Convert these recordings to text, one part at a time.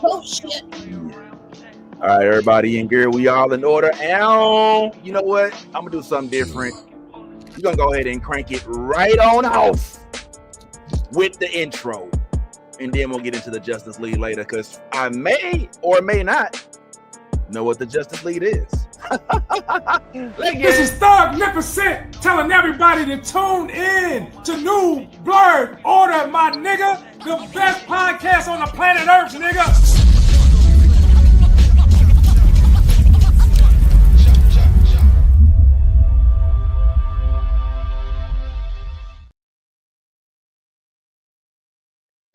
Oh shit. All right, everybody in gear. We all in order. And you know what? I'm gonna do something different. We're gonna go ahead and crank it right on off with the intro. And then we'll get into the Justice League later, because I may or may not know what the Justice League is. This is Thugnificent telling everybody to tune in to New Blurred Order, my nigga. The best podcast on the planet Earth, nigga.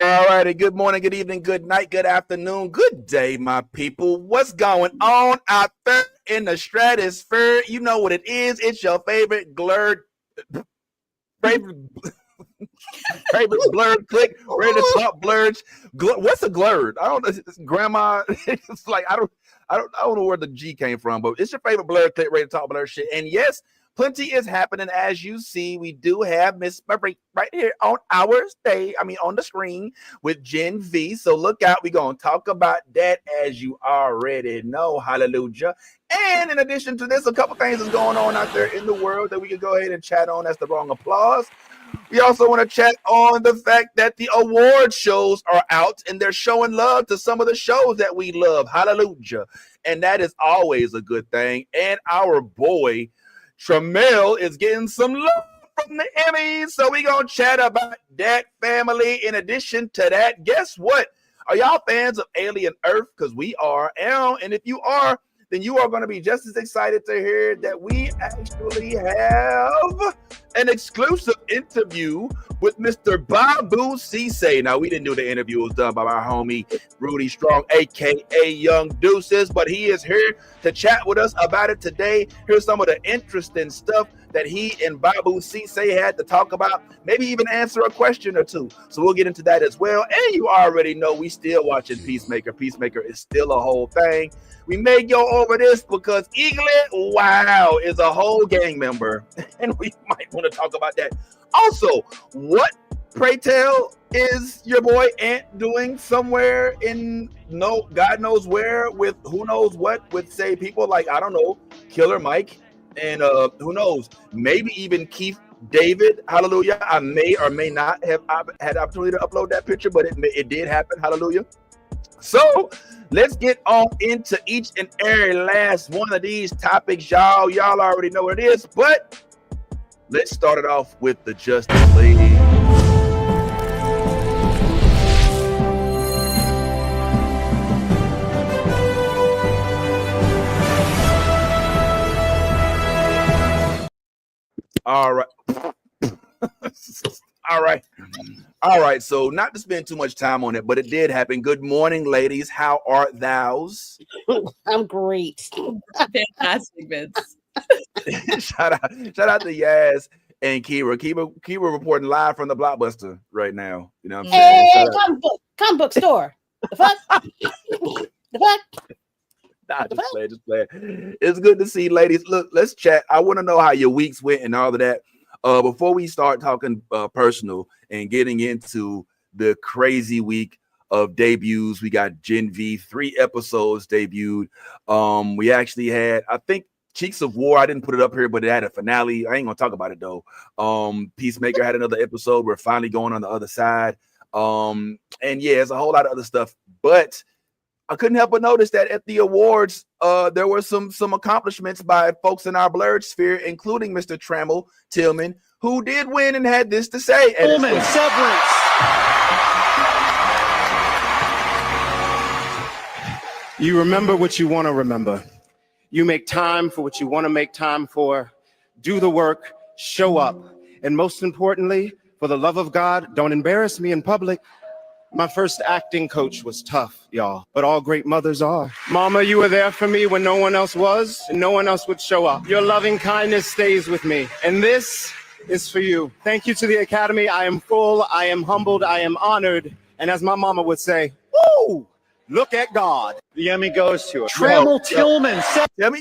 All righty, good morning, good evening, good night, good afternoon, good day, my people. What's going on out there in the stratosphere? You know what it is. It's your favorite blurred click, ready to talk blurred. What's a blurred? I don't know. It's grandma. It's like I don't know where the G came from, but it's your favorite blurred click, ready to talk blurred shit. And yes, plenty is happening. As you see, we do have Miss Marie right here on our stage. I mean, on the screen with Gen V. So look out. We're going to talk about that, as you already know. Hallelujah. And in addition to this, a couple things is going on out there in the world that we can go ahead and chat on. That's the wrong applause. We also want to chat on the fact that the award shows are out and they're showing love to some of the shows that we love. Hallelujah. And that is always a good thing. And our boy Tramel is getting some love from the Emmys. So we're going to chat about that, family. In addition to that, guess what? Are y'all fans of Alien Earth? Because we are. And if you are, then you are going to be just as excited to hear that we actually have an exclusive interview with Mr. Babou Ceesay. Now, we didn't do the interview. It was done by our homie, Rudy Strong, a.k.a. Young Deuces, but he is here to chat with us about it today. Here's some of the interesting stuff that he and Babou Ceesay had to talk about, maybe even answer a question or two. So we'll get into that as well. And you already know we still watching Peacemaker. Peacemaker is still a whole thing. We may go over this because Eaglet, wow, is a whole gang member. And we might want to talk about that. Also, what, pray tell, is your boy Ant doing somewhere in God knows where with who knows what, with, say, people like, I don't know, Killer Mike and who knows, maybe even Keith David. Hallelujah. I may or may not have had the opportunity to upload that picture, but it did happen. Hallelujah. So let's get on into each and every last one of these topics, y'all. Y'all already know what it is, but let's start it off with the Justice League. All right. All right. So not to spend too much time on it, but it did happen. Good morning, ladies. How art thous? I'm great. Fantastic, Vince. shout out to Yaz and Kira. Kira reporting live from the Blockbuster right now. You know what I'm saying? Hey, comic book store. The fuck? The fuck? Nah, just play. It's good to see, ladies. Look, let's chat. I want to know how your weeks went and all of that. Before we start talking personal and getting into the crazy week of debuts, we got Gen V, 3 episodes debuted. We actually had, I think, Cheeks of War. I didn't put it up here, but it had a finale. I ain't gonna talk about it though. Peacemaker had another episode. We're finally going on the other side. And yeah, there's a whole lot of other stuff, but I couldn't help but notice that at the awards, there were some accomplishments by folks in our blurred sphere, including Mr. Trammell Tillman, who did win and had this to say. Severance. You remember what you want to remember. You make time for what you want to make time for. Do the work, show up. And most importantly, for the love of God, don't embarrass me in public. My first acting coach was tough, y'all, but all great mothers are. Mama, you were there for me when no one else was, and no one else would show up. Your loving kindness stays with me, and this is for you. Thank you to the Academy. I am full, I am humbled, I am honored, and as my mama would say, woo, look at God. The Emmy goes to it. Trammell Tillman.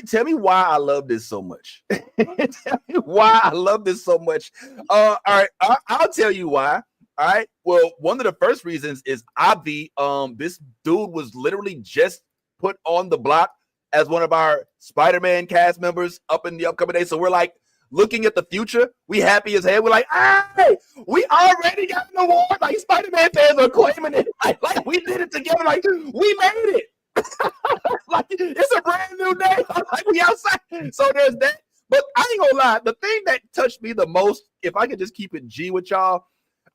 Tell me why I love this so much. Tell me why I love this so much. All right, I'll tell you why. All right. Well, one of the first reasons is Avi. This dude was literally just put on the block as one of our Spider-Man cast members up in the upcoming days. So we're like looking at the future. We happy as hell. We're like, hey, we already got an award. Like Spider-Man fans are claiming it. Like we did it together. Like we made it. Like it's a brand new day. Like we outside. So there's that. But I ain't gonna lie. The thing that touched me the most, if I could just keep it G with y'all.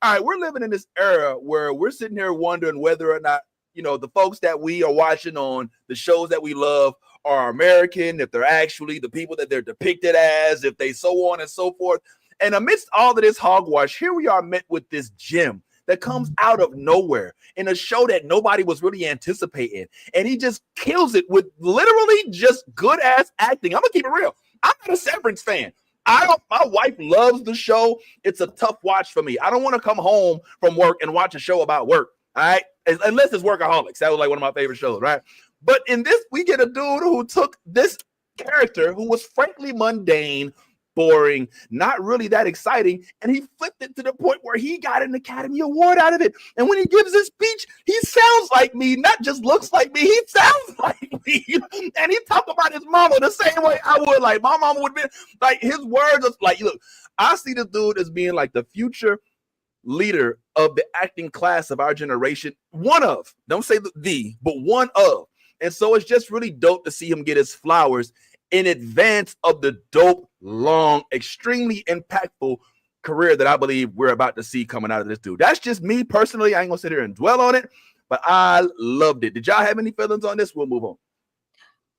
All right, we're living in this era where we're sitting here wondering whether or not, you know, the folks that we are watching on the shows that we love are American, if they're actually the people that they're depicted as, if they so on and so forth. And amidst all of this hogwash, here we are met with this gem that comes out of nowhere in a show that nobody was really anticipating. And he just kills it with literally just good ass acting. I'm gonna keep it real. I'm not a Severance fan. My wife loves the show. It's a tough watch for me. I don't want to come home from work and watch a show about work. All right. Unless it's Workaholics. That was like one of my favorite shows, right? But in this, we get a dude who took this character who was frankly mundane, boring, not really that exciting, and he flipped it to the point where he got an Academy Award out of it. And when he gives his speech, he sounds like me, not just looks like me. He sounds like me, and he talk about his mama the same way I would. Like my mama would be like, his words are like, look, I see this dude as being like the future leader of the acting class of our generation. One of, don't say the, but one of. And so it's just really dope to see him get his flowers in advance of the dope, long, extremely impactful career that I believe we're about to see coming out of this dude. That's just me personally. I ain't gonna sit here and dwell on it, but I loved it. Did y'all have any feelings on this? We'll move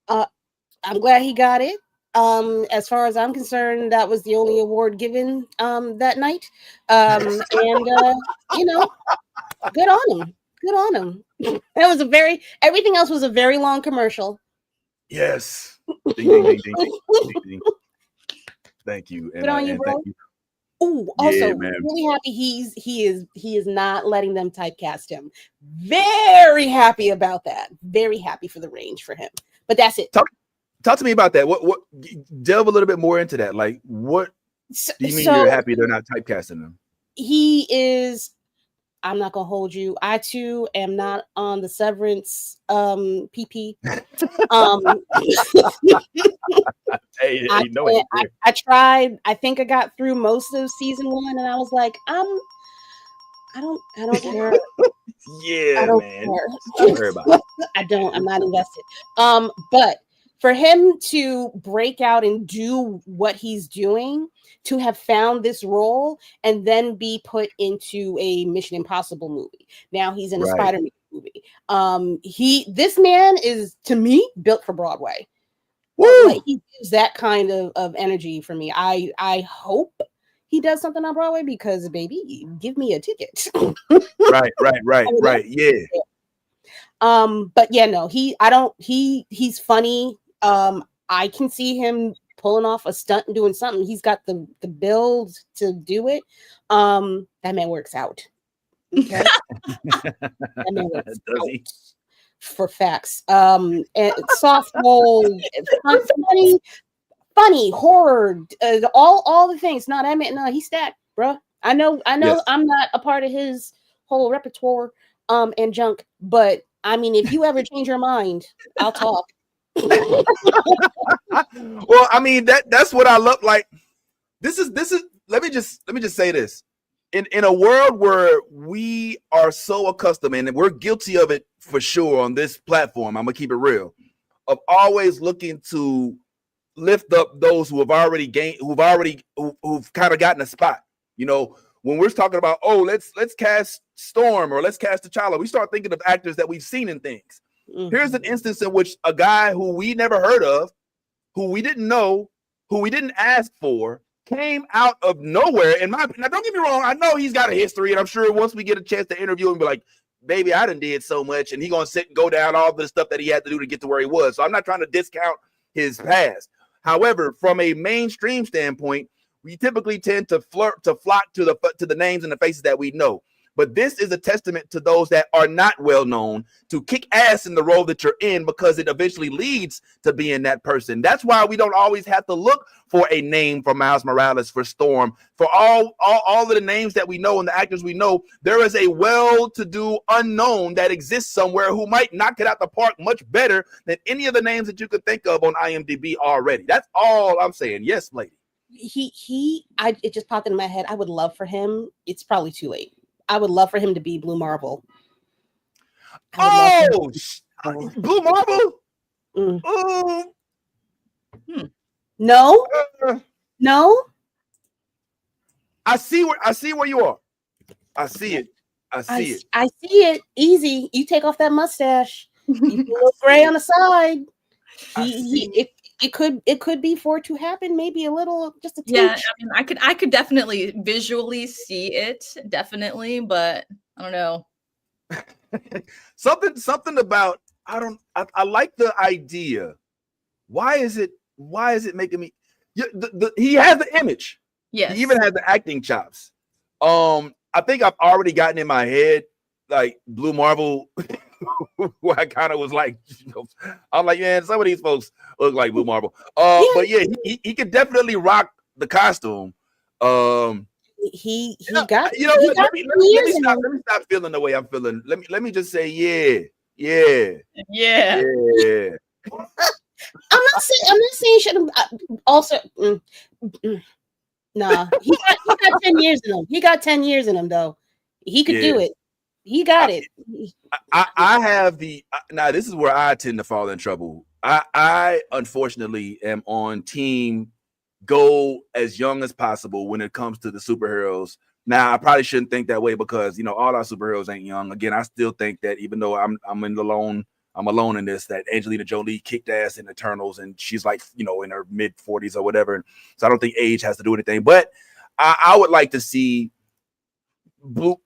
on. I'm glad he got it. As far as I'm concerned, that was the only award given that night. And you know, good on him. Good on him. That was everything else was a very long commercial. Yes. Ding, ding, ding, ding, ding, ding. Thank you. Good on you, bro. Oh, also really happy he is not letting them typecast him. Very happy about that. Very happy for the range for him. But that's it. Talk to me about that. What delve a little bit more into that. Like, what do you mean you're happy they're not typecasting him? He is. I'm not gonna hold you. I too am not on the Severance PP. I tried. I think I got through most of season 1, and I was like, I don't care. Yeah, I don't man. care. Don't worry about it. I'm not invested. But for him to break out and do what he's doing, to have found this role and then be put into a Mission Impossible movie. Now he's in a Spider-Man movie. This man is, to me, built for Broadway. Like, he gives that kind of energy for me. I hope he does something on Broadway because, baby, give me a ticket. Right. Yeah. But yeah, no, he's funny. I can see him pulling off a stunt and doing something. He's got the build to do it. That man works out. Okay. That man works out. For facts. And soft mold, funny, horror, all the things. No, that man, no, he's stacked, bro. I know yes. I'm not a part of his whole repertoire and junk, but I mean, if you ever change your mind, I'll talk. Well, I mean, that's what I love. Like, this is let me just say this. In a world where we are so accustomed, and we're guilty of it for sure on this platform, I'm gonna keep it real, of always looking to lift up those who've kind of gotten a spot. You know, when we're talking about, oh, let's cast Storm or let's cast T'Challa, we start thinking of actors that we've seen in things. Mm-hmm. Here's an instance in which a guy who we never heard of, who we didn't know, who we didn't ask for, came out of nowhere. Now, don't get me wrong, I know he's got a history, and I'm sure once we get a chance to interview him, be like, baby, I done did so much, and he gonna sit and go down all the stuff that he had to do to get to where he was. So I'm not trying to discount his past. However, from a mainstream standpoint, we typically tend to flock to the names and the faces that we know. But this is a testament to those that are not well known to kick ass in the role that you're in, because it eventually leads to being that person. That's why we don't always have to look for a name for Miles Morales, for Storm, for all of the names that we know and the actors we know. There is a well-to-do unknown that exists somewhere who might knock it out the park much better than any of the names that you could think of on IMDb already. That's all I'm saying. Yes, lady. It just popped into my head. I would love for him. It's probably too late. I would love for him to be Blue Marble. Oh, Blue Marble? Mm. Oh. No, no. I see where you are. I see it. I see it. Easy. You take off that mustache. You put a little gray on the side. It could be for it to happen. Maybe a little, just a tinge. Yeah, I mean, I could definitely visually see it, definitely, but I don't know. something about I like the idea. Why is it making me? He has the image. Yes. He even has the acting chops. I think I've already gotten in my head like Blue Marble. Where I kind of was like, I'm like, man, some of these folks look like Blue Marble. But yeah, he could definitely rock the costume. He got. Let me stop feeling the way I'm feeling. Let me just say, yeah. I'm not saying shouldn't. Also, nah. He got 10 years in him. He got 10 years in him, though. He could do it. He got it. I have now this is where I tend to fall in trouble. I unfortunately am on team go as young as possible when it comes to the superheroes. Now I probably shouldn't think that way because all our superheroes ain't young. Again, I still think that even though I'm alone in this, that Angelina Jolie kicked ass in Eternals and she's like in her mid 40s or whatever. So I don't think age has to do anything. But I would like to see Blue.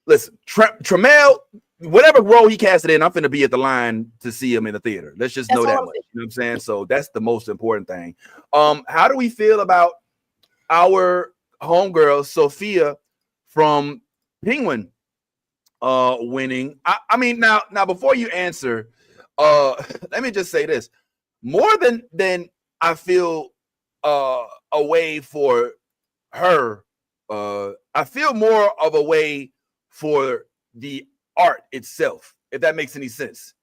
Listen, Tremel, whatever role he casted in, I'm finna be at the line to see him in the theater. Let's just know that much. You know what I'm saying? So that's the most important thing. How do we feel about our homegirl Sophia from Penguin winning? I mean, now before you answer, let me just say this: more than I feel a way for her, I feel more of a way for the art itself, if that makes any sense.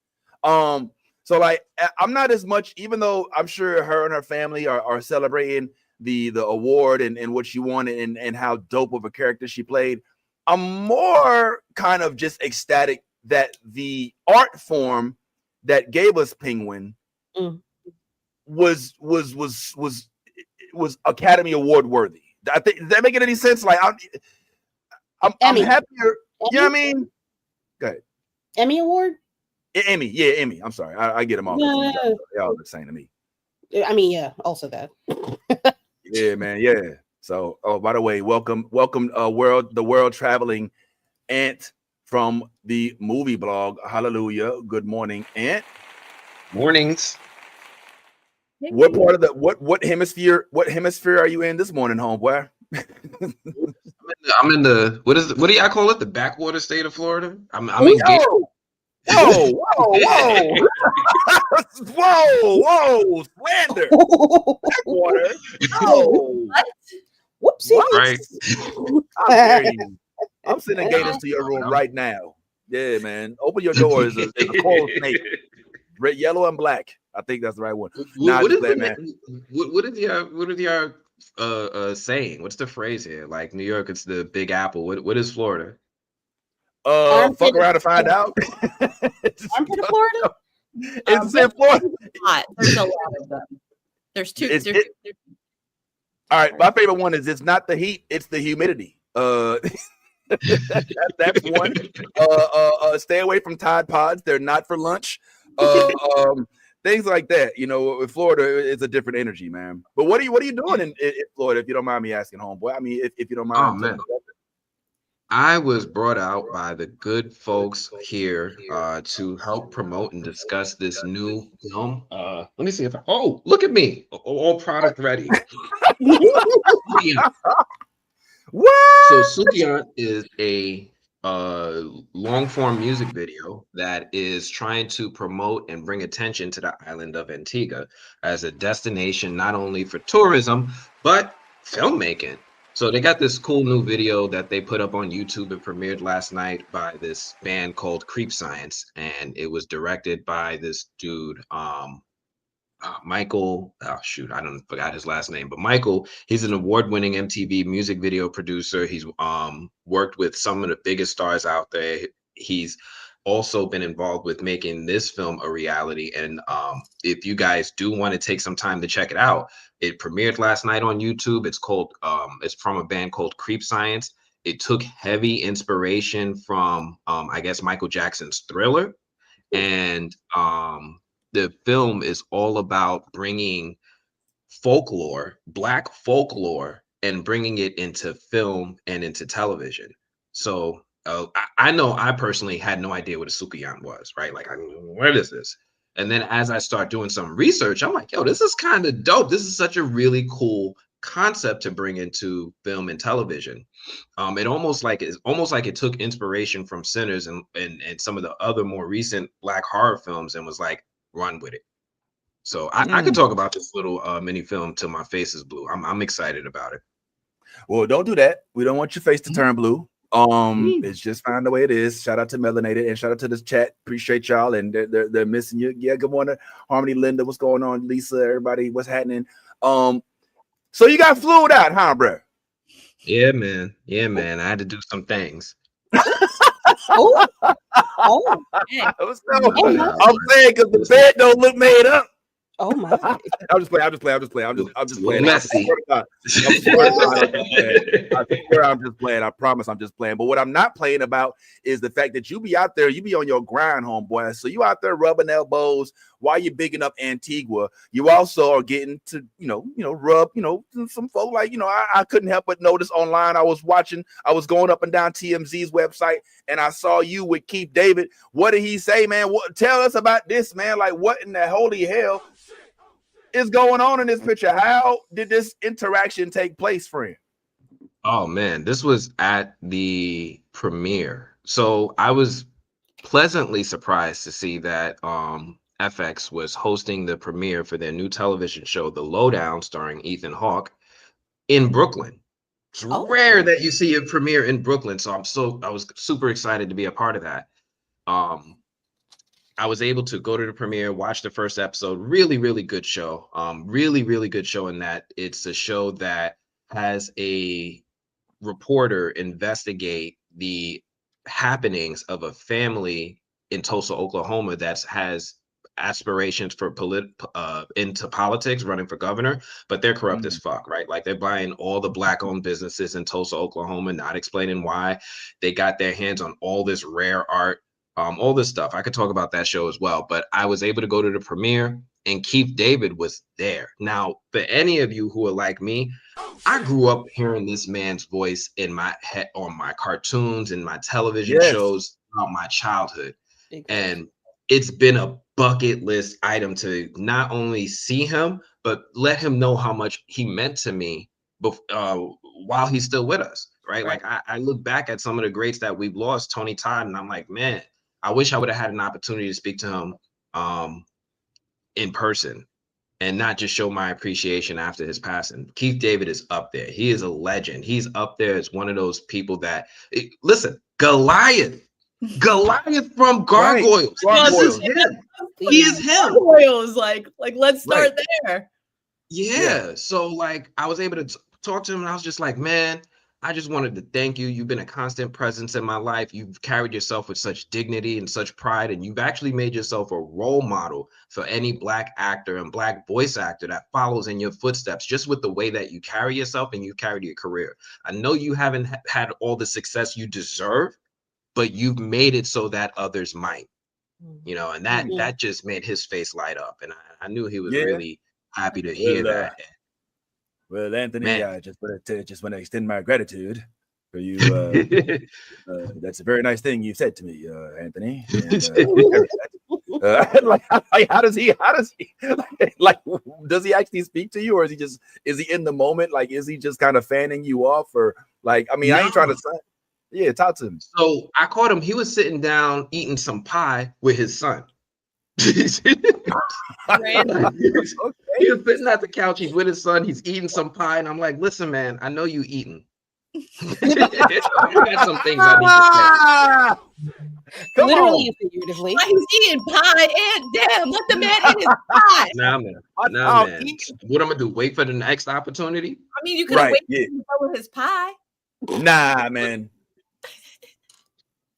So like I'm not as much, even though I'm sure her and her family are celebrating the award and what she won and how dope of a character she played. I'm more kind of just ecstatic that the art form that gave us Penguin was Academy Award worthy. I think, does that make any sense? Like I'm happier. You know what I mean? Go ahead. Emmy Award? Emmy. Yeah, Emmy. I'm sorry. I get them all. Y'all the same to me. I mean, yeah, also that. Yeah, man. Yeah. So, by the way, welcome, the world traveling Ant from the movie blog. Hallelujah. Good morning, Ant. Mornings. What part of what hemisphere are you in this morning, homeboy? I'm in the what do y'all call it? The backwater state of Florida. I'm in Whoa, slander. Backwater. Oh, what? Whoopsie. Right. How dare you? I'm sending gators to your room right now. Yeah, man. Open your doors. It's a coral snake. Red, yellow, and black. I think that's the right one. What is y'all saying? What's the phrase here? Like New York, it's the Big Apple. What is Florida? Fuck around and find out. Armpit of Florida? It's in Florida. There's a lot of them. There's two. All right, my favorite one is it's not the heat, it's the humidity. That's one. Stay away from Tide Pods. They're not for lunch. Things like that. In Florida, it's a different energy, man. But what are you doing in Florida, if you don't mind me asking, homeboy? I mean, if you don't mind. Oh, man. I was brought out by the good folks here to help promote and discuss this new film. Let me see if look at me, all product ready. What? So Sukiyant is a long form music video that is trying to promote and bring attention to the island of Antigua as a destination not only for tourism but filmmaking. So they got this cool new video that they put up on YouTube. It premiered last night by this band called Creep Science, and it was directed by this dude, Michael. Oh shoot, I don't forgot his last name, but Michael. He's an award-winning MTV music video producer. He's worked with some of the biggest stars out there. He's also been involved with making this film a reality. And if you guys do want to take some time to check it out, it premiered last night on YouTube. It's called it's from a band called Creep Science. It took heavy inspiration from I guess Michael Jackson's Thriller, and the film is all about bringing folklore, Black folklore, and bringing it into film and into television. So I know I personally had no idea what a Sukiyant was, right? Like, I mean, what is this? And then as I start doing some research, I'm like, yo, this is kind of dope. This is such a really cool concept to bring into film and television. It's almost like it took inspiration from Sinners and some of the other more recent Black horror films and was like, run with it. So I could talk about this little mini film till my face is blue. I'm excited about it. Well, don't do that. We don't want your face to turn blue. It's just fine the way it is. Shout out to Melanated and shout out to this chat. Appreciate y'all, and they're missing you. Yeah, good morning, Harmony, Linda. What's going on, Lisa? Everybody, what's happening? So you got flued out, huh, bro? Yeah, man. Yeah, man. I had to do some things. Oh, I'm saying because the bed don't look made up. oh my! I'm just playing. I'm just playing. Messy. I swear I'm just playing. I promise I'm just playing. But what I'm not playing about is the fact that you be out there, you be on your grind, homeboy. So you out there rubbing elbows while you're bigging up Antigua. You also are getting to, rub, some folk like, I couldn't help but notice online. I was going up and down TMZ's website and I saw you with Keith David. What did he say, man? Tell us about this, man. Like, what in the holy hell is going on in this picture? How did this interaction take place, friend? Oh man, this was at the premiere. So I was pleasantly surprised to see that FX was hosting the premiere for their new television show, The Lowdown, starring Ethan Hawke, in Brooklyn. It's rare that you see a premiere in Brooklyn, so I was super excited to be a part of that. I was able to go to the premiere, watch the first episode. Really, really good show. Really, really good show in that it's a show that has a reporter investigate the happenings of a family in Tulsa, Oklahoma that has aspirations for into politics, running for governor, but they're corrupt as fuck, right? Like they're buying all the Black-owned businesses in Tulsa, Oklahoma, not explaining why. They got their hands on all this rare art. All this stuff. I could talk about that show as well, but I was able to go to the premiere and Keith David was there. Now, for any of you who are like me, I grew up hearing this man's voice in my head on my cartoons and my television shows throughout my childhood. And it's been a bucket list item to not only see him, but let him know how much he meant to me while he's still with us, right? Like I look back at some of the greats that we've lost, Tony Todd, and I'm like, man, I wish I would have had an opportunity to speak to him in person and not just show my appreciation after his passing. Keith David is up there. He is a legend. He's up there as one of those people that, listen, Goliath from Gargoyles. Gargoyles. He is him. Gargoyles, like let's start there. Yeah. So like I was able to talk to him and I was just like, man, I just wanted to thank you. You've been a constant presence in my life. You've carried yourself with such dignity and such pride, and you've actually made yourself a role model for any Black actor and Black voice actor that follows in your footsteps, just with the way that you carry yourself and you carried your career. I know you haven't had all the success you deserve, but you've made it so that others might, and that just made his face light up. And I knew he was really happy to hear that. Well, Anthony, man. I just want to extend my gratitude for you. That's a very nice thing you said to me, Anthony. And, Like how does he like does he actually speak to you, or is he in the moment? Like, is he just kind of fanning you off, or like, I mean, I ain't trying to say, yeah, talk to him. So I caught him. He was sitting down eating some pie with his son. Random. He was sitting at the couch. He's with his son. He's eating some pie, and I'm like, "Listen, man, I know you eating. I got some things I need to say." Literally and figuratively. Why he's eating pie and damn, let the man eat his pie. Nah, man. Nah, man. What I'm gonna do? Wait for the next opportunity? I mean, you could have waited to go with his pie. Nah, man.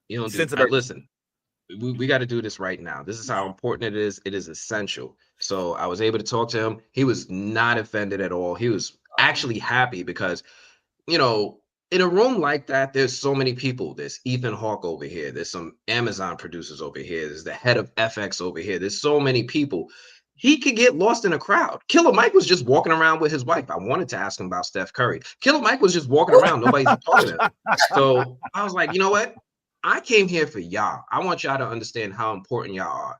You don't do that. Listen, we got to do this right now. This is how important it is. It is essential. So I was able to talk to him. He was not offended at all. He was actually happy because, you know, in a room like that, there's so many people. There's Ethan Hawke over here. There's some Amazon producers over here. There's the head of FX over here. There's so many people. He could get lost in a crowd. Killer Mike was just walking around with his wife. I wanted to ask him about Steph Curry. Killer Mike was just walking around. Nobody's talking to him. So I was like, you know what? I came here for y'all. I want y'all to understand how important y'all are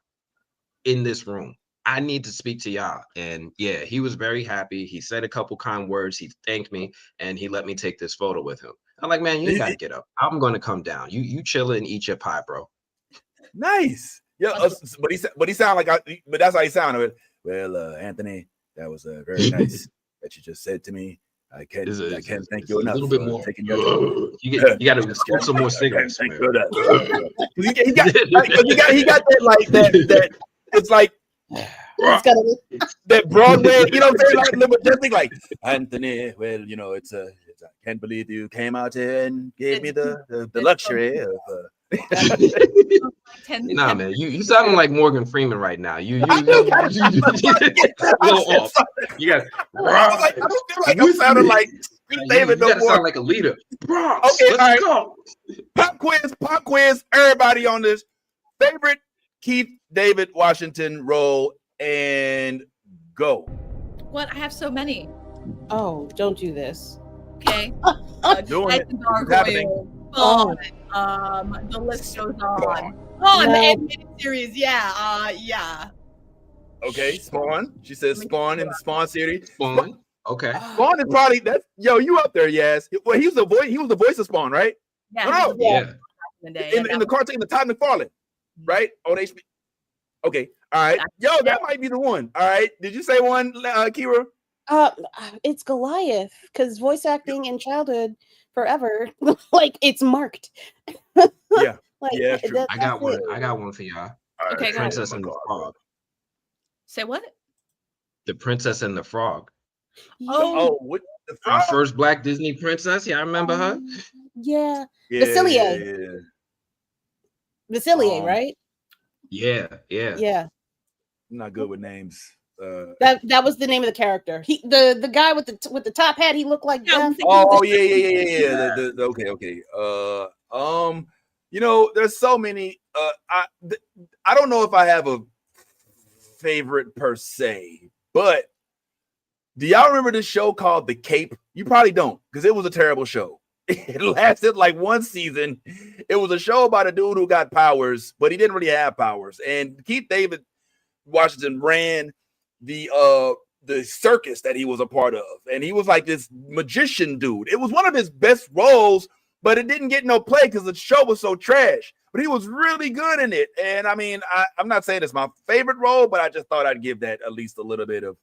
in this room. I need to speak to y'all. And yeah, he was very happy. He said a couple kind words. He thanked me and he let me take this photo with him. I'm like, man, you ain't gotta get up. I'm gonna come down. You chill and eat your pie, bro. Nice. Yeah, but he sounded like but that's how he sounded. Well, Anthony, that was very nice that you just said to me. I can't thank you enough. A little bit more. Taking your you got to smoke some more cigarettes. Thank you. He got that like that. It's like that Broadway. You know what I'm saying? Like, just think like, Anthony. Well, you know, it's I can't believe you came out here and gave me the luxury of. Nah, man, you sounding like Morgan Freeman right now. You got you sounded like David. You gotta sound like a leader. Bronx, okay, let's go. Pop quiz. Everybody on this favorite Keith David Washington role and go. What? I have so many. Oh, don't do this. Okay. Doing it. Gargoyle. The list goes on. Oh, and the animated series, yeah. Okay, Spawn. She says Spawn in the Spawn series. Spawn. Okay. Spawn is probably you up there, yes. Well, he was the voice of Spawn, right? Yeah. In the cartoon, the Todd McFarlane, right? On HBO. Okay, all right. Yo, that might be the one. All right. Did you say one, Kira? It's Goliath, because voice acting in childhood forever, like it's marked. Yeah. Like, yeah, that's true. I got one for y'all. Okay, The Princess and the Frog. Say what? The Princess and the Frog. What? The Frog? Our first Black Disney princess. Yeah, I remember her. Yeah. Vasilier. Vasilier, right? Yeah. Yeah. I'm not good with names. That was the name of the character. He the guy with the top hat. He looked like Death. Oh yeah. Okay. You know, there's so many. I don't know if I have a favorite per se, but do y'all remember this show called The Cape? You probably don't, because it was a terrible show. It lasted like one season. It was a show about a dude who got powers, but he didn't really have powers. And Keith David Washington ran the circus that he was a part of, and he was like this magician dude. It was one of his best roles, but it didn't get no play because the show was so trash. But he was really good in it. And I mean, I'm not saying it's my favorite role, but I just thought I'd give that at least a little bit of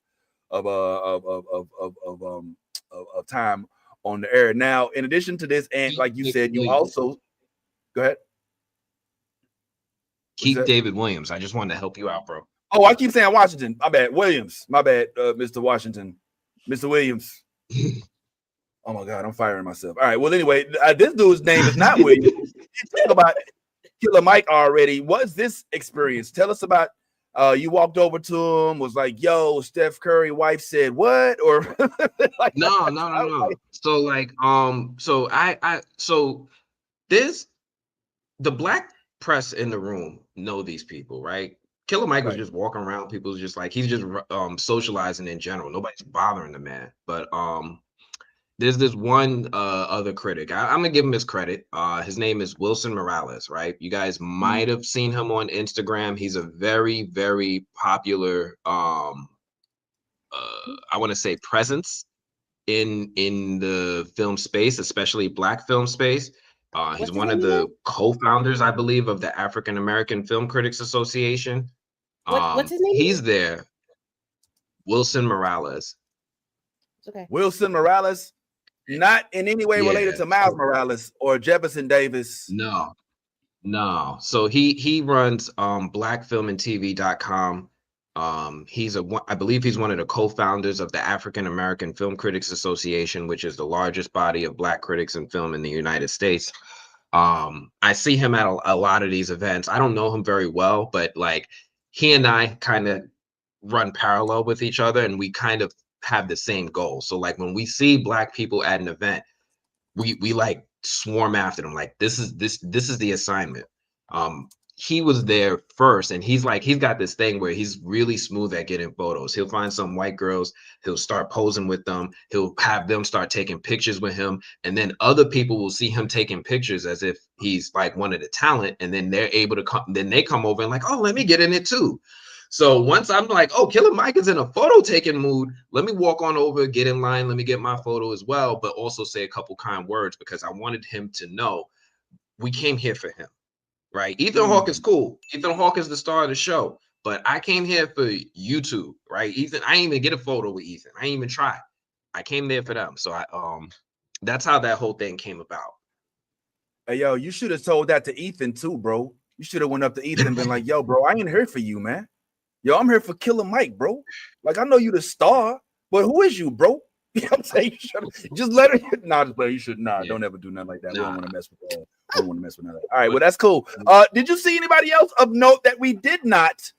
time on the air. Now, in addition to this, and like you said, you also go ahead. Keith David Williams. I just wanted to help you out, bro. Oh, I keep saying Washington. My bad. Williams. My bad, Mr. Washington. Mr. Williams. Oh my God, I'm firing myself. All right. Well, anyway, this dude's name is not Williams. Talk about Killer Mike already. What's this experience? Tell us about. You walked over to him, was like, "Yo, Steph Curry wife said what?" Or like, no. So like, so this the black press in the room know these people, right? Killer Mike was just walking around. People was just like, he's just socializing in general. Nobody's bothering the man. But there's this one other critic. I'm gonna give him his credit. His name is Wilson Morales, right? You guys might have seen him on Instagram. He's a very, very popular I want to say presence in the film space, especially Black film space. He's one of the co-founders, I believe, of the African American Film Critics Association. What's his name? He's there. Wilson Morales. Okay. Wilson Morales, not in any way related to Miles Morales or Jefferson Davis. No. So he runs blackfilmandtv.com. I believe he's one of the co-founders of the African American Film Critics Association, which is the largest body of Black critics in film in the United States. I see him at a lot of these events. I don't know him very well, but like he and I kind of run parallel with each other, and we kind of have the same goal. So like when we see Black people at an event, we like swarm after them. Like this is the assignment. He was there first, and he's got this thing where he's really smooth at getting photos. He'll find some white girls, he'll start posing with them, he'll have them start taking pictures with him, and then other people will see him taking pictures as if he's like one of the talent, and then they're able to come, then they come over and like, oh, let me get in it too. So once I'm like, oh, Killer Mike is in a photo taking mood, let me walk on over, get in line, let me get my photo as well, but also say a couple kind words, because I wanted him to know we came here for him. Right, Ethan Hawke is cool. Ethan Hawke is the star of the show, but I came here for YouTube, right? Ethan, I didn't even get a photo with Ethan. I didn't even try. I came there for them. So that's how that whole thing came about. Hey, yo, you should have told that to Ethan too, bro. You should have went up to Ethan and been like, yo, bro, I ain't here for you, man. Yo, I'm here for Killer Mike, bro. Like, I know you the star, but who is you, bro? You know what I'm saying? Just let her. Just play. You should not. Don't ever do nothing like that. We don't want to mess with that. I don't want to mess with that. All right, well, that's cool. Did you see anybody else of note that we did not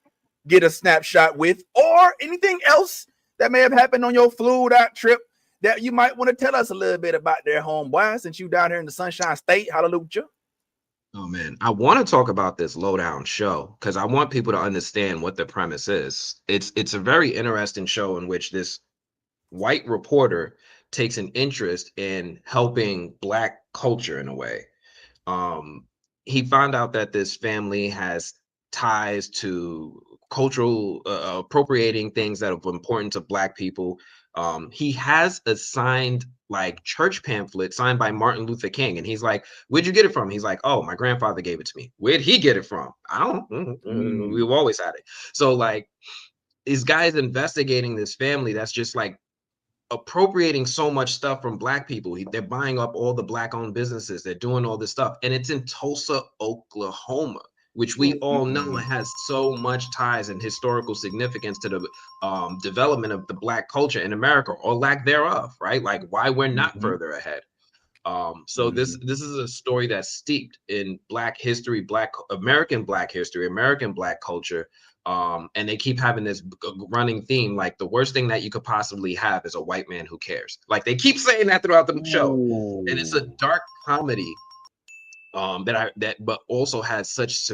get a snapshot with, or anything else that may have happened on your flew out trip that you might want to tell us a little bit about their homeboy, since you down here in the Sunshine State? Hallelujah. Oh man, I want to talk about this Lowdown show because I want people to understand what the premise is. It's a very interesting show in which this white reporter takes an interest in helping Black culture in a way. He found out that this family has ties to cultural appropriating things that are important to Black people. He has a signed like church pamphlet signed by Martin Luther King, and he's like, "Where'd you get it from?" He's like, "Oh, my grandfather gave it to me." Where'd he get it from? I don't. We've always had it. So like, these guys investigating this family that's just like appropriating so much stuff from Black people. They're buying up all the Black-owned businesses. They're doing all this stuff, and it's in Tulsa, Oklahoma, which we all know has so much ties and historical significance to the development of the Black culture in America, or lack thereof, right? Like why we're not further ahead. So this is a story that's steeped in Black history, American Black history, American Black culture. And they keep having this running theme, like the worst thing that you could possibly have is a white man who cares. Like they keep saying that throughout the show, and it's a dark comedy but also has such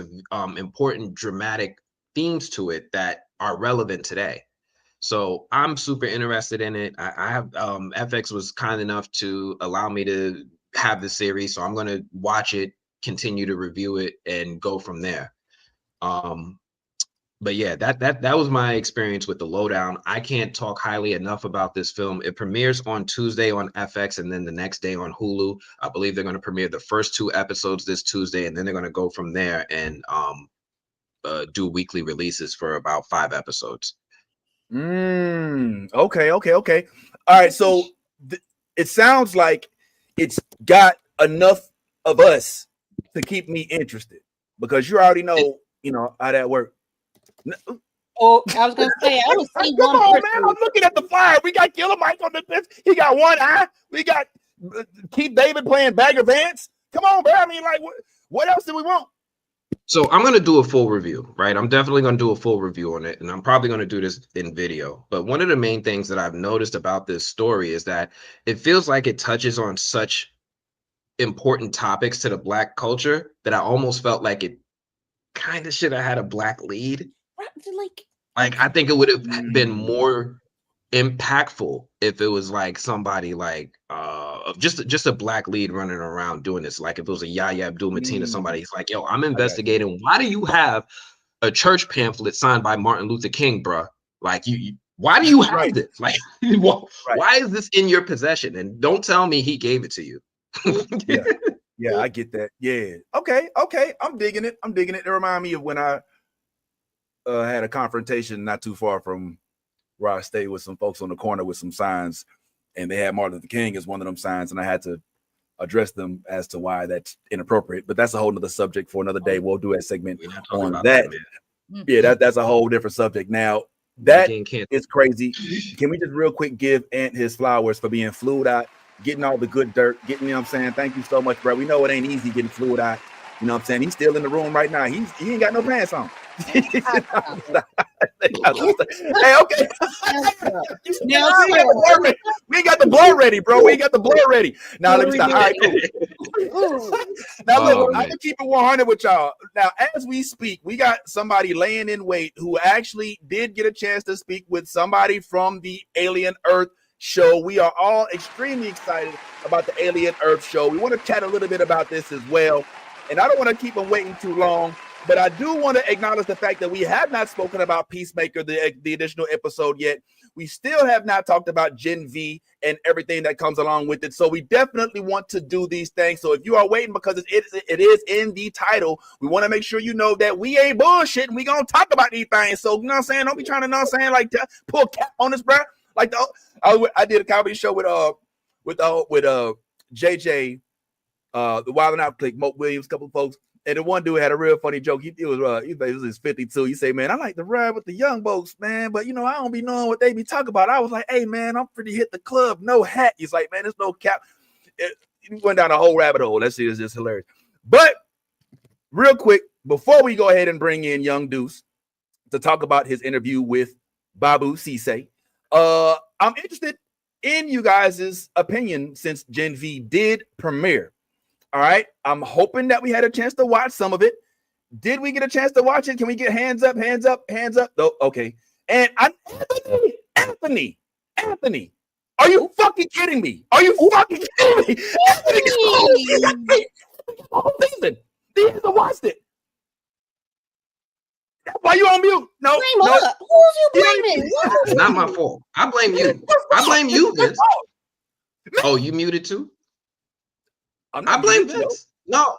important dramatic themes to it that are relevant today. So I'm super interested in it. I have FX was kind enough to allow me to have the series, so I'm going to watch it, continue to review it, and go from there. But yeah, that was my experience with The Lowdown. I can't talk highly enough about this film. It premieres on Tuesday on FX, and then the next day on Hulu. I believe they're going to premiere the first 2 episodes this Tuesday, and then they're going to go from there and do weekly releases for about 5 episodes. Okay. All right, so it sounds like it's got enough of us to keep me interested, because you already know, how that works. Oh, I was gonna say, I was see Come one on, person. man! I'm looking at the flyer. We got Killer Mike on the list. He got one eye. We got Keith David playing Bagger Vance. Come on, bro. I mean, like, what else do we want? So I'm going to do a full review, right? I'm definitely going to do a full review on it, and I'm probably going to do this in video. But one of the main things that I've noticed about this story is that it feels like it touches on such important topics to the Black culture that I almost felt like it kind of should have had a Black lead. Like I think it would have been more impactful if it was like somebody like just a black lead running around doing this. Like if it was a Yahya Abdul-Mateen or somebody, he's like, yo, I'm investigating. Why do you have a church pamphlet signed by Martin Luther King, bro? Like why do you have this? Like, why is this in your possession? And don't tell me he gave it to you. Yeah, I get that. Yeah. Okay. I'm digging it. It reminds me of when I had a confrontation not too far from where I stayed with some folks on the corner with some signs, and they had Martin Luther King as one of them signs, and I had to address them as to why that's inappropriate. But that's a whole nother subject for another day. We'll do a segment on that. Yeah, that's a whole different subject. Now, that is crazy. Can we just real quick give Ant his flowers for being flued out, getting all the good dirt, getting, you know what I'm saying? Thank you so much, bro. We know it ain't easy getting flued out. You know what I'm saying? He's still in the room right now. He ain't got no pants on. Hey, okay. Now, we ain't got the blow ready, bro. We ain't got the blow ready. Now, let me stop. All right, cool. Now, look, I can keep it 100 with y'all. Now, as we speak, we got somebody laying in wait who actually did get a chance to speak with somebody from the Alien Earth show. We are all extremely excited about the Alien Earth show. We want to chat a little bit about this as well. And I don't want to keep them waiting too long, but I do want to acknowledge the fact that we have not spoken about Peacemaker, the additional episode yet. We still have not talked about Gen V and everything that comes along with it. So we definitely want to do these things. So if you are waiting because it is in the title, we want to make sure you know that we ain't bullshitting. We going to talk about these things. So, you know what I'm saying? Don't be trying to, know what I'm saying, like pull a cap on this, bro. Like I did a comedy show with JJ, the Wild and Out Click, Moat Williams, a couple of folks. And the one dude had a real funny joke. He was his 52. He say, man, I like to ride with the young folks, man. But, you know, I don't be knowing what they be talking about. I was like, hey, man, I'm pretty hit the club. No hat. He's like, man, there's no cap. He went down a whole rabbit hole. That shit is just hilarious. But real quick, before we go ahead and bring in young Deuce to talk about his interview with Babou Ceesay, I'm interested in you guys' opinion since Gen V did premiere. All right. I'm hoping that we had a chance to watch some of it. Did we get a chance to watch it? Can we get hands up, hands up, hands up? No, okay. And Anthony, are you fucking kidding me? Are you fucking kidding me? Anthony, listen, he hasn't watched it. Why you on mute? No. Who's you blaming? It's not my fault. I blame you. I blame you, Vince. Oh, you muted too? I blame Vince. No,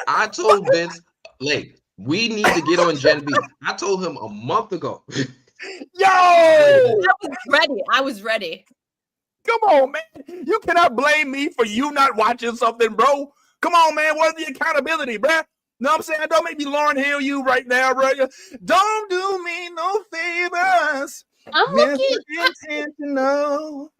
I told Vince, like, we need to get on Gen V. I told him a month ago. Yo! I was ready. Come on, man. You cannot blame me for you not watching something, bro. Come on, man. What's the accountability, bro? Know what I'm saying? Don't make me Lauren Hill you right now, bro. Don't do me no favors. I'm looking intentional.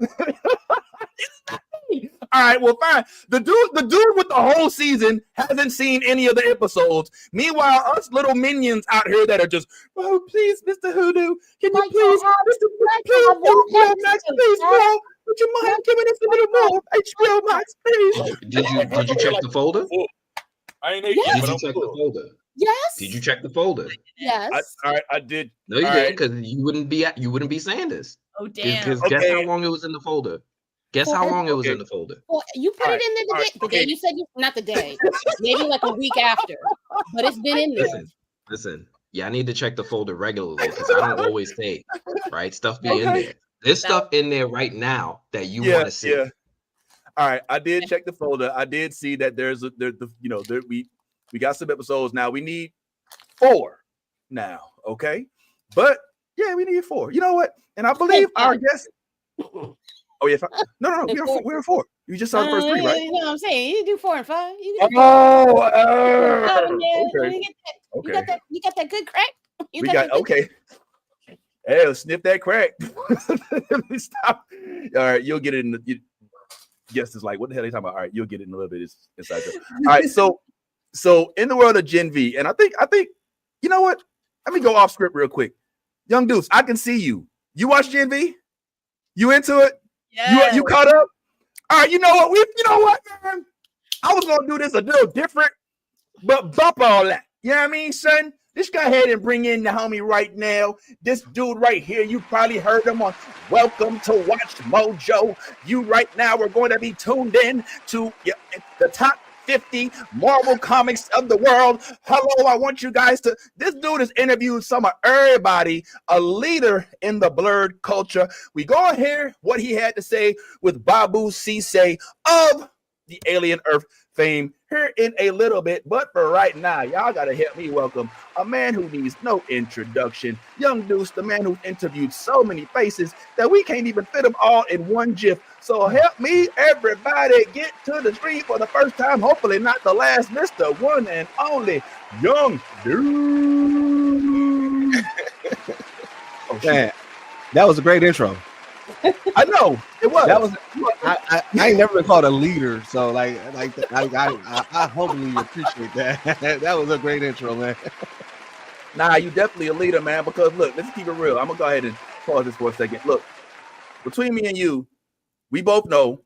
All right, well, fine. The dude with the whole season hasn't seen any of the episodes. Meanwhile, us little minions out here that are just, oh, please, Mr. Hoodoo, can you please, HBO Max, please, bro? Would you mind giving us a little more HBO Max, please? Did you check the folder? I ain't Did you check the folder? Yes. Did you check the folder? Yes. All right, I did. No, you didn't, because you wouldn't be saying this. Oh, damn. Because guess how long it was in the folder? Guess how long it was in the folder? Well, you put it in there the day you said not the day, maybe like a week after, but it's been in there. Listen. Yeah, I need to check the folder regularly because I don't always say, right? Stuff be in there. There's stuff in there right now that you want to see. Yeah. All right, I did check the folder. I did see that we got some episodes now. We need 4 now, okay? But yeah, we need 4. You know what? And I believe our guest. Oh yeah, 5. No. We're at 4. You just saw the first 3, right? You know what I'm saying? You do 4 and 5. Okay. You got that good crack. Okay. Hey, sniff that crack. Stop. All right, you'll get it in the. Guess it's like, what the hell are you talking about? All right, you'll get it in a little bit. It's inside joke. All right, so in the world of Gen V, and I think, you know what? Let me go off script real quick. Young Deuce, I can see you. You watch Gen V? You into it? Yeah. You caught up? All right, you know what, man? I was gonna do this a little different, but bump all that. You know what I mean, son? Let's go ahead and bring in the homie right now. This dude right here, you probably heard him on Welcome to WatchMojo. You right now are going to be tuned in to the top 50 Marvel comics of the world. Hello, I want you guys to. This dude has interviewed some of everybody, a leader in the blurred culture. We go hear what he had to say with Babou Ceesay of the Alien Earth fame here in a little bit, but for right now, y'all gotta help me welcome a man who needs no introduction. Young Deuce, the man who's interviewed so many faces that we can't even fit them all in one GIF. So help me, everybody, get to the street for the first time, hopefully not the last, Mr. One and Only Young Deuce. Oh, man, that was a great intro. I know it was. That was. I ain't never been called a leader, so I humbly appreciate that. That was a great intro, man. Nah, you definitely a leader, man. Because look, let's keep it real. I'm gonna go ahead and pause this for a second. Look, between me and you, we both know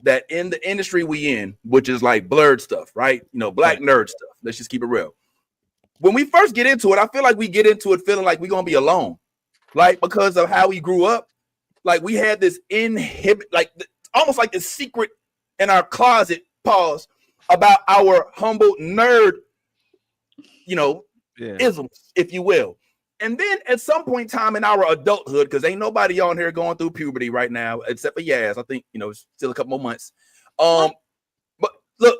that in the industry we in, which is like blurred stuff, right? You know, black nerd stuff. Let's just keep it real. When we first get into it, I feel like we get into it feeling like we're gonna be alone, like because of how we grew up. Like we had this almost like this secret in our closet, pause, about our humble nerd, isms, if you will. And then at some point in time in our adulthood, because ain't nobody on here going through puberty right now, except for Yaz. I think, it's still a couple more months. But look,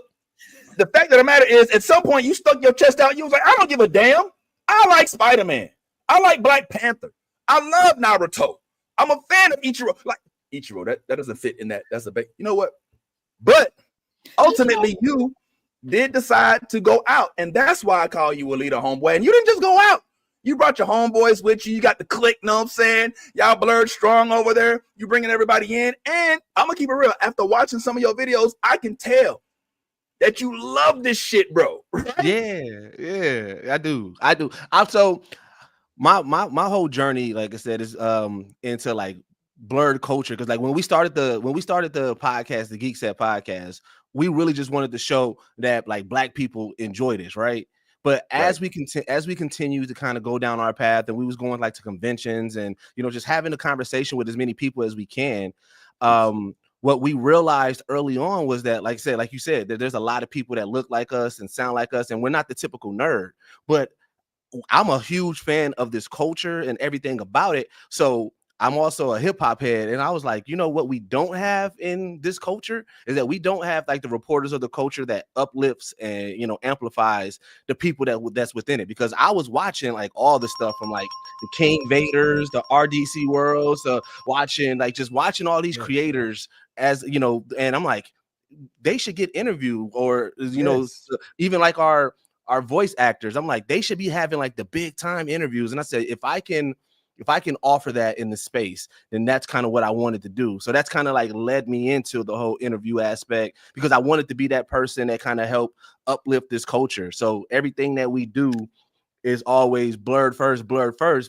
the fact of the matter is, at some point you stuck your chest out. You was like, I don't give a damn. I like Spider-Man. I like Black Panther. I love Naruto. I'm a fan of Ichiro. Like Ichiro, that doesn't fit in that. That's you know what? But ultimately, you did decide to go out, and that's why I call you a leader, homeboy. And you didn't just go out. You brought your homeboys with you. You got the clique, know what I'm saying? Y'all blurred strong over there. You bringing everybody in. And I'm going to keep it real. After watching some of your videos, I can tell that you love this shit, bro. Right? Yeah, I do. Also, my whole journey, like I said, is into like blurred culture. Because like when we started the podcast, the Geek Set podcast, we really just wanted to show that like black people enjoy this, right? But as we continue to kind of go down our path, and we was going like to conventions and just having a conversation with as many people as we can, what we realized early on was that, like you said, that there's a lot of people that look like us and sound like us, and we're not the typical nerd. But I'm a huge fan of this culture and everything about it. So I'm also a hip hop head. And I was like, what we don't have in this culture is that we don't have like the reporters of the culture that uplifts and, amplifies the people that's within it. Because I was watching like all the stuff from like the King Vaders, the RDC Worlds, watching all these creators as, and I'm like, they should get interviewed, or, even like our voice actors. I'm like, they should be having like the big time interviews. And I said, if I can offer that in the space, then that's kind of what I wanted to do. So that's kind of like led me into the whole interview aspect, because I wanted to be that person that kind of helped uplift this culture. So everything that we do is always blurred first,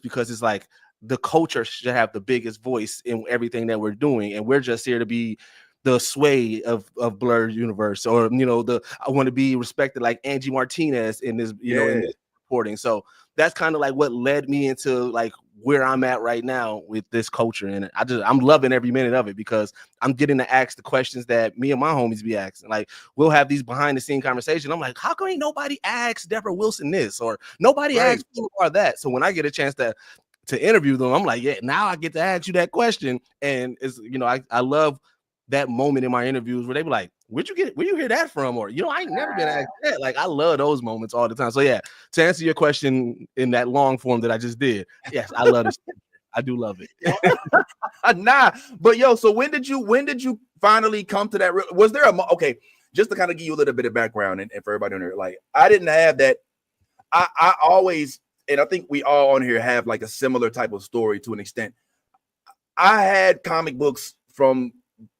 because it's like the culture should have the biggest voice in everything that we're doing. And we're just here to be the sway of blurred universe, or I want to be respected like Angie Martinez in this, in this reporting. So that's kind of like what led me into like where I'm at right now with this culture. And I'm loving every minute of it, because I'm getting to ask the questions that me and my homies be asking. Like we'll have these behind the scene conversations. I'm like, how come ain't nobody asked Deborah Wilson this, or nobody asked who are that? So when I get a chance to interview them, I'm like, yeah, now I get to ask you that question. And it's, I love that moment in my interviews where they be like, where you hear that from? Or, I ain't never been asked that. Like, I love those moments all the time. So yeah, to answer your question in that long form that I just did, yes, I love this. I do love it. Nah, but so when did you finally come to that? Was there okay, just to kind of give you a little bit of background and for everybody on here, like I didn't have that. I always, and I think we all on here have like a similar type of story to an extent. I had comic books from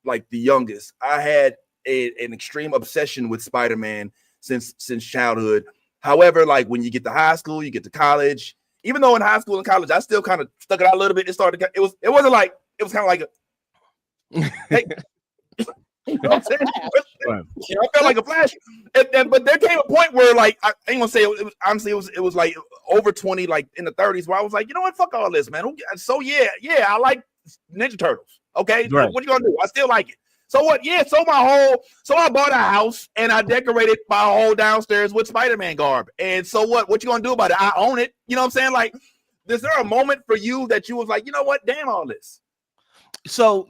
like the youngest. I had an extreme obsession with Spider-Man since childhood. However, like when you get to high school, you get to college, even though in high school and college, I still kind of stuck it out a little bit. It was kind of like hey, You know what I'm saying? Right. You know, I felt like a Flash. But there came a point where, like, I ain't gonna say it was honestly, it was like over 20, like in the 30s, where I was like, you know what, fuck all this, man. So yeah, I like Ninja Turtles. Okay, Right. What you gonna do? I still like it. So what? Yeah, so I bought a house and I decorated my whole downstairs with Spider-Man garb. And so what? What you gonna do about it? I own it. You know what I'm saying? Like, is there a moment for you that you was like, you know what? Damn all this. So,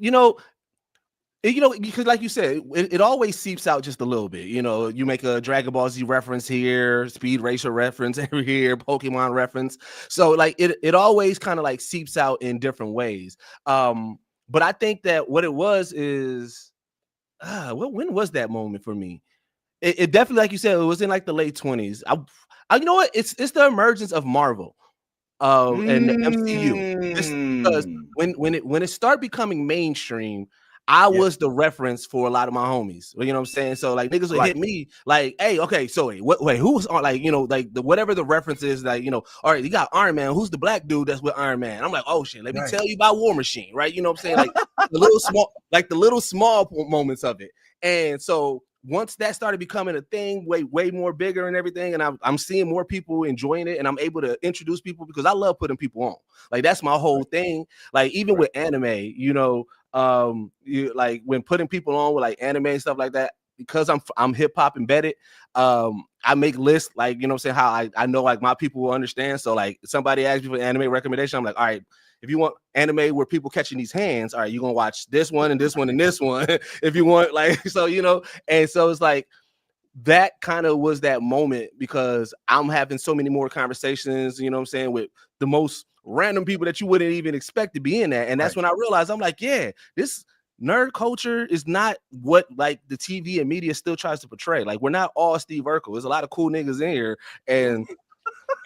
because like you said, it always seeps out just a little bit. You make a Dragon Ball Z reference here, Speed Racer reference every here, Pokemon reference. So like it always kind of like seeps out in different ways. But I think that what it was is, when was that moment for me? It definitely, like you said, it was in like the late 20s. I you know what? It's the emergence of Marvel. And the MCU. Because when it started becoming mainstream, I was the reference for a lot of my homies. You know what I'm saying? So like niggas would hit me like, hey, okay, so wait, who was on, like, like whatever the reference is, like, all right, you got Iron Man. Who's the black dude that's with Iron Man? I'm like, oh shit, let me tell you about War Machine, right? You know what I'm saying? Like the little small moments of it. And so once that started becoming a thing, way more bigger and everything, and I'm seeing more people enjoying it, and I'm able to introduce people because I love putting people on. Like that's my whole thing. Like even with anime, like when putting people on with like anime and stuff like that, because I'm hip hop embedded. I make lists, like, you know what I'm saying, how I know like my people will understand. So like somebody asks me for anime recommendation, I'm like, all right, if you want anime where people catching these hands, all right, you're gonna watch this one and this one and this one. If you want, like, so and so it's like that kind of was that moment, because I'm having so many more conversations, you know what I'm saying, with the most random people that you wouldn't even expect to be in that. And that's when I realized, I'm like, yeah, this nerd culture is not what like the TV and media still tries to portray. Like we're not all Steve Urkel. There's a lot of cool niggas in here.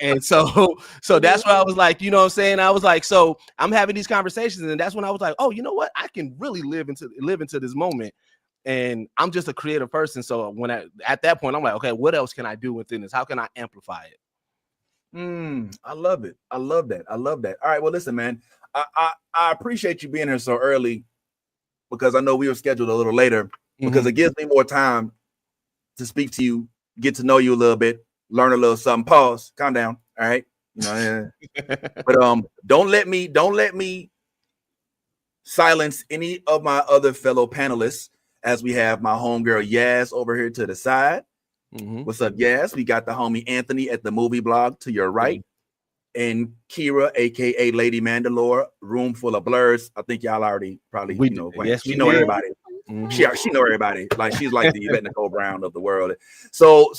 And so that's why I was like, you know what I'm saying? I was like, so I'm having these conversations, and that's when I was like, oh, you know what? I can really live into this moment. And I'm just a creative person. So at that point, I'm like, okay, what else can I do within this? How can I amplify it? I love it. I love that. All right. Well, listen, man, I appreciate you being here so early, because I know we were scheduled a little later, because it gives me more time to speak to you, get to know you a little bit, learn a little something. Pause, calm down. All right. But don't let me silence any of my other fellow panelists, as we have my homegirl Yaz over here to the side. What's up, Yaz? We got the homie Anthony at the movie blog to your right, and Kira, aka Lady Mandalore, room full of blurs. I think y'all already probably she know everybody. She know everybody. Like she's like the Yvette Nicole Brown of the world. So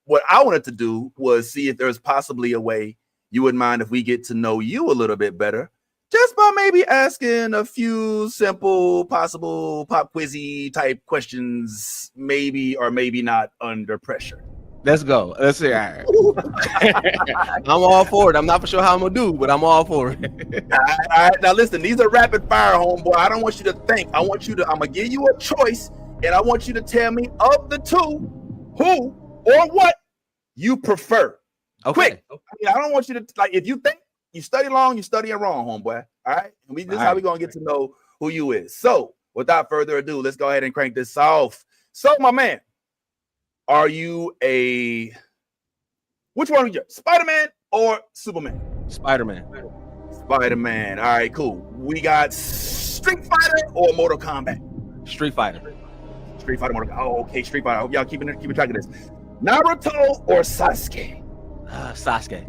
what I wanted to do was see if there's possibly a way you wouldn't mind if we get to know you a little bit better, just by maybe asking a few simple, possible pop quizzy type questions, maybe or maybe not under pressure. Let's go. Let's see. All right. I'm all for it. I'm not for sure how I'm gonna do, but I'm all for it. All right. Now listen, these are rapid fire, homeboy. I don't want you to think. I'm gonna give you a choice, and I want you to tell me of the two who or what you prefer. Okay. Quick. I don't want you to, like, if you think you study long, you studying wrong, homeboy. All right. And this is how we're gonna get to know who you is. So without further ado, let's go ahead and crank this off. So, my man, are you which one are you? Spider-Man or Superman? Spider-Man. Spider-Man. All right, cool. We got Street Fighter or Mortal Kombat? Street Fighter. Mortal Kombat. Oh, okay, Street Fighter. I hope y'all keeping track of this. Naruto or Sasuke? Sasuke.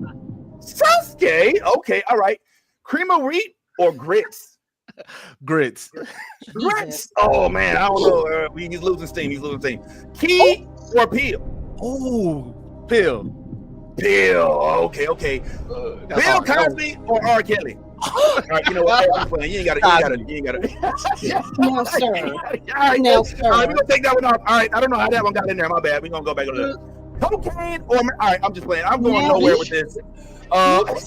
Sasuke? Okay, all right. Cream of wheat or grits? Grits. Grits. Oh, man, I don't know. He's losing steam. Key or Peel? Oh, Peel. Okay. Bill Cosby or R. Kelly? All right, you know what? I'm playing. You ain't gotta. No, sir. All right, no, sir. All right, we're gonna take that one off. All right, I don't know how that one got in there. My bad. We're gonna go back on that. Cocaine or all right, I'm just playing. I'm going nowhere with this. All right,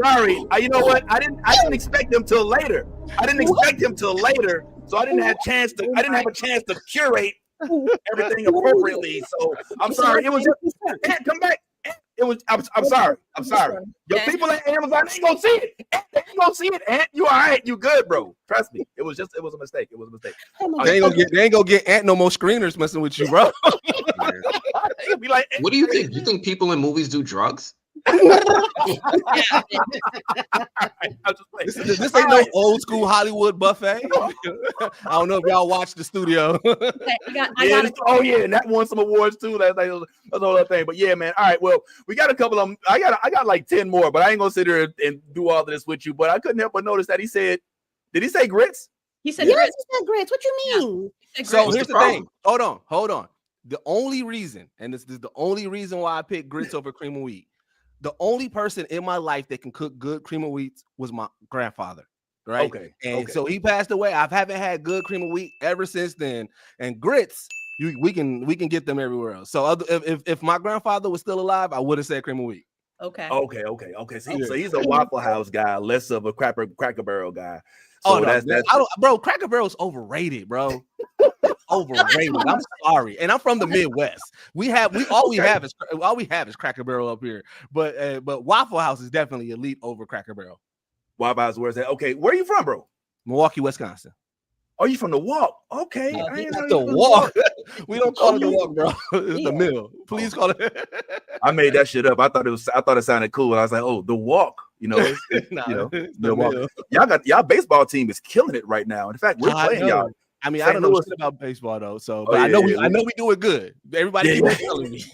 sorry. You know what? I didn't expect him till later. So I didn't have a chance to curate everything appropriately. So I'm sorry. It was just come back. It was. I'm sorry. I'm sorry. Your people at Amazon ain't gonna see it. They ain't gonna see it. Ant, you all right? You good, bro? Trust me. It was a mistake. It was a mistake. They ain't gonna get Ant no more screeners messing with you, bro. Be like, what do you think? You think people in movies do drugs? This ain't no old school Hollywood buffet. I don't know if y'all watched The Studio. Oh yeah, and that won some awards too. That's like that's a whole other thing. But yeah, man. All right, well, we got a couple of them. I got like 10 more, but I ain't gonna sit here and do all of this with you. But I couldn't help but notice that he said, did he say grits? He said yes, grits. he said grits. What you mean? Yeah. So here's the thing. Hold on. The only reason, and this is the only reason why I picked grits over cream of wheat. The only person in my life that can cook good cream of wheat was my grandfather, right? Okay. And so he passed away. I haven't had good cream of wheat ever since then. And grits, we can get them everywhere else. So if my grandfather was still alive, I would have said cream of wheat. Okay. So he's a Waffle House guy, less of a Cracker Barrel guy. So bro, Cracker Barrel's overrated, bro. Overrated. I'm sorry, and I'm from the Midwest. All we have is Cracker Barrel up here. But Waffle House is definitely elite over Cracker Barrel. Waffle House, where's that? Okay, where are you from, bro? Milwaukee, Wisconsin. Oh, you from the Walk? Okay, The Walk. We don't call it the Walk, bro. It's the Mill. Please call it. I made that shit up. I thought it sounded cool. I was like, oh, the Walk. You know, the Walk. Y'all baseball team is killing it right now. In fact, we're playing y'all. I mean, I don't know shit about baseball though, so but I know we do it good. Everybody keeps telling me.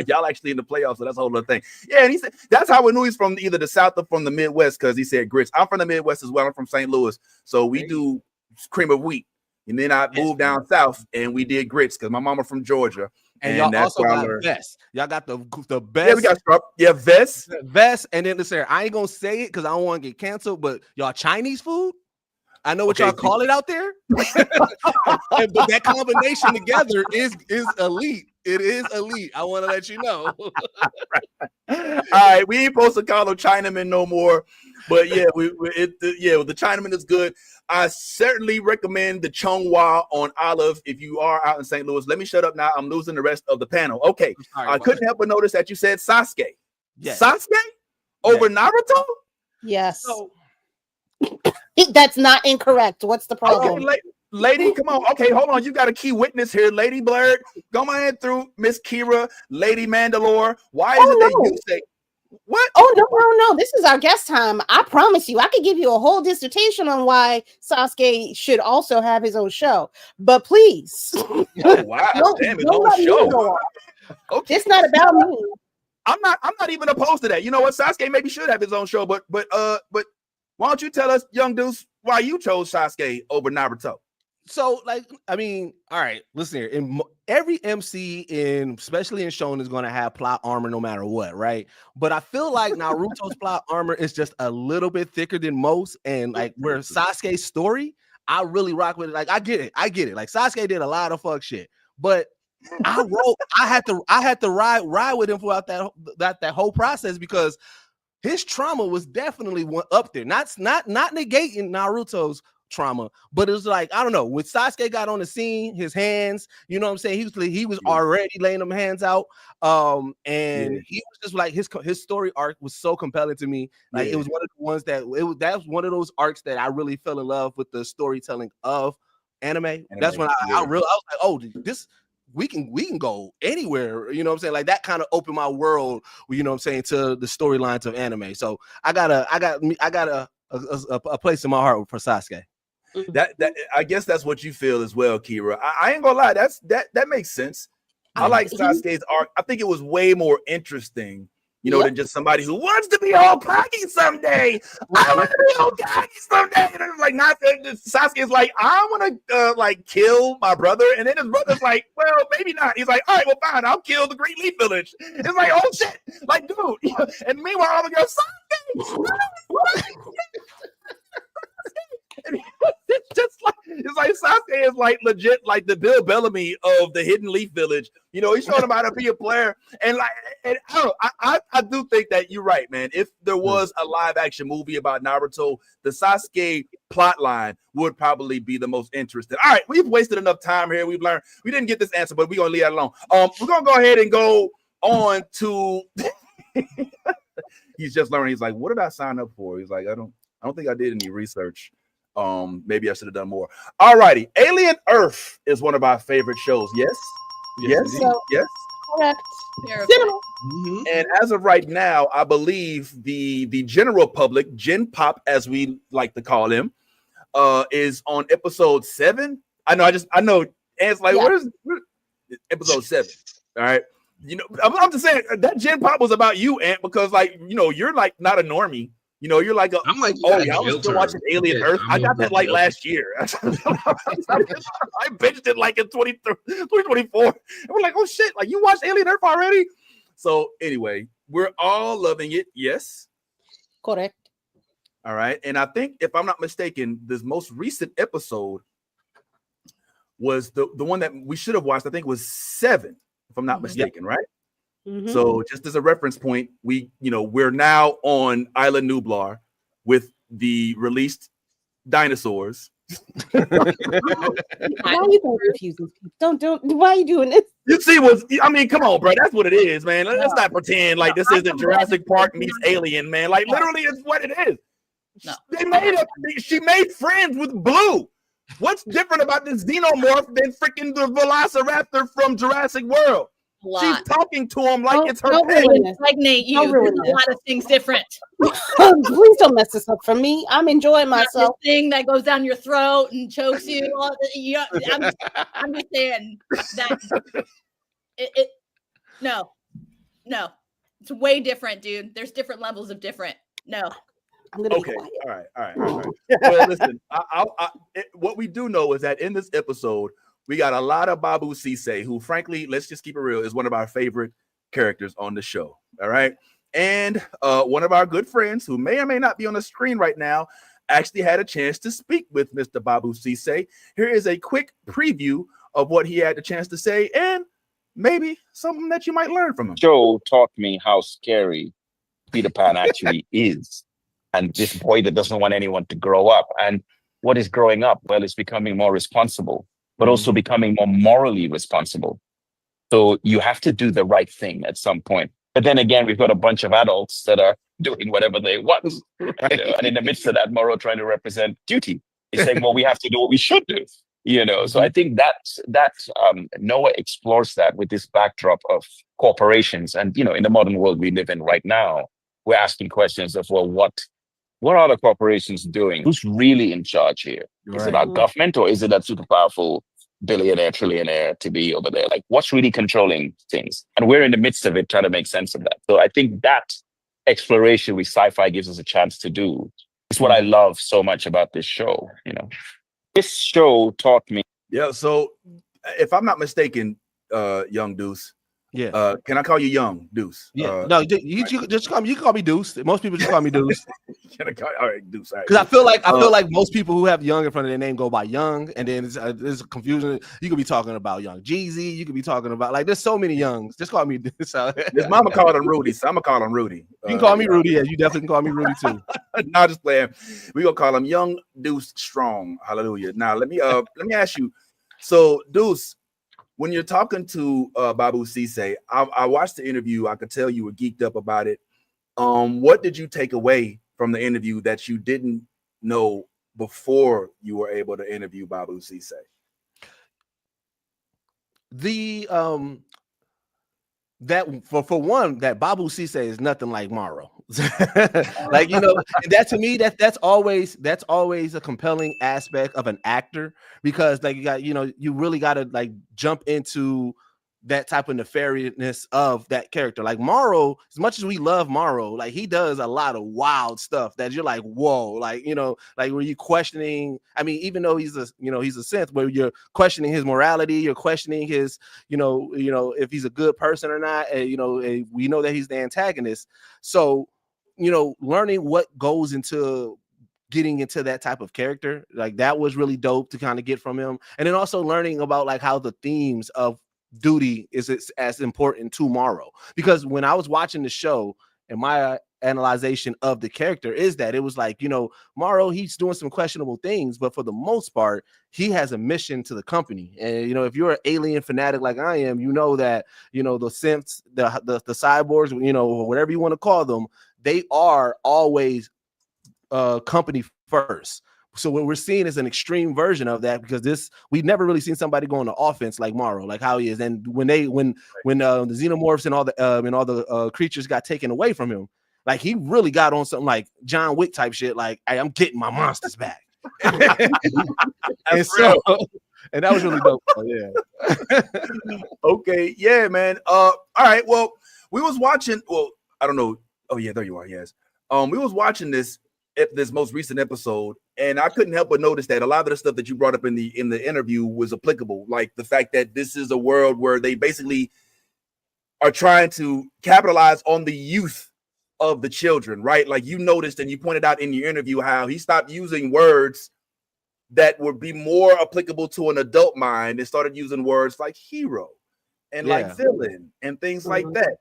Y'all actually in the playoffs, so that's a whole other thing. Yeah, and he said that's how we knew he's from either the South or from the Midwest, because he said grits. I'm from the Midwest as well. I'm from St. Louis, so we do cream of wheat. And then I moved down south and we did grits because my mama from Georgia. And y'all that's also got Vest. Y'all got the best. Yeah, we got Vest. And then listen, I ain't gonna say it because I don't want to get canceled, but y'all Chinese food. I know what y'all call it out there, but that combination together is elite. It is elite. I want to let you know. All right, we ain't supposed to call them Chinamen no more, but yeah, the Chinaman is good. I certainly recommend the Chonghua on Olive if you are out in St. Louis. Let me shut up now. I'm losing the rest of the panel. Okay, I couldn't help but notice that you said Sasuke. Yes. Sasuke over Naruto. Yes. So, that's not incorrect. What's the problem? Okay, lady, come on. Okay, hold on. You got a key witness here, Lady Blurred. Go ahead through Miss Kira, Lady Mandalore. Why is it that you say what? Oh no. This is our guest time. I promise you, I could give you a whole dissertation on why Sasuke should also have his own show. But please. Oh, wow. Damn, his own show. Okay. It's not about me. I'm not even opposed to that. You know what? Sasuke maybe should have his own show, but why don't you tell us, young Deuce, why you chose Sasuke over Naruto? So, I mean, all right, listen here. Every MC, especially in Shonen, is going to have plot armor no matter what, right? But I feel like Naruto's plot armor is just a little bit thicker than most. And like where Sasuke's story, I really rock with it. Like, I get it. Like Sasuke did a lot of fuck shit, but I had to ride with him throughout that whole process because his trauma was definitely up there. Not negating Naruto's trauma, but it was like, I don't know, when Sasuke got on the scene, his hands, you know what I'm saying, he was already laying them hands out, and he was just like, his story arc was so compelling to me. Like it was one of the ones that was one of those arcs that I really fell in love with the storytelling of anime. That's when I was like, oh, this we can go anywhere, you know what I'm saying? Like that kind of opened my world, you know what I'm saying, to the storylines of anime. So I got a place in my heart for Sasuke. That I guess that's what you feel as well, Kira. I ain't gonna lie, that makes sense. I like Sasuke's arc. I think it was way more interesting, you know, than just somebody who wants to be Hokage someday. I want to be Hokage someday. And it's like, not Sasuke is like, I want to like kill my brother, and then his brother's like, well, maybe not. He's like, all right, well, fine, I'll kill the Green Leaf Village. It's like, oh shit, like, dude. And meanwhile, all the girls, Sasuke. It's like Sasuke is like legit like the Bill Bellamy of the Hidden Leaf Village. You know, he's showing him how to be a player, and I do think that you're right, man. If there was a live action movie about Naruto, the Sasuke plot line would probably be the most interesting. All right, we've wasted enough time here. We've learned we didn't get this answer, but we're gonna leave that alone. We're gonna go ahead and go on to He's just learning. He's like, what did I sign up for? He's like, I don't think I did any research. Maybe I should have done more. All righty. Alien Earth is one of our favorite shows. Yes. Yes. So, Yes. correct. Terrible. And as of right now, I believe the general public, Gen Pop, as we like to call him, is on episode 7. I know. And it's like, what is episode 7? All right. You know, I'm just saying that Gen Pop was about you, Ant, because like, you know, you're like not a normie. You know, you're like, I'm like, oh yeah, I was still watching Alien Earth. I got that like last year. I binged it like in 2024. And we're like, oh shit, like you watched Alien Earth already? So anyway, we're all loving it. Yes. Correct. All right. And I think if I'm not mistaken, this most recent episode was the one that we should have watched. I think it was 7, if I'm not mistaken, right? Mm-hmm. So just as a reference point, we're now on Isla Nublar with the released dinosaurs. Why are you so confusing? Don't. Why are you doing this? You see come on, bro. That's what it is, man. Let's not pretend like this isn't Jurassic Park meets Alien, man. Like literally, it's what it is. No. She made friends with Blue. What's different about this xenomorph than freaking the Velociraptor from Jurassic World? She's talking to him like it's her pet. Like Nate, there's a lot of things different. Please don't mess this up for me. I'm enjoying myself. This thing that goes down your throat and chokes you. I'm just saying that no, it's way different, dude. There's different levels of different. No. I'm gonna be quiet. All right. Well, listen, what we do know is that in this episode, we got a lot of Babou Ceesay, who, frankly, let's just keep it real, is one of our favorite characters on the show. All right. And one of our good friends, who may or may not be on the screen right now, actually had a chance to speak with Mr. Babou Ceesay. Here is a quick preview of what he had the chance to say, and maybe something that you might learn from him. Joe taught me how scary Peter Pan actually is. And this boy that doesn't want anyone to grow up. And what is growing up? Well, it's becoming more responsible, but also becoming more morally responsible. So you have to do the right thing at some point. But then again, we've got a bunch of adults that are doing whatever they want. And in the midst of that, Morrow trying to represent duty. He's saying, well, we have to do what we should do. So I think that Noah explores that with this backdrop of corporations. And, in the modern world we live in right now, we're asking questions of, well, what are the corporations doing? Who's really in charge here? Right. Is it our government, or is it that super powerful billionaire, trillionaire to be over there? Like, what's really controlling things? And we're in the midst of it, trying to make sense of that. So I think that exploration with sci-fi gives us a chance to do. It's what I love so much about this show. This show taught me. Yeah. So if I'm not mistaken, young Deuce. Yeah. Can I call you Young Deuce? Yeah. No, you just call me. You can call me Deuce. Most people just call me Deuce. Can I call you? All right, Deuce. Because I feel like most people who have Young in front of their name go by Young, and then there's confusion. You could be talking about Young Jeezy. You could be talking about there's so many Youngs. Just call me Deuce. His mama called him Rudy, so I'm gonna call him Rudy. You can call me Rudy. Yeah, you definitely can call me Rudy too. No, just playing. We gonna call him Young Deuce Strong. Hallelujah. Now let me ask you. So Deuce, when you're talking to Babou Ceesay, I watched the interview. I could tell you were geeked up about it. What did you take away from the interview that you didn't know before you were able to interview Babou Ceesay? That for one, that Babou Ceesay is nothing like Morrow. That to me, that's always a compelling aspect of an actor, because you really got to jump into that type of nefariousness of that character. Like Morrow, as much as we love Morrow, he does a lot of wild stuff that you're like, whoa, were you questioning? I mean, even though he's a synth, where you're questioning his morality, you're questioning his, if he's a good person or not. And we know that he's the antagonist. So, learning what goes into getting into that type of character, that was really dope to kind of get from him. And then also learning about how the themes of duty is as important to Morrow, because when I was watching the show, in my analyzation of the character is that it was like, you know, Morrow, he's doing some questionable things, but for the most part, he has a mission to the company. And, you know, if you're an alien fanatic like I am, you know that, you know, the synths, the cyborgs, you know, whatever you want to call them, they are always company first. So what we're seeing is an extreme version of that, because we've never really seen somebody go on the offense like Morrow, like how he is. And when the xenomorphs and all the creatures got taken away from him, like he really got on something like John Wick type shit. Like, hey, I'm getting my monsters back. And that was really dope. Yeah. Okay. Yeah, man. All right. Well, we was watching. Well, I don't know. Oh yeah, there you are. Yes. We was watching this most recent episode, and I couldn't help but notice that a lot of the stuff that you brought up in the interview was applicable. Like the fact that this is a world where they basically are trying to capitalize on the youth of the children, right? Like you noticed and you pointed out in your interview how he stopped using words that would be more applicable to an adult mind and started using words like hero and like villain and things like that.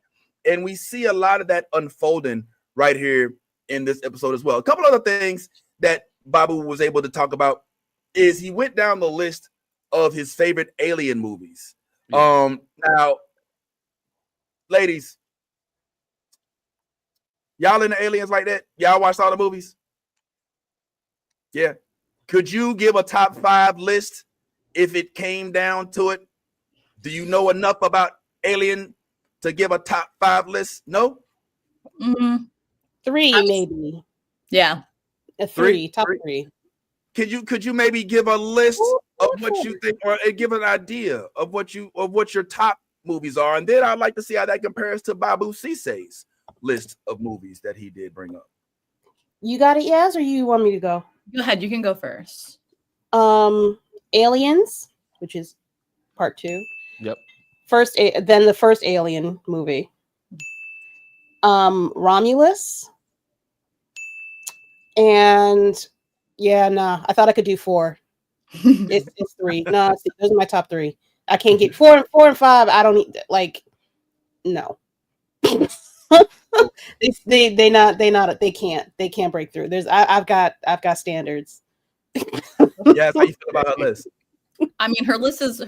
And we see a lot of that unfolding right here in this episode as well. A couple other things that Babou was able to talk about is he went down the list of his favorite alien movies. Now, ladies, y'all into aliens like that? Y'all watched all the movies? Yeah. Could you give a top 5 list if it came down to it? Do you know enough about Alien to give a top 5 list? No? 3 maybe. Yeah. A 3, top 3. Could you maybe give a list of what you think, or give an idea of what your top movies are? And then I'd like to see how that compares to Babou Ceesay's list of movies that he did bring up. You got it, Yaz, or you want me to go? Go ahead, you can go first. Aliens, which is part 2. Yep. Then the first Alien movie. Romulus. And I thought I could do 4. It's 3. No, those are my top 3. I can't get 4 and 5. I don't need no. They can't break through. I've got standards. Yeah, how you feel about her list? I mean, her list is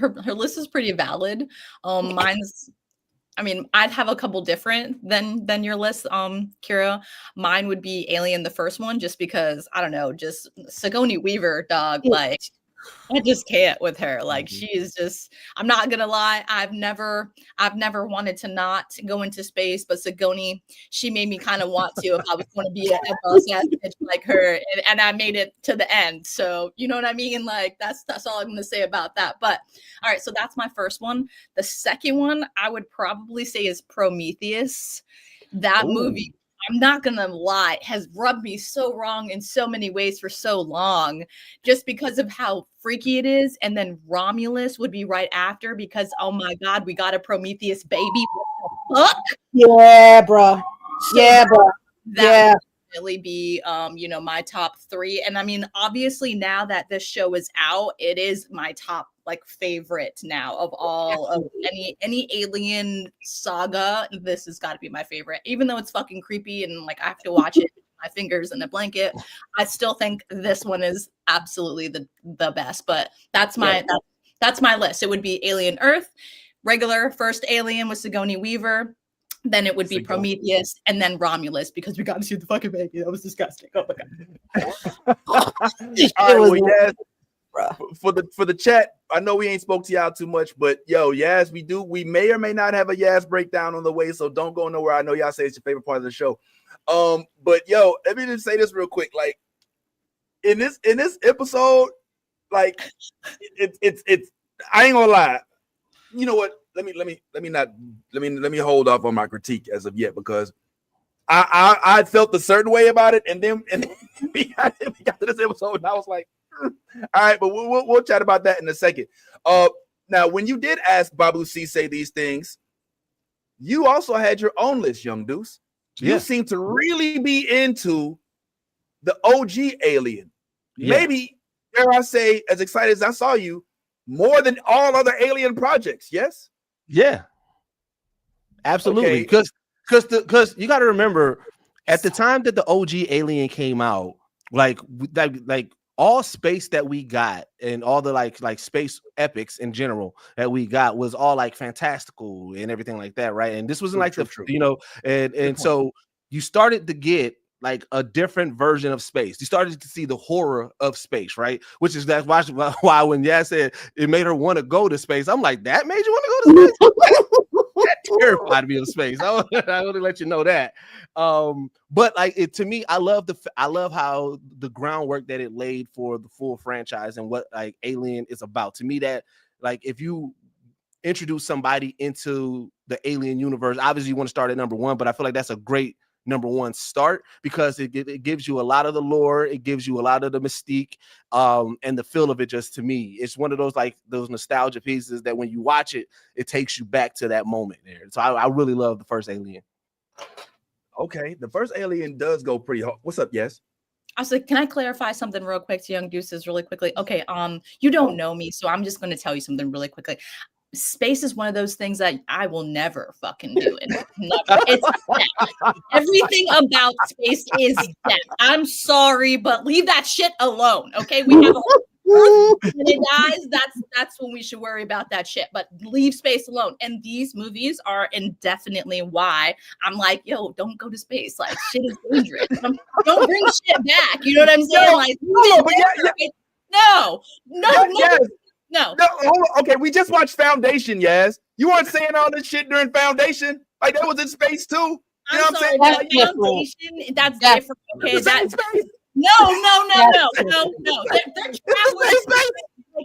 pretty valid. I'd have a couple different than your list, Kira. Mine would be Alien, the first one, just because I don't know, just Sigourney Weaver, dog, like I just can't with her. Like she is just, I'm not gonna lie, I've never wanted to not go into space, but Sigourney, she made me kind of want to if I was going to be a boss ass bitch like her, and I made it to the end. So you know what I mean? Like that's all I'm gonna say about that. But all right, so that's my first one. The second one I would probably say is Prometheus. That movie, I'm not gonna lie, has rubbed me so wrong in so many ways for so long, just because of how freaky it is. And then Romulus would be right after, because oh my god, we got a Prometheus baby. What the fuck? Yeah, bro. That would really be my top 3. And I mean, obviously now that this show is out, it is my top favorite now of all of any alien saga. This has got to be my favorite, even though it's fucking creepy and I have to watch it with my fingers in a blanket. I still think this one is absolutely the best. But that's my list. It would be Alien Earth, regular first Alien with Sigourney Weaver. Then it would be Prometheus, and then Romulus, because we got to see the fucking baby. That was disgusting. Oh my god. All right, Yaz, for the chat, I know we ain't spoke to y'all too much, but Yaz, we may or may not have a Yaz breakdown on the way, so don't go nowhere. I know y'all say it's your favorite part of the show. But let me just say this real quick. Like in this episode, it's I ain't gonna lie. You know what? Let me hold off on my critique as of yet, because I felt a certain way about it, and then we got to this episode, and I was like, all right, but we'll chat about that in a second. Now, when you did ask Babou Ceesay these things, you also had your own list, young Deuce. You seem to really be into the OG Alien. Maybe, dare I say, as excited as I saw you, more than all other Alien projects. Yes. Yeah, absolutely. Because you got to remember, At the time that the OG Alien came out, like all space that we got and all the like space epics in general that we got was all like fantastical and everything like that, right? And this wasn't like you know, and so you started to get like a different version of space. You started to see the horror of space, right? Which is that's why when Yaz said it made her want to go to space, I'm like, that made you want to go to space? That terrified me of space. I want to let you know that. But like to me, I love how the groundwork that it laid for the full franchise and what like Alien is about. To me, that like if you introduce somebody into the Alien universe, obviously you want to start at number 1, but I feel like that's a great number 1 start because it gives you a lot of the lore, it gives you a lot of the mystique, and the feel of it. Just to me, it's one of those like those nostalgia pieces that when you watch it, it takes you back to that moment there. So I really love the first Alien. Okay, the first Alien does go pretty hard. What's up? Yes. I was like, can I clarify something real quick to Young Deuces really quickly? Okay, you don't know me, so I'm just going to tell you something really quickly. Space is one of those things that I will never fucking do it. Never. It's death. Everything about space is death. I'm sorry, but leave that shit alone. Okay, we have a whole Earth when it dies. That's when we should worry about that shit. But leave space alone. And these movies are indefinitely why I'm like, yo, don't go to space. Like shit is dangerous. Don't bring shit back. You know what I'm saying? Like no. No, hold on. Okay, we just watched Foundation, Yaz. You weren't saying all this shit during Foundation? Like that was in space too? You know what I'm saying? Like, Foundation, that's different. Okay, that's no.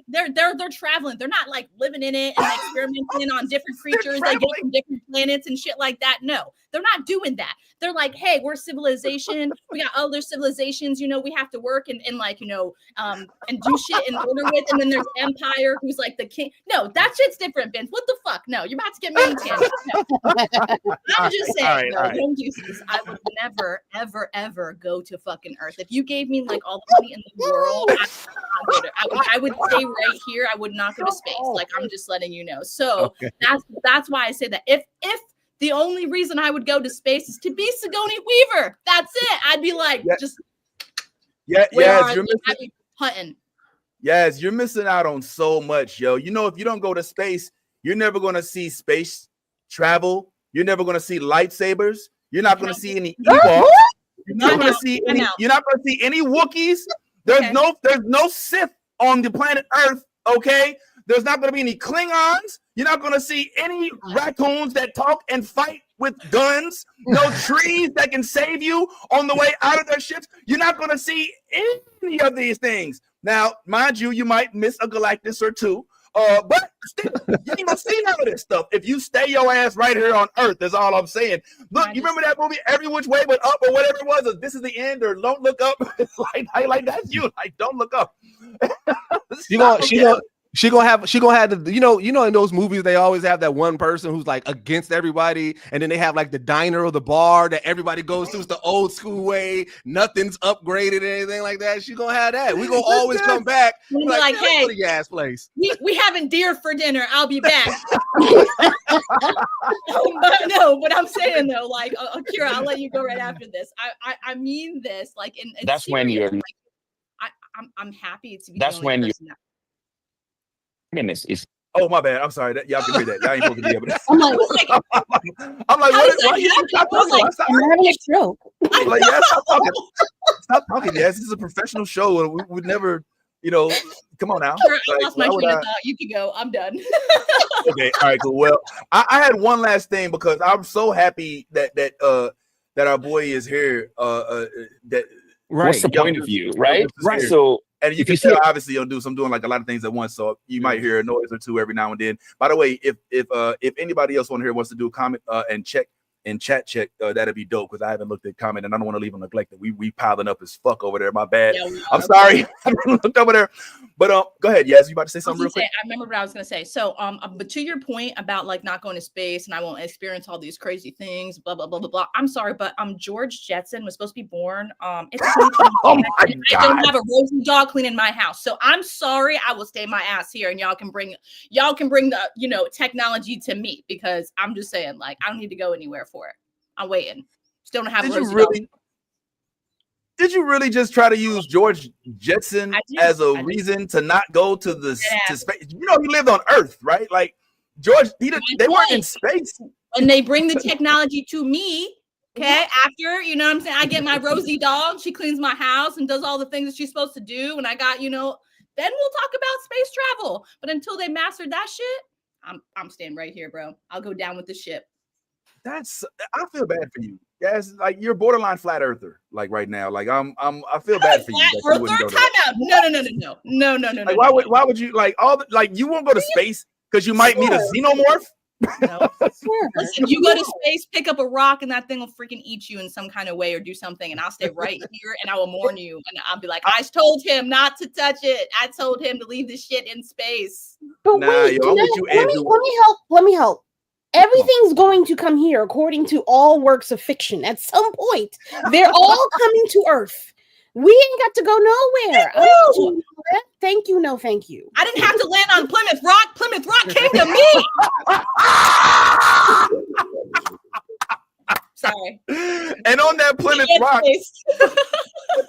They're traveling. They're traveling. They're not like living in it and experimenting on different creatures. They get from different planets and shit like that. No, they're not doing that. They're like, hey, we're civilization. We got other civilizations, you know, we have to work and like, you know, and do shit in order with. And then there's Empire, who's like the king. No, that shit's different, Vince. What the fuck? No, you're about to get me in tangent. No. I'm just saying, Young Deuces, I would never, ever, ever go to fucking Earth. If you gave me like all the money in the world, I would stay right here. I would not go to space. Like I'm just letting you know. So that's why I say that if the only reason I would go to space is to be Sigourney Weaver, that's it. I'd be like, you're hunting. Yes, you're missing out on so much, yo. You know, if you don't go to space, you're never gonna see space travel. You're never gonna see lightsabers. You're not gonna see any Ewoks. You're not gonna see any. You're not gonna see any Wookiees. There's no Sith on the planet Earth. Okay, there's not gonna be any Klingons. You're not gonna see any raccoons that talk and fight with guns. No trees that can save you on the way out of their ships. You're not gonna see any of these things. Now, mind you, you might miss a Galactus or two. But still, you ain't gonna see none of this stuff if you stay your ass right here on Earth. That's all I'm saying. Look, you remember that movie, Every Which Way But Up, or whatever it was, or This Is the End, or Don't Look Up? It's like that's you. Like, don't look up. She gonna have the, you know in those movies they always have that one person who's like against everybody, and then they have like the diner or the bar that everybody goes to. It's the old school way, nothing's upgraded or anything like that. She gonna have that. We gonna always come back like hey, the gas place. We having deer for dinner. I'll be back. but I'm saying though, like Akira, I'll let you go right after this. I mean this like in that's serious. When you're like, I'm happy to be. That's when you. Is oh my bad. I'm sorry. Y'all can hear that. Y'all ain't supposed to be able to. I'm like, I'm having a stroke. Like, yes, stop talking. Yes, this is a professional show. We would never, come on now. Sure, I lost my train of thought. You can go. I'm done. Okay. All right. Cool. Well, I had one last thing because I'm so happy that our boy is here. That right. What's the point of view, right? Right. So. And you can tell, obviously, I'm doing like a lot of things at once, so you might hear a noise or two every now and then. By the way, if anybody else wants to do a comment and check and chat check, that'd be dope because I haven't looked at comment and I don't want to leave them neglected. We piling up as fuck over there. My bad. Yeah, I'm sorry. I haven't looked over there. But go ahead. Yes, you about to say something real quick? I remember what I was gonna say. So but to your point about like not going to space and I won't experience all these crazy things, blah blah blah blah blah. I'm sorry, but George Jetson was supposed to be born. It's oh my God. I don't have a rosy dog cleaning my house. So I'm sorry, I will stay my ass here and y'all can bring the technology to me because I'm just saying like I don't need to go anywhere for it. I'm waiting. Still don't have Did a you rosy really? Did you really just try to use George Jetson as a reason to not go to the to space? You know, he lived on Earth, right? Like George, they weren't in space. And they bring the technology to me. Okay, after, you know what I'm saying? I get my Rosie dog. She cleans my house and does all the things that she's supposed to do. And I got, then we'll talk about space travel. But until they mastered that shit, I'm staying right here, bro. I'll go down with the ship. I feel bad for you. Yes, like you're borderline flat earther, like right now. Like I feel bad for you. Flat earther? Time out. No. Like why would you like you won't go to space because you might meet a xenomorph? No. Listen, you go to space, pick up a rock, and that thing will freaking eat you in some kind of way or do something. And I'll stay right here and I will warn you. And I'll be like, I told him not to touch it. I told him to leave this shit in space. But wait, let me help. Everything's going to come here according to all works of fiction. At some point, they're all coming to Earth. We ain't got to go nowhere. Thank you, no thank you. I didn't have to land on Plymouth Rock. Plymouth Rock came to me. Sorry. And on that Plymouth Rock,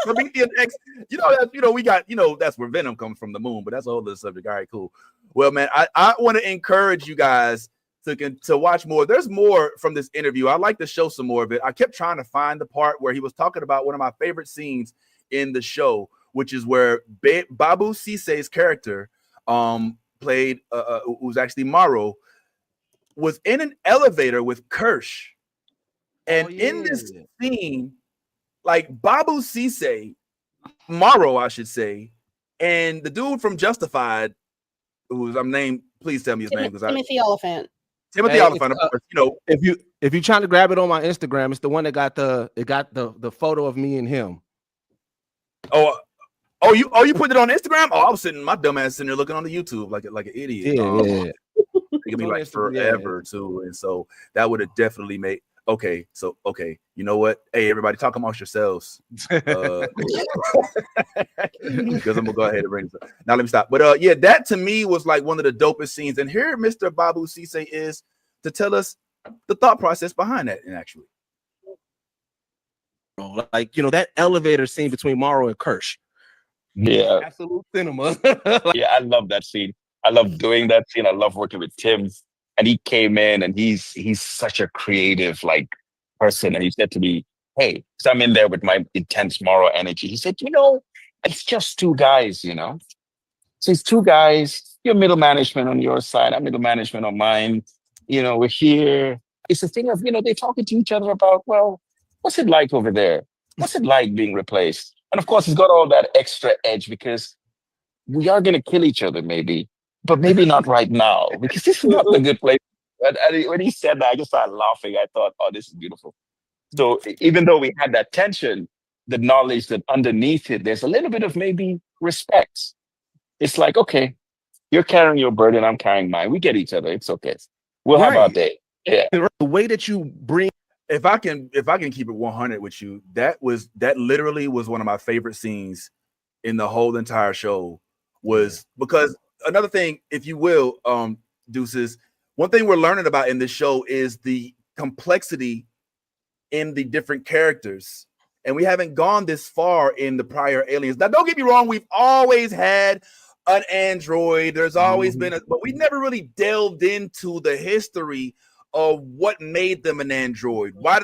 Prometheus X, we got, that's where Venom comes from, the moon, but that's a whole other subject. All right, cool. Well, man, I want to encourage you guys to watch more. There's more from this interview. I'd like to show some more of it. I kept trying to find the part where he was talking about one of my favorite scenes in the show, which is where Babou Ceesay's character, played, who's actually Morrow, was in an elevator with Kirsch. And in this scene, like Babou Ceesay, Morrow, I should say, and the dude from Justified, who's I'm named, please tell me his name. Timothy Oliphant. Timothy Oliphant, of course, if you're trying to grab it on my Instagram, it's the one that got the photo of me and him. Oh, you put it on Instagram? Oh, I was my dumb ass sitting there looking on the YouTube like an idiot. Yeah. It could be like forever too, and so that would have definitely made. Okay, you know what? Hey, everybody, talk amongst yourselves. Because I'm gonna go ahead and bring this up. Now let me stop. But that to me was like one of the dopest scenes. And here, Mr. Babou Ceesay is to tell us the thought process behind that. And actually, like that elevator scene between Morrow and Kirsch. Yeah, absolute cinema. Yeah, I love that scene. I love doing that scene. I love working with Tim. And he came in and he's such a creative person. And he said to me, hey, so I'm in there with my intense Morrow energy. He said, it's just two guys, So it's two guys, you're middle management on your side, I'm middle management on mine. We're here. It's a thing of, they're talking to each other about, well, what's it like over there? What's it like being replaced? And of course, it's got all that extra edge because we are going to kill each other maybe. But maybe not right now, because this is not a good place. And when he said that, I just started laughing. I thought, oh, this is beautiful. So even though we had that tension, the knowledge that underneath it, there's a little bit of maybe respect. It's like, okay, you're carrying your burden, I'm carrying mine. We get each other. It's okay. We'll have our day. Yeah. The way that you bring. If I can keep it 100 with you, that literally was one of my favorite scenes in the whole entire show. Was because another thing, if you will, Deuces, one thing we're learning about in this show is the complexity in the different characters. And we haven't gone this far in the prior Aliens. Now, don't get me wrong, we've always had an android. There's always been but we never really delved into the history of what made them an android. Why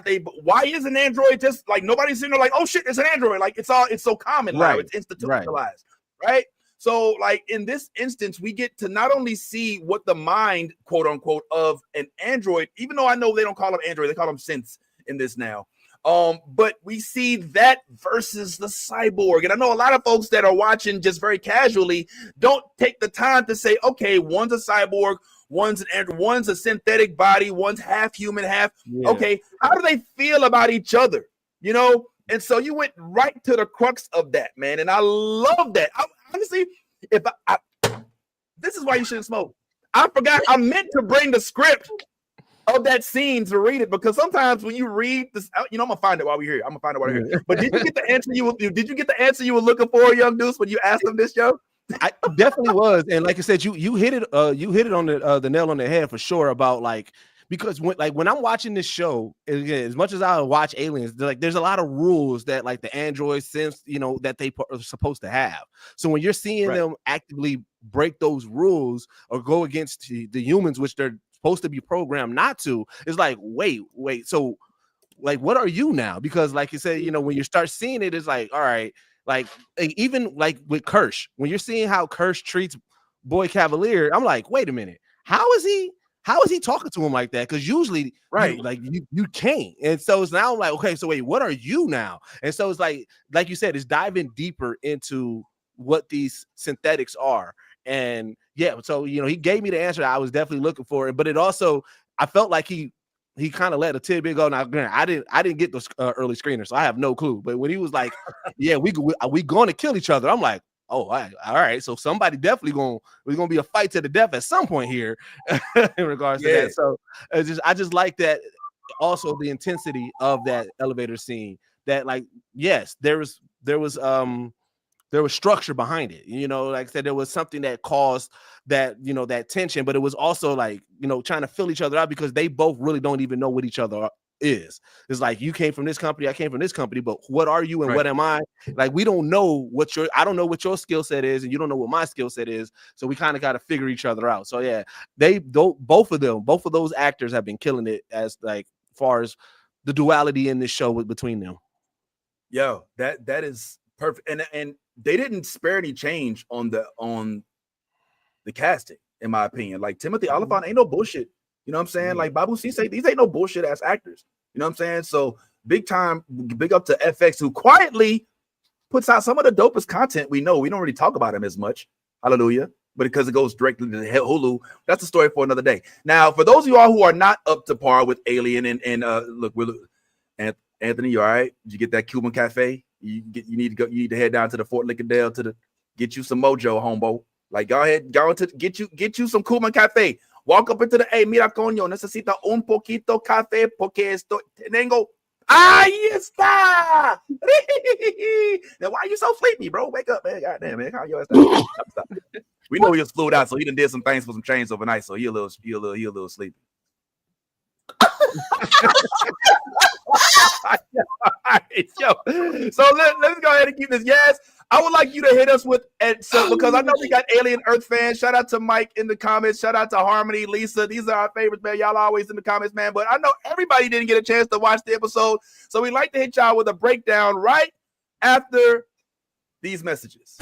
is an android just like nobody's sitting there like, oh shit, it's an android. Like it's so common now, it's institutionalized, right? So, like in this instance, we get to not only see what the mind, quote unquote, of an android, even though I know they don't call them android, they call them synths in this now. But we see that versus the cyborg. And I know a lot of folks that are watching just very casually don't take the time to say, okay, one's a cyborg, one's an android, one's a synthetic body, one's half human, half. Yeah. Okay, how do they feel about each other? And so you went right to the crux of that, man. And I love that. Honestly, this is why you shouldn't smoke. I forgot. I meant to bring the script of that scene to read it because sometimes when you read this, I'm gonna find it while we're here. But did you get the answer you were looking for, Young Deuce, when you asked him this, Joe? I definitely was, and like I said, you hit it on the nail on the head for sure about because when I'm watching this show, again, as much as I watch Aliens, there's a lot of rules that like the androids sense, that they are supposed to have. So when you're seeing them actively break those rules or go against the humans, which they're supposed to be programmed not to, it's like, wait. So like, what are you now? Because like you said, when you start seeing it, it's like, all right, like even like with Kirsch, when you're seeing how Kirsch treats Boy Cavalier, I'm like, wait a minute, how is he talking to him like that? Because usually, you can't. And so it's now I'm like, okay, so wait, what are you now? And so it's like you said, it's diving deeper into what these synthetics are. And yeah, so he gave me the answer I was definitely looking for. But it also, I felt like he kind of let a tidbit go. Now, I didn't get those early screeners, so I have no clue. But when he was like, yeah, we going to kill each other, I'm like, oh, all right. So somebody definitely we're gonna be a fight to the death at some point here in regards to that. So I just like that. Also, the intensity of that elevator scene. That like, yes, there was structure behind it. Like I said, there was something that caused that that tension. But it was also like trying to fill each other out because they both really don't even know what each other is. It's like, you came from this company, I came from this company, but what are you and what am I? Like, we don't know I don't know what your skill set is, and you don't know what my skill set is. So we kind of got to figure each other out. So yeah, both of those actors have been killing it as like far as the duality in this show between them. Yo, that is perfect. And they didn't spare any change on the casting, in my opinion. Like Timothy Olyphant ain't no bullshit. You know what I'm saying? Like Babou Ceesay, these ain't no bullshit ass actors. You know what I'm saying? So big up to FX, who quietly puts out some of the dopest content we know. We don't really talk about him as much. Hallelujah. But because it goes directly to Hulu, that's a story for another day. Now, for those of you all who are not up to par with Alien and look, Anthony, you all right? Did you get that Cuban cafe? You need to head down to the Fort Lauderdale get you some mojo, homebo. Like, go to get you some Cuban cafe. Walk up into the, hey, mira, coño, necesita un poquito café porque tengo. Ahí está. Now, why are you so sleepy, bro? Wake up, man. Goddamn, man. Calm your ass down. Stop. We know he was flued out, so he done did some things for some chains overnight, so he a little sleepy. Yo, so let's go ahead and keep this. Yes, I would like you to hit us with because I know we got Alien Earth fans. Shout out to Mike in the comments. Shout out to Harmony, Lisa. These are our favorites, man. Y'all always in the comments, man. But I know everybody didn't get a chance to watch the episode, so we like to hit y'all with a breakdown right after these messages.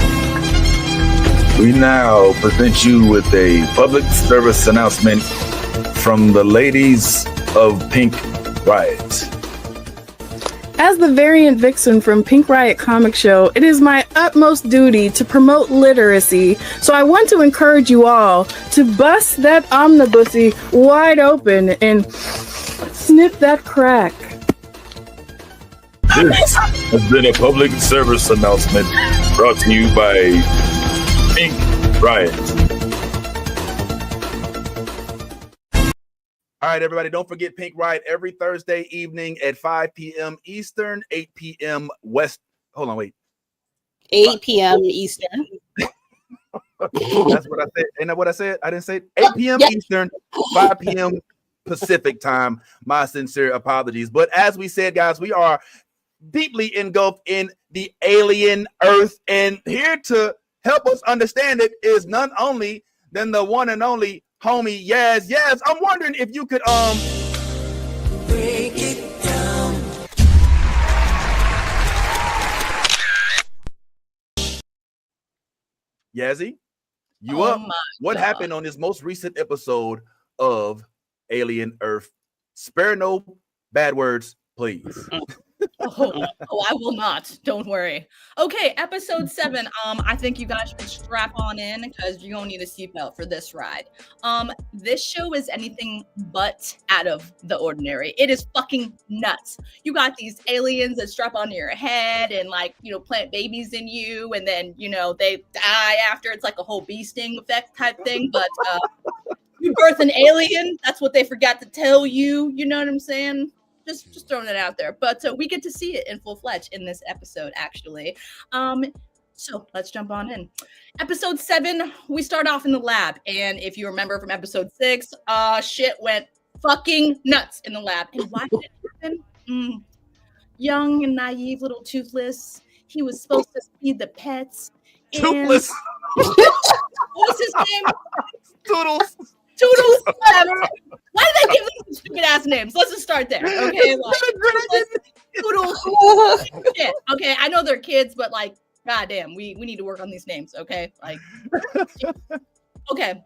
We now present you with a public service announcement from the ladies of Pink Riot. As the variant vixen from Pink Riot Comic Show, it is my utmost duty to promote literacy, so I want to encourage you all to bust that omnibussy wide open and snip that crack. This has been a public service announcement brought to you by Pink Riot. All right, everybody, don't forget Pink Riot every Thursday evening at 5 p.m. Eastern, 8 p.m. West. Hold on, wait. 8 p.m. Eastern. That's what I said. Ain't that what I said? I didn't say 8 p.m. Eastern, 5 p.m. Pacific time. My sincere apologies. But as we said, guys, we are deeply engulfed in the alien Earth. And here to help us understand it is none only than the one and only homie Yaz. Yaz, I'm wondering if you could break it down. Yazzie, you up? What happened on this most recent episode of Alien Earth? Spare no bad words, please. I will not. Don't worry. Okay, episode 7. I think you guys should strap on in because you're gonna need a seatbelt for this ride. This show is anything but out of the ordinary. It is fucking nuts. You got these aliens that strap onto your head and plant babies in you, and then they die after. It's like a whole bee sting effect type thing. But you birth an alien. That's what they forgot to tell you. You know what I'm saying? Just throwing it out there. But we get to see it in full-fledged in this episode, actually. So let's jump on in. Episode 7, we start off in the lab. And if you remember from episode 6, shit went fucking nuts in the lab. And why did it happen? Young and naive little Toothless. He was supposed to feed the pets. Toothless. What was his name? Toodles. Toodles. Why did they give them stupid ass names? Let's just start there. Okay. Toodles. Shit. Okay. I know they're kids, but like, goddamn, we need to work on these names. Okay. Like, okay.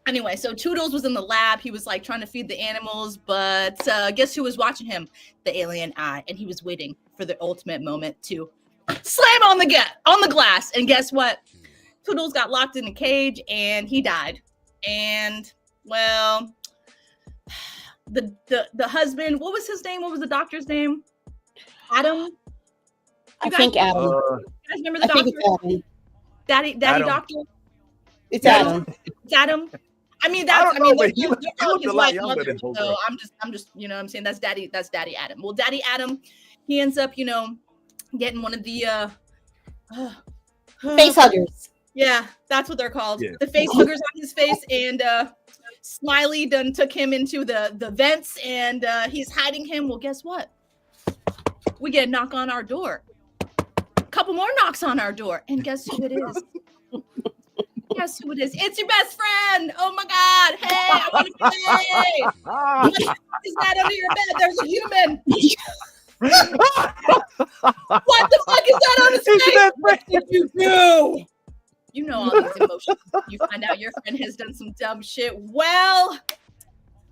Anyway, so Toodles was in the lab. He was like trying to feed the animals, but guess who was watching him? The alien eye. And he was waiting for the ultimate moment to slam on the glass. And guess what? Toodles got locked in a cage and he died. And well, the husband, what was his name? What was the doctor's name? Adam? I think Adam. You guys remember the doctor? Adam. Daddy Adam. doctor? It's Adam. It's Adam. I mean, he looked a lot younger than both. So I'm just, you know what I'm saying? That's Daddy Adam. Well, Daddy Adam, he ends up, getting one of the Face huggers. Yeah, that's what they're called. Yeah. The face huggers on his face, and Smiley done took him into the vents, and he's hiding him. Well, guess what? We get a knock on our door. A couple more knocks on our door, and guess who it is? Guess who it is? It's your best friend. Oh my God! Hey, I want to play. Is that under your bed? There's a human. What the fuck is that on his face? What did you do? You know all these emotions. You find out your friend has done some dumb shit. Well,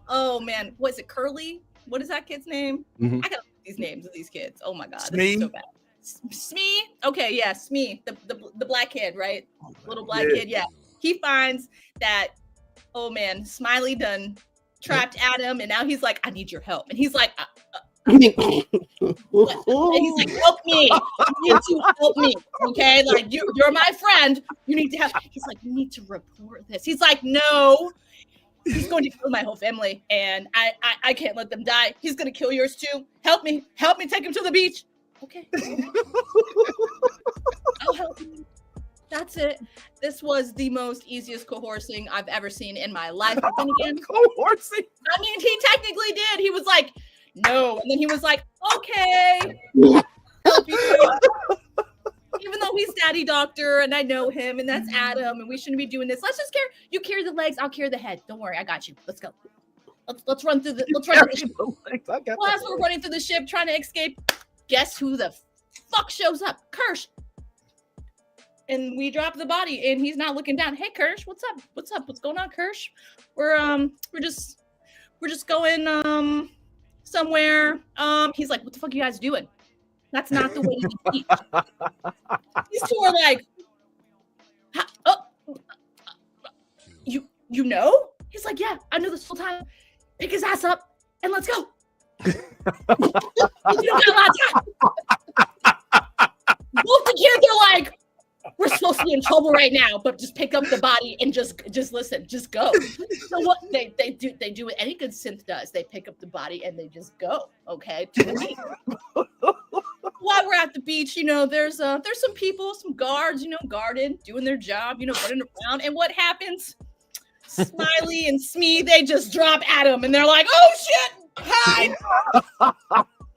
oh man, was it Curly? What is that kid's name? Mhm. I gotta look at these names of these kids. Oh my God, this Smee? is so bad. Smee? Okay, yeah, Smee, the black kid, right? Little black kid, yeah. He finds that, oh man, Smiley done trapped Adam, and now he's like, I need your help. And he's like, and he's like, help me. You need to help me. Okay, like you're my friend. You need to help. He's like, you need to report this. He's like, no. He's going to kill my whole family, and I can't let them die. He's gonna kill yours too. Help me. Take him to the beach. Okay. I'll help you. That's it. This was the most easiest coercing I've ever seen in my life. But then again, Coercing. I mean, he technically did. He was like, no. And then he was like, okay. Help you. Even though he's Daddy Doctor and I know him and that's Adam and we shouldn't be doing this. Let's just you carry the legs, I'll carry the head. Don't worry, I got you. Let's go. Let's run through the ship. Well, as we're running through the ship trying to escape, guess who the fuck shows up? Kirsch. And we drop the body and he's not looking down. Hey Kirsch, what's up? What's going on, Kirsch? We're just going somewhere. He's like, what the fuck are you guys doing? That's not the way you teach. These two are like, you know? He's like, yeah, I knew this whole time. Pick his ass up and let's go. You don't got a lot of time. Both the kids are like, we're supposed to be in trouble right now, but just pick up the body and just listen, just go. So what they do what any good synth does. They pick up the body and they just go, okay, to the beach. While we're at the beach, there's some people, some guards, guarding, doing their job, running around. And what happens? Smiley and Smee, they just drop Adam and they're like, oh shit, hide.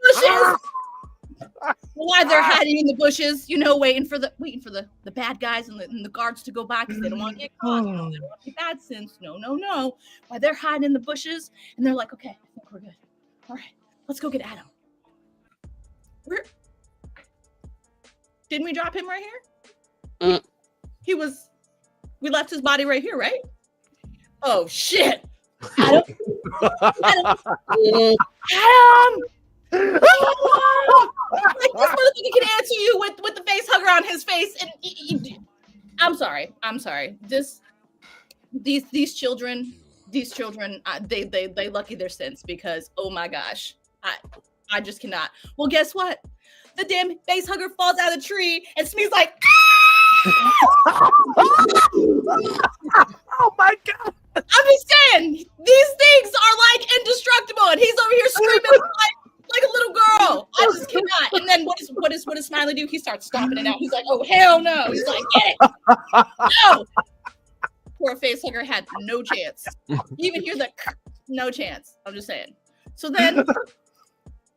Bushes. While they're hiding in the bushes, waiting for the bad guys and the guards to go by because they don't want to get caught. They don't want to be bad since. No. While they're hiding in the bushes and they're like, okay, I think we're good. All right, let's go get Adam. Didn't we drop him right here? We left his body right here, right? Oh shit! Adam! Like this motherfucker can answer you with the face hugger on his face, and I'm sorry. These children, they lucky their sense because oh my gosh, I just cannot. Well, guess what? The damn face hugger falls out of the tree, and Smee's like, oh my god! I'm just saying, these things are like indestructible, and he's over here screaming like a little girl. I just cannot. And then what does Smiley do? He starts stomping it out. He's like, oh hell no. He's like, get it. No. poor facehugger had no chance. Even hear the no chance. I'm just saying. So then,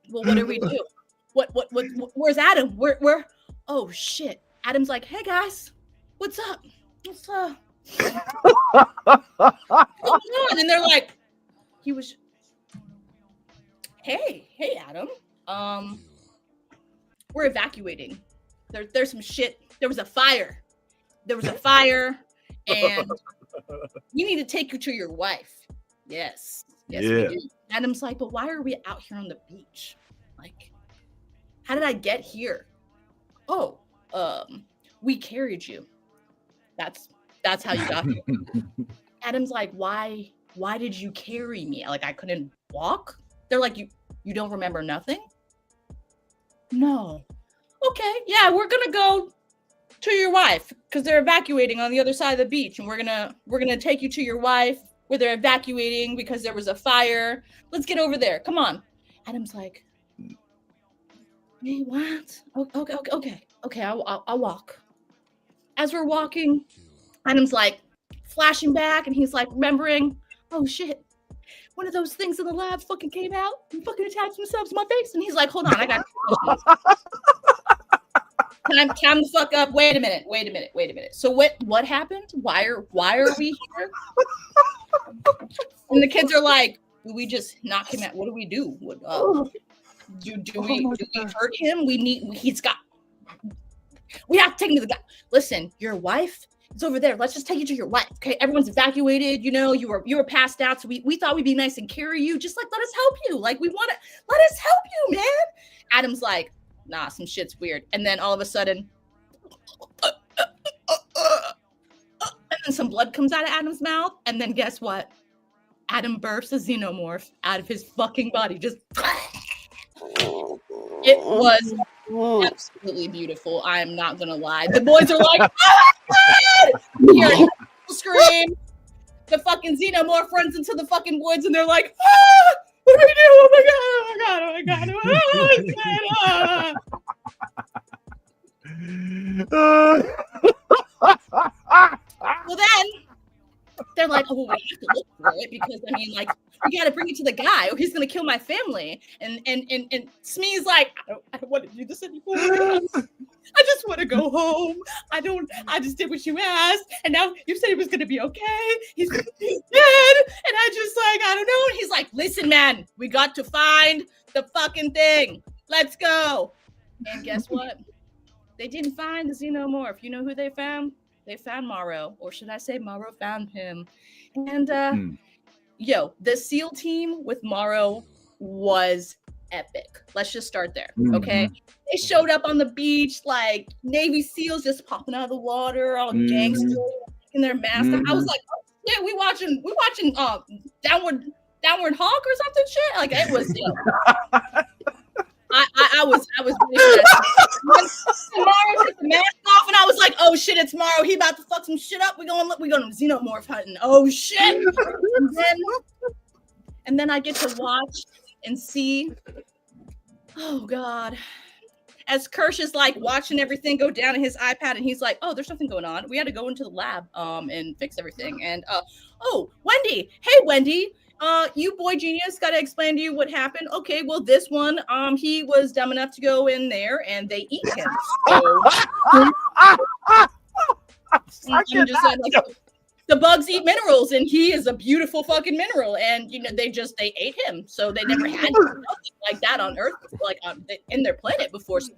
well, what do we do? What where's Adam? Where oh shit. Adam's like, hey guys, what's up? What's up? And they're like, hey Adam, we're evacuating. There's some shit. There was a fire, and we need to take you to your wife. Yes, we do. Adam's like, but why are we out here on the beach? Like, how did I get here? Oh, we carried you. That's how you got here. Adam's like, why did you carry me? Like, I couldn't walk? They're like, you don't remember nothing? No. Okay, yeah, we're gonna go to your wife because they're evacuating on the other side of the beach, and we're gonna take you to your wife where they're evacuating because there was a fire. Let's get over there. Come on. Adam's like, hey, what? Okay, I'll walk. As we're walking, Adam's like flashing back, and he's like remembering, oh shit, one of those things in the lab fucking came out and fucking attached themselves to my face. And he's like, hold on, I got time the fuck up. Wait a minute. So what happened? Why are we here? And the kids are like, do we just knock him out? What do we do? Do we hurt him? We have to take him to the guy. Listen, your wife is over there. Let's just take you to your wife. Okay, everyone's evacuated. You know, you were passed out. So we thought we'd be nice and carry you. Just like, let us help you. Like, we want to let us help you, man. Adam's like, nah, some shit's weird. And then all of a sudden, and then some blood comes out of Adam's mouth. And then guess what? Adam bursts a xenomorph out of his fucking body. Just it was absolutely beautiful. I am not gonna lie. The boys are like, you hear a scream. The fucking xenomorph runs into the fucking woods, and they're like, what do we do? Oh my god! Well, then they're like, oh, well, we have to look for it because I mean, like, we got to bring it to the guy, or he's gonna kill my family. And Smee's like, I don't want to do this anymore. I just want to go home. I just did what you asked, and now you said it was gonna be okay. He's dead, and I just like, I don't know. And he's like, listen, man, we got to find the fucking thing. Let's go. And guess what? They didn't find the xenomorph. You know who they found? They found Morrow, or should I say Morrow found him. And the SEAL team with Morrow was epic. Let's just start there, okay? They showed up on the beach like Navy SEALs just popping out of the water, all gangster in their masks. I was like, oh shit, we watching Downward Hawk or something shit. Like it was. I was really when Morrow took the mask off, and I was like, oh shit, it's Morrow. He about to fuck some shit up. We going xenomorph hunting. Oh shit. And then I get to watch and see, oh God, as Kirsch is like watching everything go down in his iPad, and he's like, oh, there's something going on. We had to go into the lab and fix everything. And oh, Wendy. Hey, Wendy. You boy genius, gotta explain to you what happened. Okay, well, this one, he was dumb enough to go in there and they eat him. So, the bugs eat minerals, and he is a beautiful fucking mineral. And you know, they ate him, so they never had nothing like that on Earth, like in their planet before. So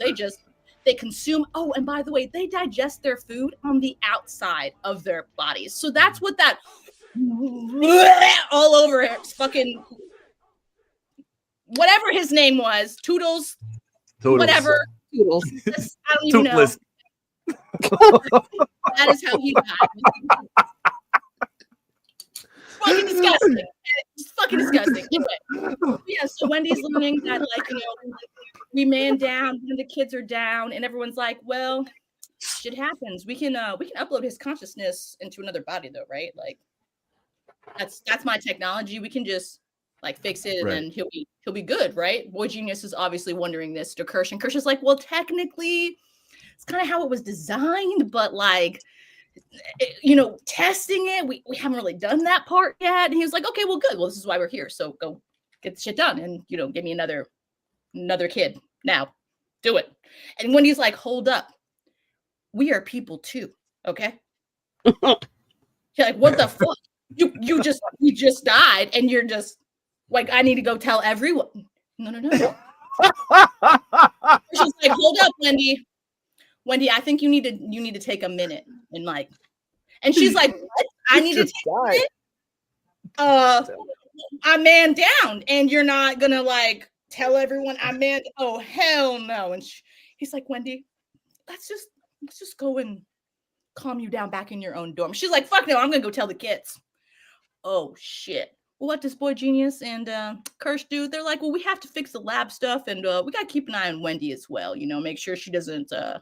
they consume. Oh, and by the way, they digest their food on the outside of their bodies. So that's what that. All over it, fucking whatever his name was, Toodles. Whatever. Toodles. I don't even know. That is how he died. Fucking disgusting. It's fucking disgusting. Anyway, yeah. So Wendy's learning that, like, you know, we man down when the kids are down, and everyone's like, well, shit happens. We can upload his consciousness into another body, though, right? Like. That's my technology. We can just like fix it, and then he'll be good, right? Boy Genius is obviously wondering this to Kirsch, and Kirsch is like, well, technically, it's kind of how it was designed, but like, testing it. We haven't really done that part yet. And he was like, okay, well, good. Well, this is why we're here. So go get the shit done and, give me another kid now. Do it. And Wendy's like, hold up. We are people too. Okay. You're like, what the fuck? You just died and you're just like, I need to go tell everyone. No. She's like, hold up, Wendy. Wendy, I think you need to take a minute and she's like, what? I need to take a minute. I man down, and you're not gonna tell everyone I man. Oh hell no! And he's like, Wendy, let's just go and calm you down back in your own dorm. She's like, fuck no, I'm gonna go tell the kids. Oh shit. What does Boy Genius and Kirsch do? They're like, well, we have to fix the lab stuff, and we got to keep an eye on Wendy as well, make sure she doesn't, and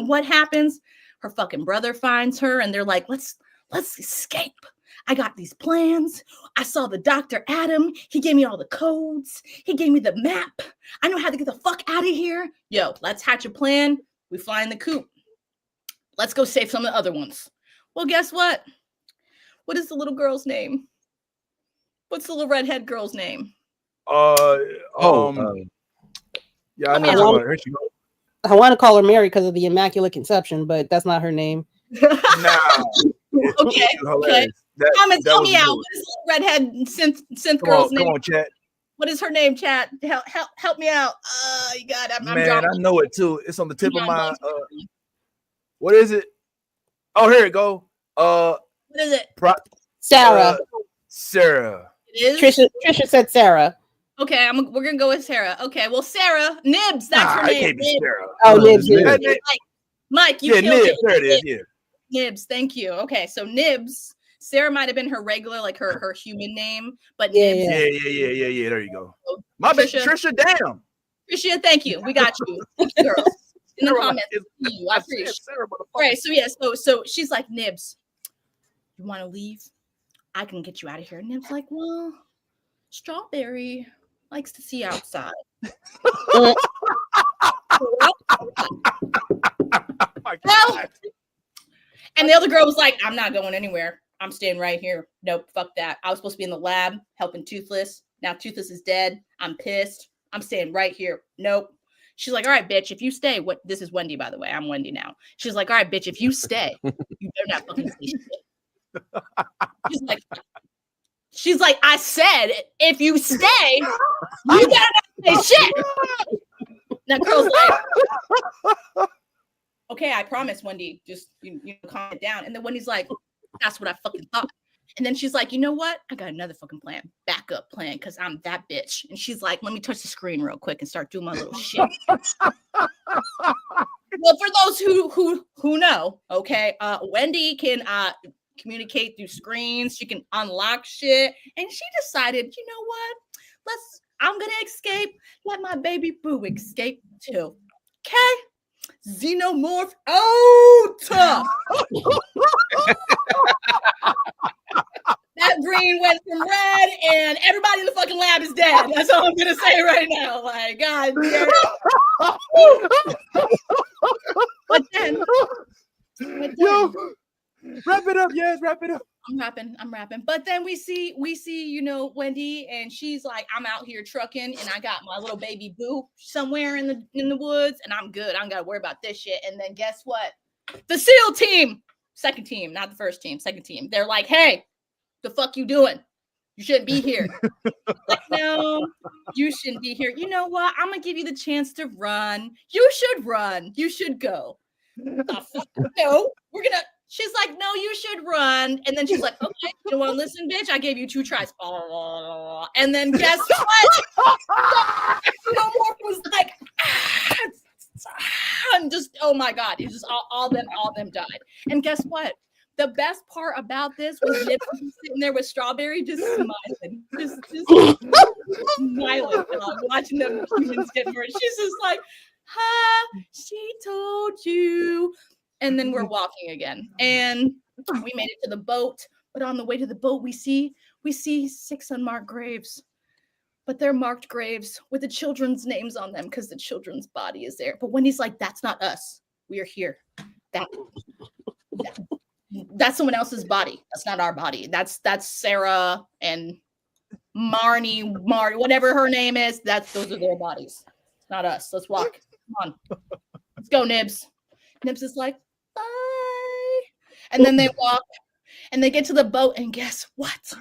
what happens? Her fucking brother finds her, and they're like, let's escape. I got these plans. I saw the Dr. Adam. He gave me all the codes. He gave me the map. I know how to get the fuck out of here. Yo, let's hatch a plan. We fly in the coop. Let's go save some of the other ones. Well, guess what? What is the little girl's name? What's the little redhead girl's name? Yeah, I know. I want to call her Mary because of the Immaculate Conception, but that's not her name. Okay. Comment, tell me out. What is the redhead synth girl's name? Come on, chat. What is her name, chat? Help me out. You got it. I'm Man, I know it too. It's on the tip of my. What is it? Oh, here it go. What is it? Sarah. Sarah. It is? Trisha said Sarah. Okay, we're gonna go with Sarah. Okay, well, Sarah Nibs. That's her name. Sarah. Oh, Nibs. Mike, you killed Nibs. There it is. Yeah. Nibs. Thank you. Okay, so Nibs. Sarah might have been her regular, her human name, but Yeah. Nibs. Yeah. There you go. My bad, Trisha. Damn. Trisha, thank you. We got you. Thank you, girls. In the comments, I appreciate it. All right, so yeah, so she's like, Nibs, you want to leave? I can get you out of here. And Nibs like, well, Strawberry likes to see outside. Well, and the other girl was like, I'm not going anywhere. I'm staying right here. Nope, fuck that. I was supposed to be in the lab helping Toothless. Now Toothless is dead. I'm pissed. I'm staying right here. Nope. She's like, all right, bitch, if you stay, this is Wendy, by the way. I'm Wendy now. She's like, all right, bitch, if you stay, you better not fucking say shit. She's like, I said, if you stay, you better not say shit. Now, girl's like, okay, I promise, Wendy, just calm it down. And then Wendy's like, that's what I fucking thought. And then she's like, you know what? I got another fucking plan, backup plan, because I'm that bitch. And she's like, let me touch the screen real quick and start doing my little shit. Well, for those who know, okay, Wendy can communicate through screens. She can unlock shit. And she decided, you know what? I'm gonna escape. Let my baby boo escape too. Okay? Xenomorph out. That green went from red, and everybody in the fucking lab is dead. That's all I'm gonna say right now. Like, God damn it. But then, Yo, wrap it up. Yes, wrap it up. I'm rapping. But then we see, Wendy, and she's like, I'm out here trucking, and I got my little baby boo somewhere in the woods, and I'm good. I don't gotta worry about this shit. And then guess what? The SEAL team, second team, not the first team, second team. They're like, hey, the fuck you doing? You shouldn't be here. Like, no, you shouldn't be here. You know what? I'm gonna give you the chance to run. You should run. You should go. No, we're gonna. She's like, no, you should run. And then she's like, okay, you don't want to listen, bitch? I gave you 2 tries. And then guess what? Xenomorph was like, and just, oh my God, it's just all them died. And guess what? The best part about this was Nip sitting there with Strawberry just smiling, just smiling, watching them humans get murdered. She's just like, she told you. And then we're walking again, and we made it to the boat. But on the way to the boat, we see 6 unmarked graves, but they're marked graves with the children's names on them because the children's body is there. But Wendy's like, that's not us. We are here. that's someone else's body. That's not our body. That's Sarah and Marnie, whatever her name is. Those are their bodies. It's not us. Let's walk. Come on. Let's go, Nibs. Nibs is like, bye. And then they walk and they get to the boat, and guess what?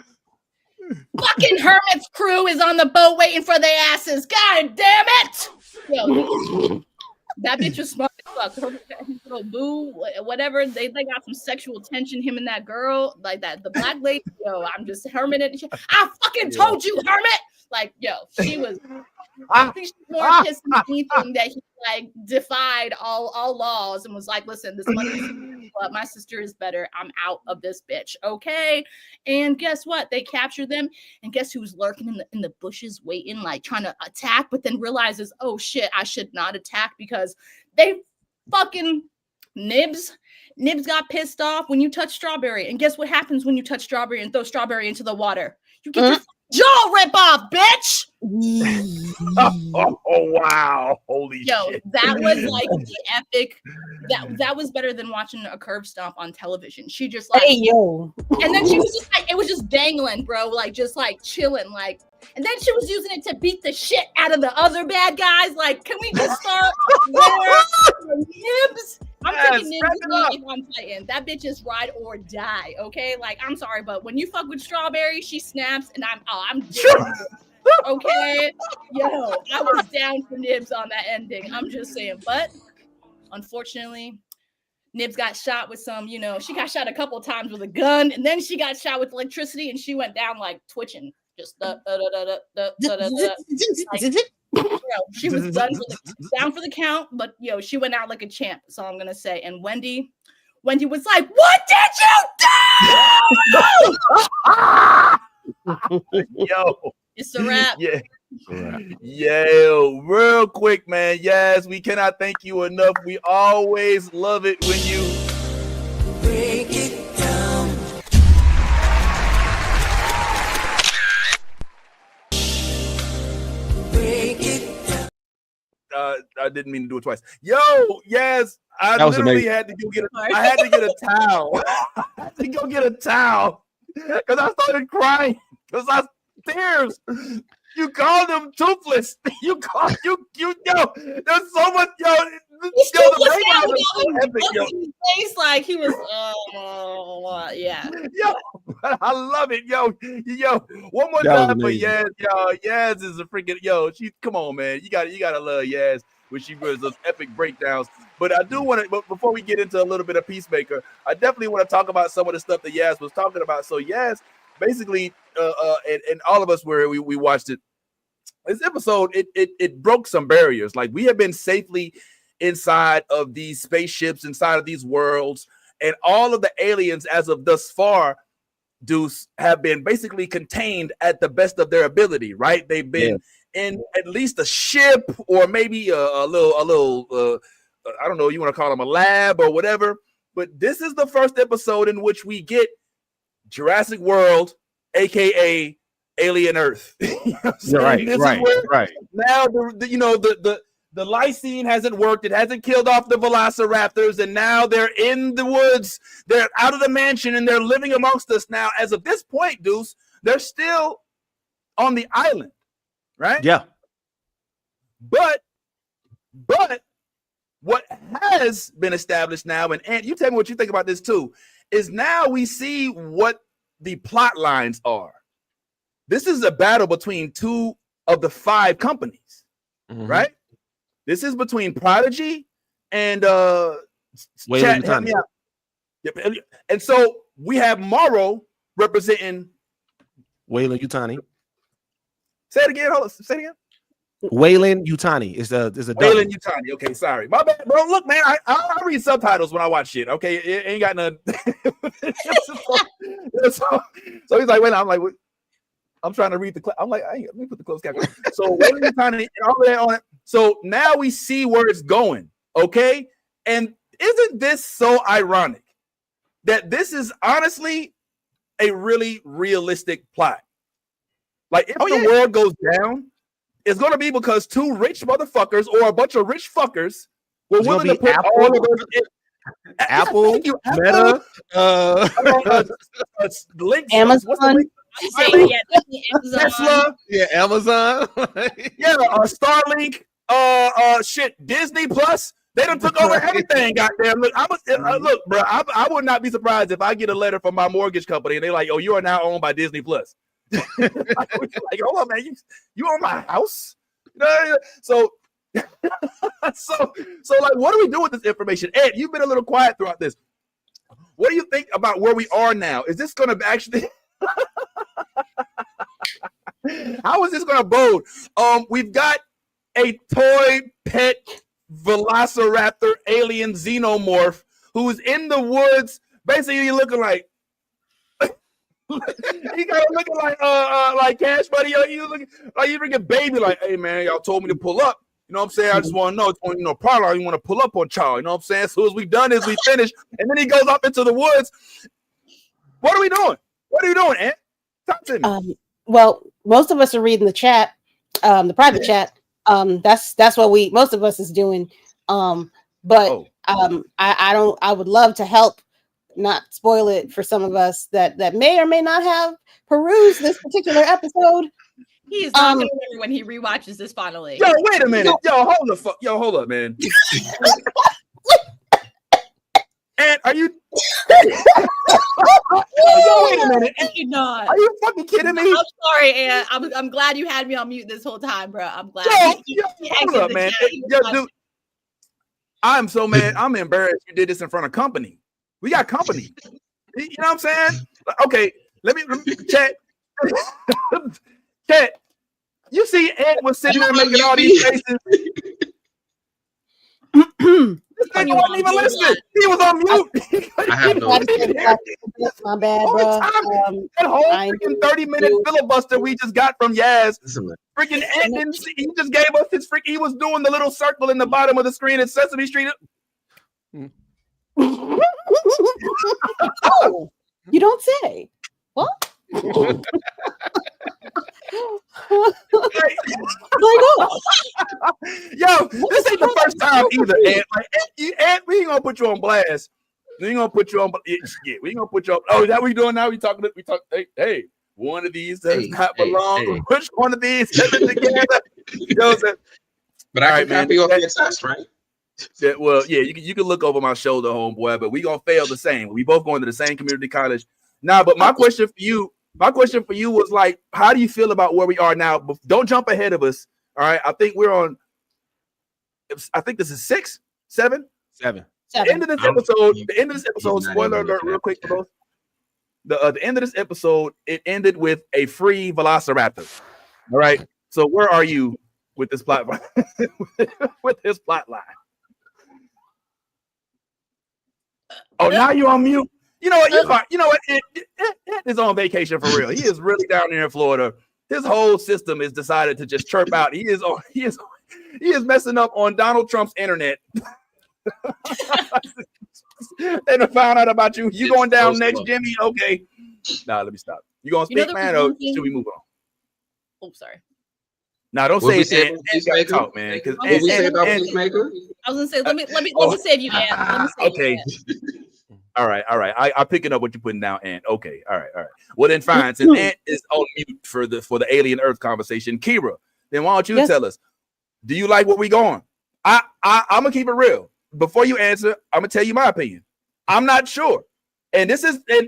Fucking Hermit's crew is on the boat waiting for their asses. God damn it! Yo, that bitch was smart as fuck. His little boo, whatever. They got some sexual tension. Him and that girl, like that. The black lady. Yo, I'm just Hermit. I fucking told you, Hermit. Like, yo, she was. I think she's more pissed than anything that he like defied all laws and was like, listen, this money, my sister is better. I'm out of this bitch. Okay. And guess what? They capture them. And guess who's lurking in the bushes waiting, like trying to attack, but then realizes, oh shit, I should not attack because they fucking Nibs got pissed off when you touch Strawberry. And guess what happens when you touch Strawberry and throw Strawberry into the water? You get your jaw rip off, bitch. Oh wow. Holy shit. That was like the epic. That was better than watching a curb stomp on television. She just like, hey yo. And then she was just like, it was just dangling, bro, like just like chilling, like. And then she was using it to beat the shit out of the other bad guys. Like, can we just start there? Nibs? I'm taking Nibs on Titan. That bitch is ride or die. Okay, like I'm sorry, but when you fuck with Strawberry, she snaps, and I'm okay. Yo, I was down for Nibs on that ending. I'm just saying, but unfortunately, Nibs got shot with some. She got shot a couple of times with a gun, and then she got shot with electricity, and she went down like twitching. Just like, she was down for the count, but she went out like a champ. That's all I'm gonna say. And Wendy was like, "What did you do?" Yo, it's a wrap. Yeah. Yo, real quick, man. Yes, we cannot thank you enough. We always love it when you break it down. I didn't mean to do it twice. Yo, yes, I literally had to go get a towel. I had to go get a towel because I started crying because tears. You called him toothless. Yo. There's so much. Face like he was. Yeah. Yo, I love it. Yo. One more time for Yaz. Yo, Yaz is a freaking She come on, man. You gotta love Yaz when she does those epic breakdowns. But I do want to. But before we get into a little bit of Peacemaker, I definitely want to talk about some of the stuff that Yaz was talking about. So Yaz, basically, and all of us where we watched it. This episode, it broke some barriers. Like we have been safely inside of these spaceships, inside of these worlds, and all of the aliens as of thus far, Deuce, have been basically contained at the best of their ability, right? They've been in at least a ship or maybe a little I don't know, you want to call them a lab or whatever. But this is the first episode in which we get Jurassic World, aka Alien Earth. Right. Now the lysine hasn't worked. It hasn't killed off the velociraptors, and now they're in the woods. They're out of the mansion, and they're living amongst us now. As of this point, Deuce, they're still on the island, right? Yeah. But what has been established now, and you tell me what you think about this too, is now we see what the plot lines are. This is a battle between two of the 5 companies, right? This is between Prodigy and Weyland-Yutani. And so we have Morrow representing Weyland-Yutani. Say it again. Hold on. Say it again. Weyland-Yutani is a Weyland-Yutani. Okay, sorry. My bad, bro. Look, man, I read subtitles when I watch shit. Okay, it ain't got none. So he's like, wait, I'm like, what? I'm trying to read the. I'm like, let me put the closed caption. So Weyland-Yutani and all of that on it. So now we see where it's going. Okay, and isn't this so ironic that this is honestly a really realistic plot? Like, if the world goes down, it's going to be because 2 rich motherfuckers or a bunch of rich fuckers were willing to put all of those. Apple, Thank you, Apple. Meta, links. Amazon. What's the link? Tesla. yeah, Amazon. Yeah, Starlink. Shit, Disney Plus. They done took over everything. Goddamn. Look, look, bro. I would not be surprised if I get a letter from my mortgage company and they're like, "Oh, you are now owned by Disney Plus." Like, hold on, man. You own my house? So, like, what do we do with this information? Ed, you've been a little quiet throughout this. What do you think about where we are now? Is this going to actually? How is this going to bode? We've got a toy pet velociraptor alien xenomorph who's in the woods, basically looking like he got looking like Cash Money. You looking like you freaking baby. Like, hey man, y'all told me to pull up. You know what I'm saying? I just want to know. It's probably you want to pull up on Charlie. You know what I'm saying? So as we done is we finish, and then he goes up into the woods. What are we doing? What are you doing, Ant? Talk to me. Well, most of us are reading the chat, the private chat. That's what most of us is doing. I would love to help not spoil it for some of us that may or may not have perused this particular episode. He is not when he rewatches this finally. Yo, wait a minute. Yo, hold up, man. And are you? Yo, wait a minute. You're not. Are you fucking kidding me? I'm sorry, Ann. I'm glad you had me on mute this whole time, bro. I'm glad. Hold up, man. Yo, dude. I'm so mad. I'm embarrassed you did this in front of company. We got company. You know what I'm saying? Okay, let me chat. Chat. You see Ed was sitting there making all these faces. This nigga wasn't even listening. He was on mute. I have no My bad, bro. That whole freaking 30-minute filibuster we just got from Yaz. Freaking Ed didn't see. He just gave us his freaking. He was doing the little circle in the bottom of the screen at Sesame Street. Oh, you don't say. What? Yo, this ain't the first time either, Ed. Ed, we ain't gonna put you on blast. We ain't gonna put you on. Yeah, we ain't gonna put you on. Oh, is that what we doing now? We talk. Hey, one of these does not belong. Which one of these is it together? You know what I'm saying? But I can copy off the test, right? Yeah, well, yeah, you can look over my shoulder, homeboy, but we gonna fail the same. We both going to the same community college. Nah, but my question for you was like, how do you feel about where we are now? Don't jump ahead of us. All right. I think we're on. I think this is 6, 7. Seven. The end of this episode. Spoiler alert, real quick for those. The end of this episode, it ended with a free Velociraptor. All right. So where are you with this plot? With this plot line? Oh, now you're on mute. You know what? You know what? It is on vacation for real. He is really down there in Florida. His whole system is decided to just chirp out. He is messing up on Donald Trump's internet. And I found out about you. You going down next, Jimmy? Okay. Nah, let me stop. You gonna speak, man, or should we move on? Oh, sorry. Nah, don't say it. You gotta talk, man. Because what we say about Peacemaker? I was gonna say, let me save you, man. Okay. All right. I picking up what you're putting down, Ant. Okay. All right. Well, then fine. Since Ant is on mute for the Alien Earth conversation, Kira, then why don't you tell us? Do you like where we going? I'm gonna keep it real. Before you answer, I'm gonna tell you my opinion. I'm not sure. And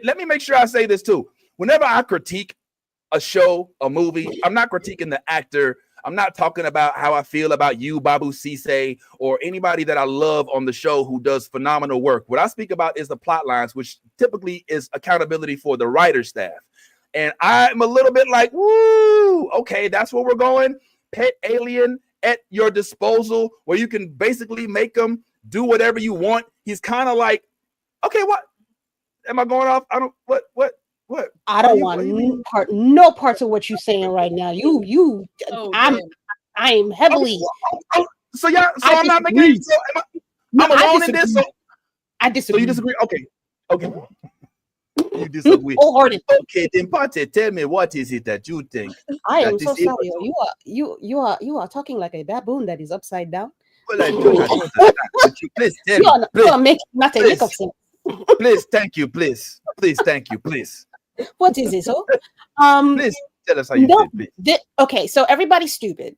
let me make sure I say this too. Whenever I critique a show, a movie, I'm not critiquing the actor. I'm not talking about how I feel about you, Babou Ceesay, or anybody that I love on the show who does phenomenal work. What I speak about is the plot lines, which typically is accountability for the writer staff. And I'm a little bit like, woo, okay, that's where we're going. Pet alien at your disposal, where you can basically make them do whatever you want. He's kind of like, okay, what? Am I going off? I don't, what? I don't want no parts of what you're saying right now. I am heavily. So I'm not making it. So I'm alone in this. So I disagree. So you disagree? Okay. You disagree. Wholehearted. Okay, then Pate, tell me what is it that you think? I am so sorry. You are talking like a baboon that is upside down. Please tell me. You're making nothing make of sense. Please, thank you. Please, thank you. Please. What is it? So, Please tell us how you did. Please. Okay, so everybody's stupid.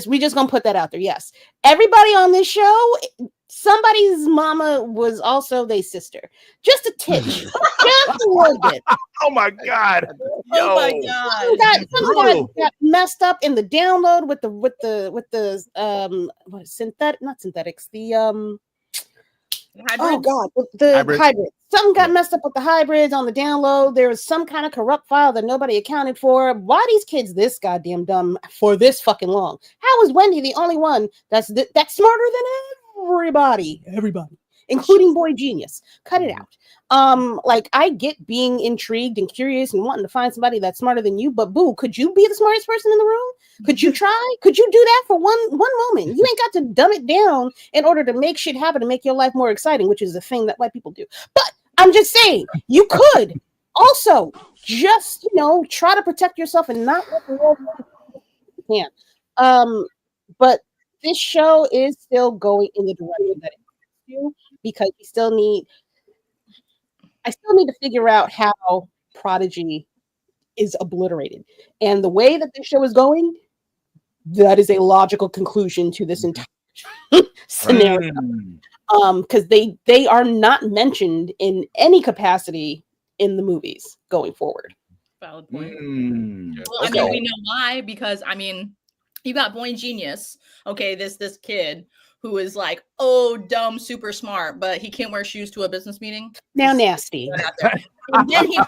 We just gonna put that out there. Yes, everybody on this show, somebody's mama was also their sister. Just a titch, just a little bit. Oh my god! Oh my god! Some got messed up in the download with the not synthetics, the Hybrids? Oh god, the hybrid. Something got messed up with the hybrids on the download. There was some kind of corrupt file that nobody accounted for. Why are these kids this goddamn dumb for this fucking long? How is Wendy the only one that's smarter than everybody? Everybody, including Boy Genius. Cut it out. Like I get being intrigued and curious and wanting to find somebody that's smarter than you, but boo, could you be the smartest person in the room? Could you try? Could you do that for one moment? You ain't got to dumb it down in order to make shit happen and make your life more exciting, which is a thing that white people do. But I'm just saying, you could also just, try to protect yourself and not let the world can. But this show is still going in the direction that it needs to, because I still need to figure out how Prodigy is obliterated. And the way that this show is going, that is a logical conclusion to this entire scenario. Because they are not mentioned in any capacity in the movies going forward. Valid point. Well, I mean, we know why, because you got Boy Genius, okay, this kid who is like, dumb, super smart, but he can't wear shoes to a business meeting. Now nasty. And then he I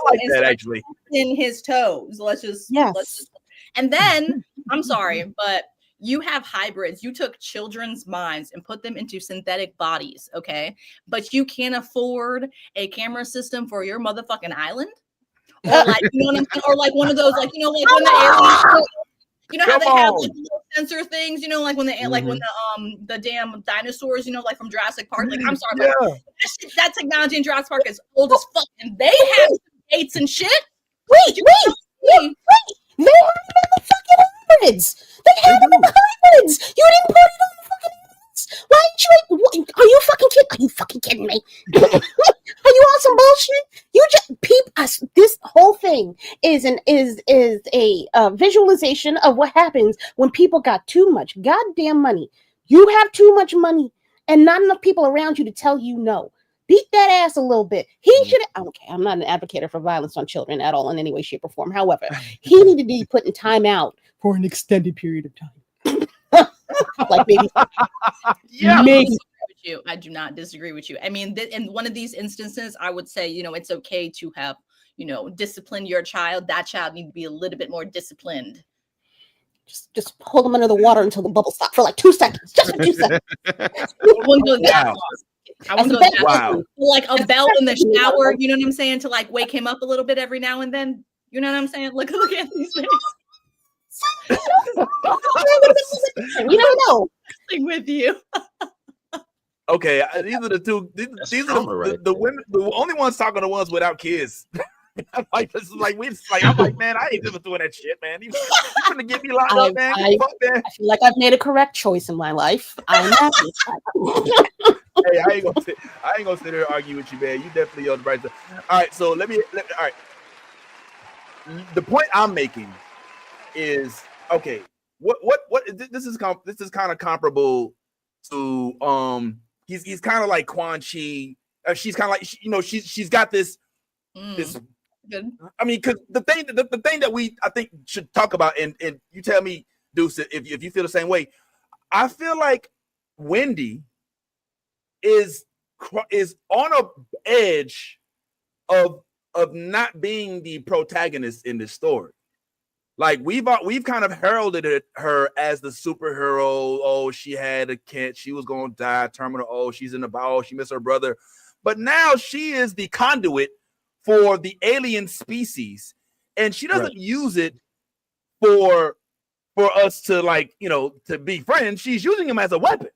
like that actually. In his toes. And then I'm sorry, but you have hybrids. You took children's minds and put them into synthetic bodies, okay? But you can't afford a camera system for your motherfucking island? Or like, or like one of those, like, when the aliens, how they have like little sensor things, like when the damn dinosaurs, like from Jurassic Park. Like, I'm sorry, but that technology in Jurassic Park is old as fuck, and they have gates and shit. Wait. They have the fucking hybrids. They have the hybrids. You didn't put it on the fucking hybrids. Why didn't you? Are you fucking kidding? Are you fucking kidding me? Are you on some bullshit? You just peep us. This whole thing is a visualization of what happens when people got too much goddamn money. You have too much money and not enough people around you to tell you no. Beat that ass a little bit. He should. Okay, I'm not an advocate for violence on children at all in any way, shape, or form. However, he needed to be put in time out for an extended period of time. Like maybe. Yeah. Maybe. I do not disagree with you. I mean, in one of these instances, I would say, it's okay to have, discipline your child. That child needs to be a little bit more disciplined. Just hold them under the water until the bubbles stop for like 2 seconds. Just for 2 seconds. I want to go that like a bell in the shower, you know what I'm saying, to like wake him up a little bit every now and then. You know what I'm saying? Look at these things. You never know. With you. Okay, these are the two. These are the women. The only ones talking are the ones without kids. I'm like, I'm like, man, I ain't just doing that shit, man. You gonna get me locked up, man. I feel like I've made a correct choice in my life. I'm happy. Hey, I ain't gonna sit there and argue with you, man. You definitely on the right side. All right, so let me. All right, the point I'm making is okay. What? This is kind of comparable to He's kind of like Quan Chi. She's kind of like she's got this. This. Good. I mean, because the thing that I think should talk about, and you tell me, Deuce, if you feel the same way. I feel like Wendy is on a edge of not being the protagonist in this story. Like we've kind of heralded her as the superhero. Oh, she had a kid. She was going to die. Terminal. Oh, she's in the bowel. She missed her brother. But now she is the conduit for the alien species, and she doesn't use it for us to to be friends. She's using him as a weapon.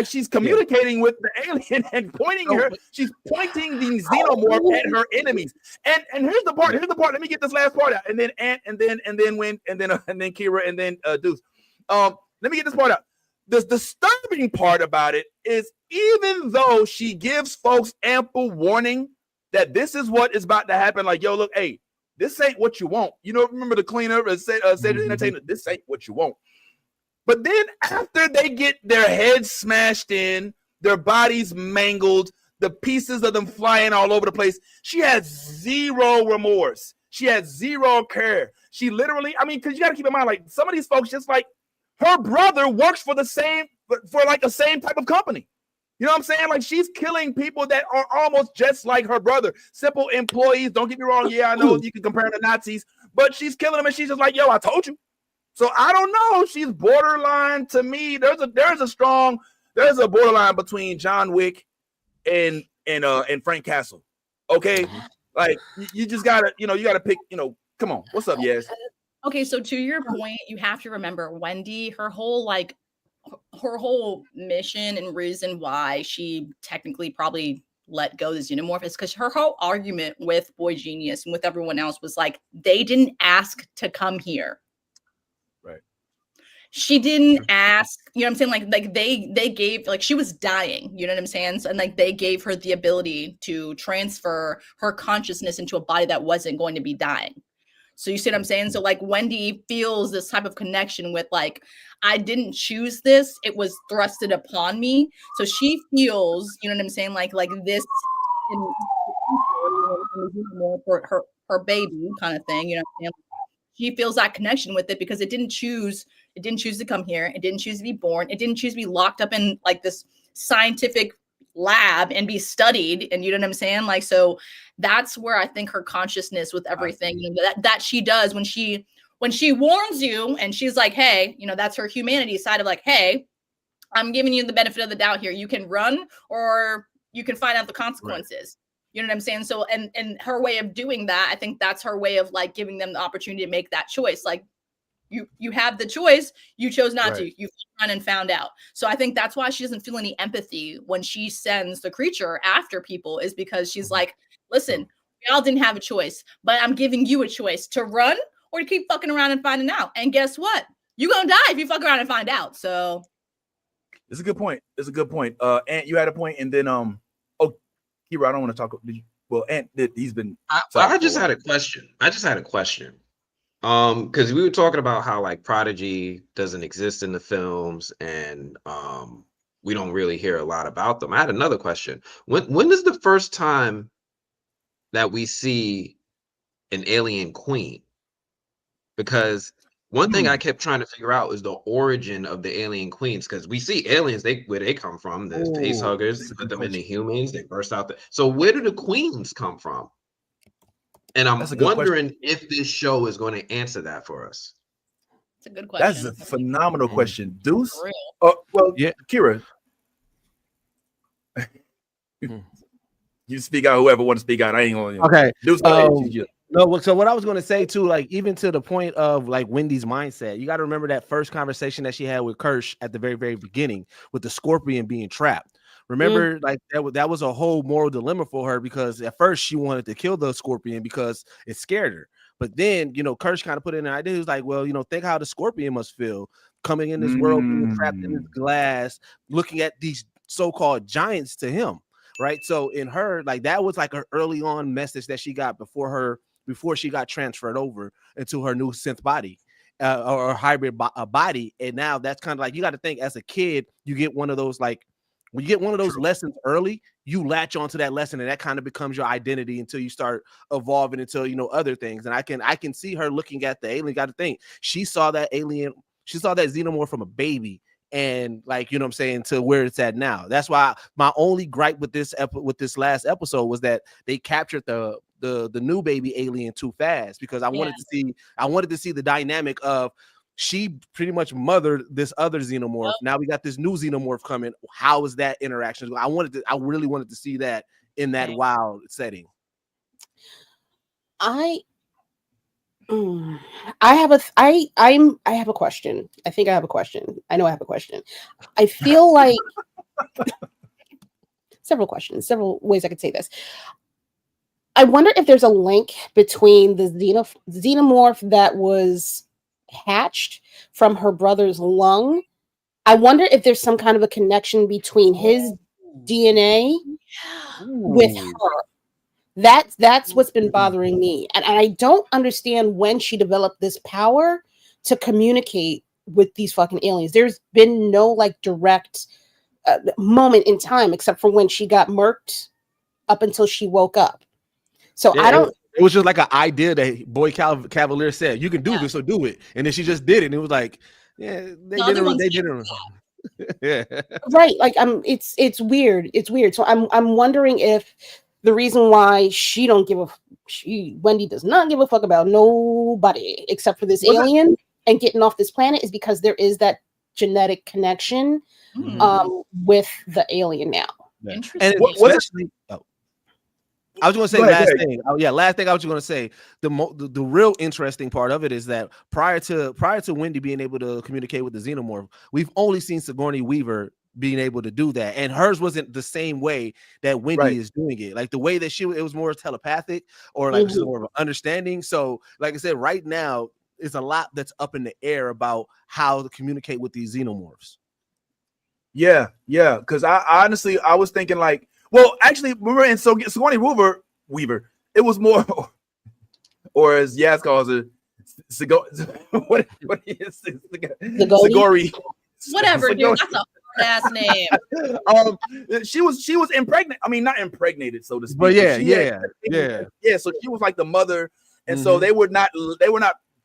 She's communicating with the alien and pointing her. She's pointing the xenomorph at her enemies. And here's the part. Let me get this last part out. And then Ant, and then Kira, and then Deuce. Let me get this part out. the disturbing part about it is, even though she gives folks ample warning that this is what is about to happen, like, yo, look, hey, this ain't what you want. You know, remember the cleaner said to the entertainer, this ain't what you want. But then after they get their heads smashed in, their bodies mangled, the pieces of them flying all over the place, she has zero remorse. She has zero care. She literally, I mean, because you got to keep in mind, like, some of these folks, just like her brother works for the same type of company. You know what I'm saying? Like, she's killing people that are almost just like her brother. Simple employees. Don't get me wrong. Yeah, I know you can compare them to Nazis, but she's killing them, and she's just like, yo, I told you. So I don't know. She's borderline to me. There's a borderline between John Wick and Frank Castle. Okay, like you just gotta, you gotta pick. Come on. What's up, Yes? Okay, so to your point, you have to remember Wendy. Her whole mission and reason why she technically probably let go of the xenomorph is because her whole argument with Boy Genius and with everyone else was like, they didn't ask to come here. Right. She didn't ask, you know what I'm saying? Like they gave, like, she was dying, you know what I'm saying? And like they gave her the ability to transfer her consciousness into a body that wasn't going to be dying. So you see what I'm saying? So like Wendy feels this type of connection with, like, I didn't choose this, it was thrusted upon me. So she feels, you know what I'm saying, like this for her baby kind of thing, you know what I'm saying? She feels that connection with it because it didn't choose to come here, it didn't choose to be born, it didn't choose to be locked up in like this scientific lab and be studied, and you know what I'm saying? Like, so that's where I think her consciousness with everything, that she does when she warns you, and she's like, hey, that's her humanity side of like, hey, I'm giving you the benefit of the doubt here. You can run or you can find out the consequences. Right. You know what I'm saying? So, and her way of doing that, I think that's her way of like giving them the opportunity to make that choice. Like, you have the choice, you chose not to, you run and found out. So I think that's why she doesn't feel any empathy when she sends the creature after people, is because she's like, listen, y'all didn't have a choice, but I'm giving you a choice to run or to keep fucking around and finding out. And guess what? You're gonna die if you fuck around and find out. So it's a good point. Ant, you had a point, and then Kira, I don't want to talk. Ant did. He's been. I just had a question. Because we were talking about how like Prodigy doesn't exist in the films, and we don't really hear a lot about them. I had another question. When is the first time that we see an alien queen? Because one thing I kept trying to figure out is the origin of the alien queens, because we see aliens, where they come from. There's face huggers, put them into humans, they burst out. So where do the queens come from? And I'm wondering if this show is going to answer that for us. It's a good question. That's a phenomenal question. Deuce? Well, yeah, Kira. You speak out, whoever want to speak out. I ain't going to. Okay. Deuce, no, so what I was going to say too, like even to the point of like Wendy's mindset, you got to remember that first conversation that she had with Kirsch at the very, very beginning with the scorpion being trapped. Remember, like that was a whole moral dilemma for her, because at first she wanted to kill the scorpion because it scared her. But then, Kirsch kind of put in an idea. He was like, well, think how the scorpion must feel coming in this world, being trapped in this glass, looking at these so-called giants to him, right? So in her, like that was like her early on message that she got before she got transferred over into her new synth body. Or hybrid body. And now that's kind of like, you got to think, as a kid, you get one of those like, when you get one of those lessons early, you latch onto that lesson, and that kind of becomes your identity until you start evolving into, other things. And I can see her looking at the alien. Got to think, she saw that xenomorph from a baby, and like, you know what I'm saying, to where it's at now. That's why my only gripe with this last episode was that they captured the new baby alien too fast, because I wanted to see the dynamic of, she pretty much mothered this other xenomorph. Now we got this new xenomorph coming. How is that interaction? I really wanted to see that in that wild setting. I have a question. I think I have a question. I know I have a question. I feel like several ways I could say this. I wonder if there's a link between the xenomorph that was hatched from her brother's lung I wonder if there's some kind of a connection between his DNA with her. That's what's been bothering me, and I don't understand when she developed this power to communicate with these fucking aliens. There's been no like direct moment in time except for when she got murked up until she woke up. So Yeah, I don't. It was just like an idea that Boy Cavalier said, "You can do this, so do it." And then she just did it, and it was like, yeah, they didn't. Yeah, Right. Like it's weird. It's weird. So I'm wondering if the reason why she don't give a Wendy does not give a fuck about nobody except for this alien and getting off this planet is because there is that genetic connection with the alien now. Interesting. and especially, I was going to say last thing. Last thing I was going to say. The real interesting part of it is that prior to Wendy being able to communicate with the xenomorph, we've only seen Sigourney Weaver being able to do that, and hers wasn't the same way that Wendy is doing it. Like the way that it was more telepathic or like just more of an understanding. So, like I said, right now is a lot that's up in the air about how to communicate with these xenomorphs. Yeah, because I honestly was thinking like, well, actually, remember in Sigourney Weaver, it was more, or as Yaz calls it, what is Sigourney? Whatever, dude. That's a hard ass name. She was impregnated. I mean, not impregnated, so to speak. But yeah. So she was like the mother, and so they were not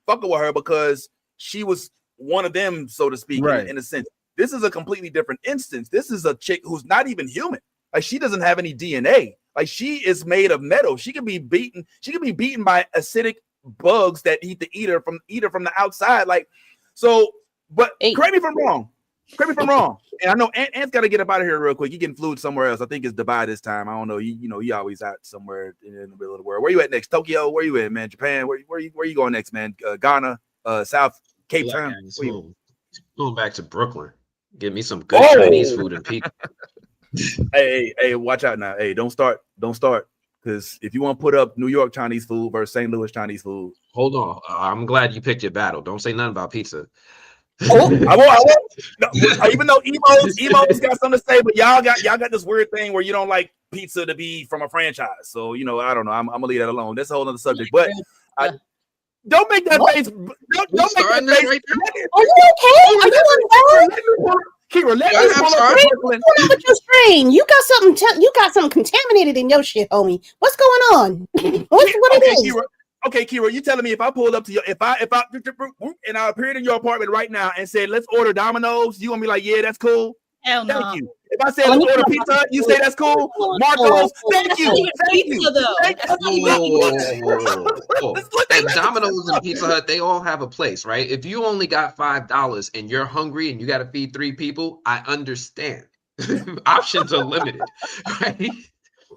fucking with her because she was one of them, so to speak, in a sense. This is a completely different instance. This is a chick who's not even human. Like she doesn't have any DNA. Like she is made of metal. She can be beaten. She can be beaten by acidic bugs that eat her from the outside. Like so. But correct me if I'm wrong. And I know Ant's got to get up out of here real quick. He getting flued somewhere else. I think it's Dubai this time. I don't know. He always out somewhere in the middle of the world. Where you at next? Tokyo? Where you at, man? Japan? Where you going next, man? Ghana? South Cape Town? Going back to Brooklyn. Get me some good Chinese food and pizza. Hey, watch out now. Hey, don't start. Because if you want to put up New York Chinese food versus St. Louis Chinese food. Hold on. I'm glad you picked your battle. Don't say nothing about pizza. Oh, I won't. No, even though Emo's got something to say, but y'all got this weird thing where you don't like pizza to be from a franchise. So I don't know. I'm gonna leave that alone. That's a whole other subject. But don't make that face. Don't make that face. Right Are you okay? Are you on Kira, let me pull up Brooklyn. What's with your strain? You got something contaminated in your shit, homie. What's going on? What it is? Kira. Okay, Kira, you telling me if I pulled up to your if I and I appeared in your apartment right now and said let's order Domino's, you gonna be like, yeah, that's cool. Hell no. Thank you. If I said let's order pizza, you say that's cool. Marco's, thank you. Thank you. And Domino's and Pizza Hut, they all have a place, right? If you only got $5 and you're hungry and you got to feed 3 people, I understand. Options are limited, right?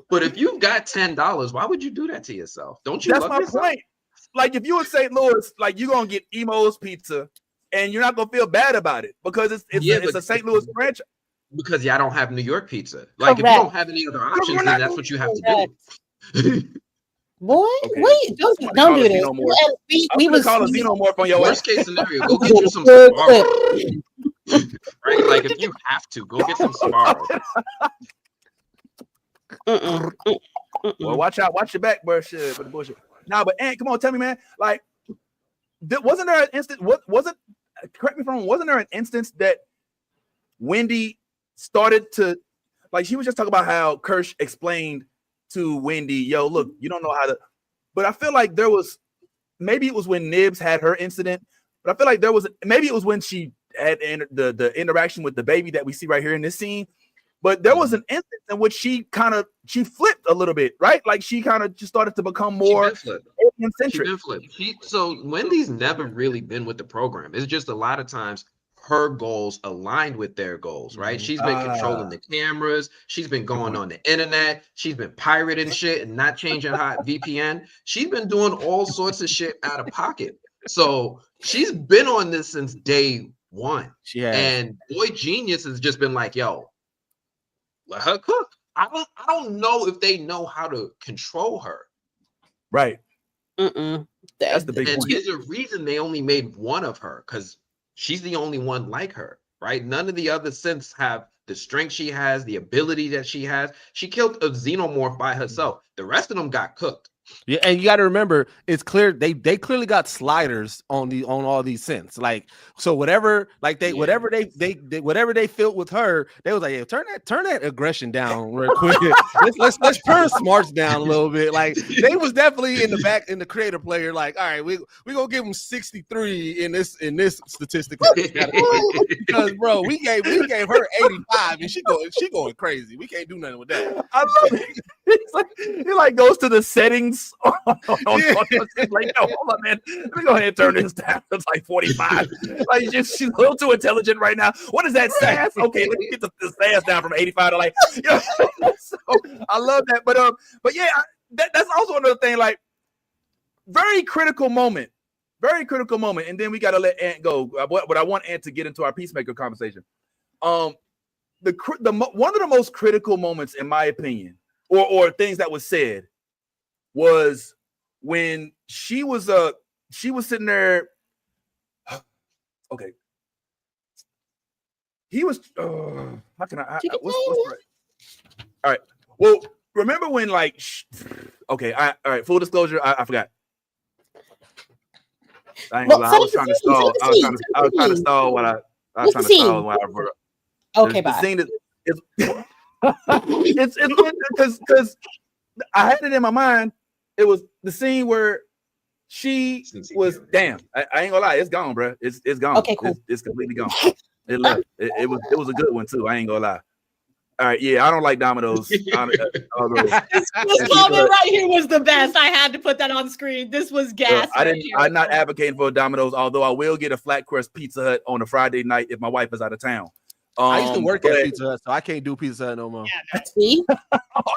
But if you've got $10, why would you do that to yourself? Don't you? That's my point. Like if you in St. Louis, like you're gonna get Emo's Pizza, and you're not gonna feel bad about it because it's a St. Louis franchise. Because y'all don't have New York pizza. Like if you don't have any other options, then that's what you have to do. Boy, wait, don't do this. We was call a xenomorph on your worst case senorio. Go get you some Sbarro. Right? Like if you have to, go get some Sbarro. Well, watch your back, bro. Shit, for the bullshit. Nah, but Ant, come on, tell me, man. Like, wasn't there an instance? Correct me if I'm wrong. Wasn't there an instance that Wendy started to, like, she was just talking about how Kirsch explained to Wendy, "Yo, look, you don't know how to." But I feel like there was, maybe it was when Nibs had her incident, but I feel like maybe it was when she had the interaction with the baby that we see right here in this scene. But there was an instance in which she flipped a little bit, right? Like she kind of just started to become more alien-centric. So Wendy's never really been with the program. It's just a lot of times her goals aligned with their goals, right? She's been controlling the cameras. She's been going on the internet. She's been pirating shit and not changing hot VPN. She's been doing all sorts of shit out of pocket. So she's been on this since day one. And Boy Genius has just been like, yo, let her cook. I don't know if they know how to control her. Right. That's the big point. And there's a reason they only made one of her, because she's the only one like her, right? None of the other synths have the strength she has, the ability that she has. She killed a xenomorph by herself. The rest of them got cooked. Yeah, and you got to remember, it's clear they clearly got sliders on all these synths. Like, so whatever, like whatever they felt with her, they was like, yeah, turn that aggression down real quick. let's turn smarts down a little bit. Like, they was definitely in the creator player. Like, all right, we gonna give them 63 in this statistical category because bro, we gave her 85 and she going crazy. We can't do nothing with that. I love it. He like goes to the settings. Like, no, hold on, man. Let me go ahead and turn this down. It's like 45. Like, she's a little too intelligent right now. What is that sass? Okay, let me get the sass down from 85 to like. You know? So I love that, but yeah, that's also another thing. Like, very critical moment, and then we got to let Ant go. But I want Ant to get into our Peacemaker conversation. One of the most critical moments, in my opinion, or things that was said, was when she was sitting there. Okay, he was. How can I? What's right? All right. Well, remember when like? Okay. All right. Full disclosure. I forgot. I ain't gonna lie. I was trying to stall. I was trying to stall what I was trying to stall when I wrote up. Okay, bye. The scene is it's because I had it in my mind. It was the scene where she was damn. I ain't gonna lie, it's gone, bro. It's gone. Okay, cool. It's completely gone. It left. It was a good one too. I ain't gonna lie. All right, yeah, I don't like dominoes. This comment right here was the best. I had to put that on screen. This was gas. I'm not advocating for Domino's, although I will get a flat crust Pizza Hut on a Friday night if my wife is out of town. I used to work at Pizza Hut, so I can't do Pizza Hut no more. Yeah, See? Oh,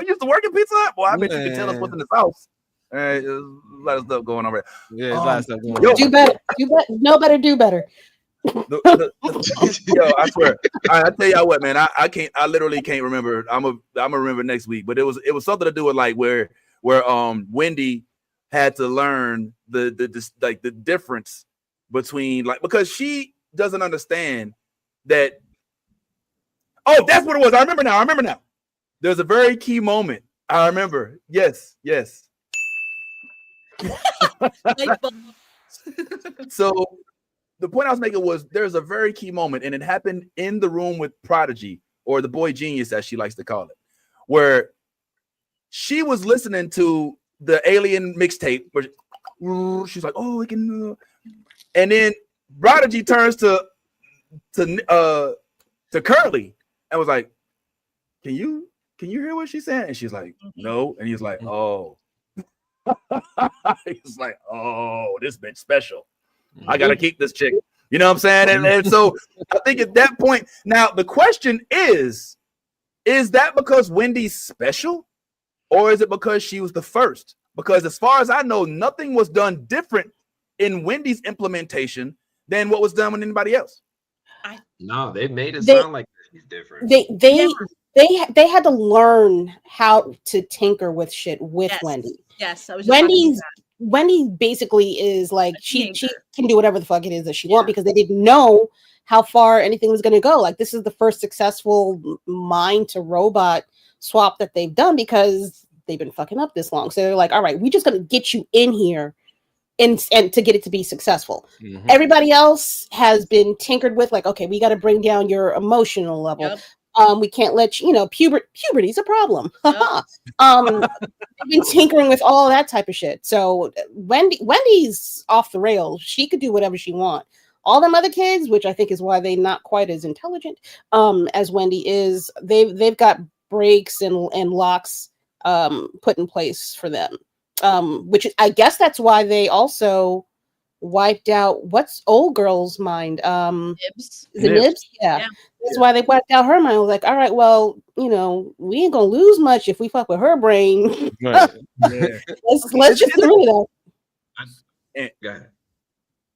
you used to work at Pizza Hut? Well, I bet you can tell us what's in the sauce. All right, there's a lot of stuff going on there. Yeah, there's a lot of stuff going on. Do better. Know better, do better. Yo, I swear. I tell y'all what, man. I can't. I literally can't remember. I'm gonna remember next week. But it was something to do with like where Wendy had to learn the difference between like, because she doesn't understand that. Oh, that's what it was. I remember now. There's a very key moment. I remember. Yes. So the point I was making was there's a very key moment, and it happened in the room with Prodigy, or the boy genius, as she likes to call it, where she was listening to the Alien mixtape. Where she's like, "Oh, we can," and then Prodigy turns to Curly and was like, "Can you hear what she's saying?" And she's like, "No," and he's like, "Oh." He's like, "Oh, this bitch special. I gotta keep this chick." You know what I'm saying? And so I think at that point, now the question is that because Wendy's special, or is it because she was the first? Because as far as I know, nothing was done different in Wendy's implementation than what was done with anybody else. No, they made it sound like it's different. They had to learn how to tinker with shit with Wendy. Yes, Wendy basically is like she can do whatever the fuck it is that she wants, because they didn't know how far anything was going to go. Like, this is the first successful mind to robot swap that they've done, because they've been fucking up this long. So they're like, all right, we're just going to get you in here and to get it to be successful. Mm-hmm. Everybody else has been tinkered with, like, okay, we got to bring down your emotional level. Yep. We can't let you know, puberty's a problem. Yep. They've been tinkering with all that type of shit. So Wendy's off the rails. She could do whatever she wants. All them other kids, which I think is why they're not quite as intelligent as Wendy is, they've got breaks and locks put in place for them. Which I guess that's why they also wiped out what's old girl's mind. Nibs. Is it Nibs? Yeah. That's why they wiped out her mind. Like, all right, well, you know, we ain't gonna lose much if we fuck with her brain. Right. Let's just do it. Go ahead.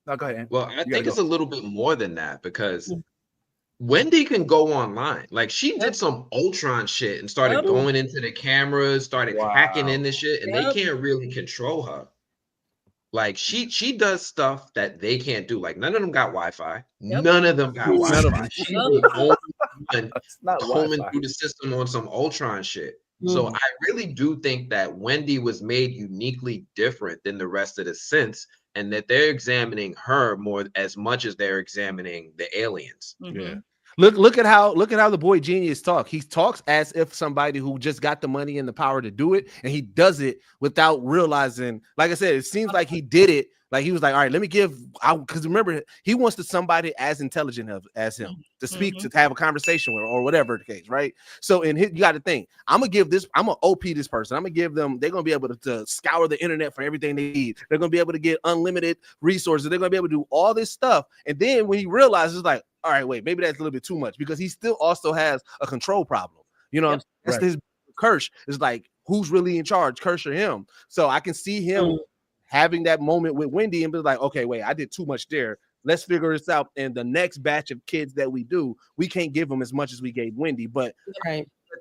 No, go ahead. Well, I think it's a little bit more than that, because Wendy can go online. Like, she did some Ultron shit and started going into the cameras, started hacking in the shit, and they can't really control her. Like she does stuff that they can't do. Like none of them got Wi-Fi. Yep. None of them got None of Wi-Fi. them. She's the only one It's not combing Wi-Fi. through the system on some Ultron shit. So I really do think that Wendy was made uniquely different than the rest of the synths, and that they're examining her more as much as they're examining the aliens. Yeah. Look at how the boy genius talk. He talks as if somebody who just got the money and the power to do it, and he does it without realizing. Like I said, it seems like he did it. Like he was like, all right, let me give out, because remember, he wants to somebody as intelligent as him to speak, to have a conversation with, or whatever the case, right? So you got to think, I'm gonna OP this person. I'm gonna give them, they're gonna be able to scour the internet for everything they need. They're gonna be able to get unlimited resources. They're gonna be able to do all this stuff. And then when he realizes, like, all right, wait, maybe that's a little bit too much, because he still also has a control problem. You know, that's his Kirsch is like, who's really in charge, Kirsch or him? So I can see him having that moment with Wendy and be like, okay, wait, I did too much there. Let's figure this out. And the next batch of kids that we do, we can't give them as much as we gave Wendy. But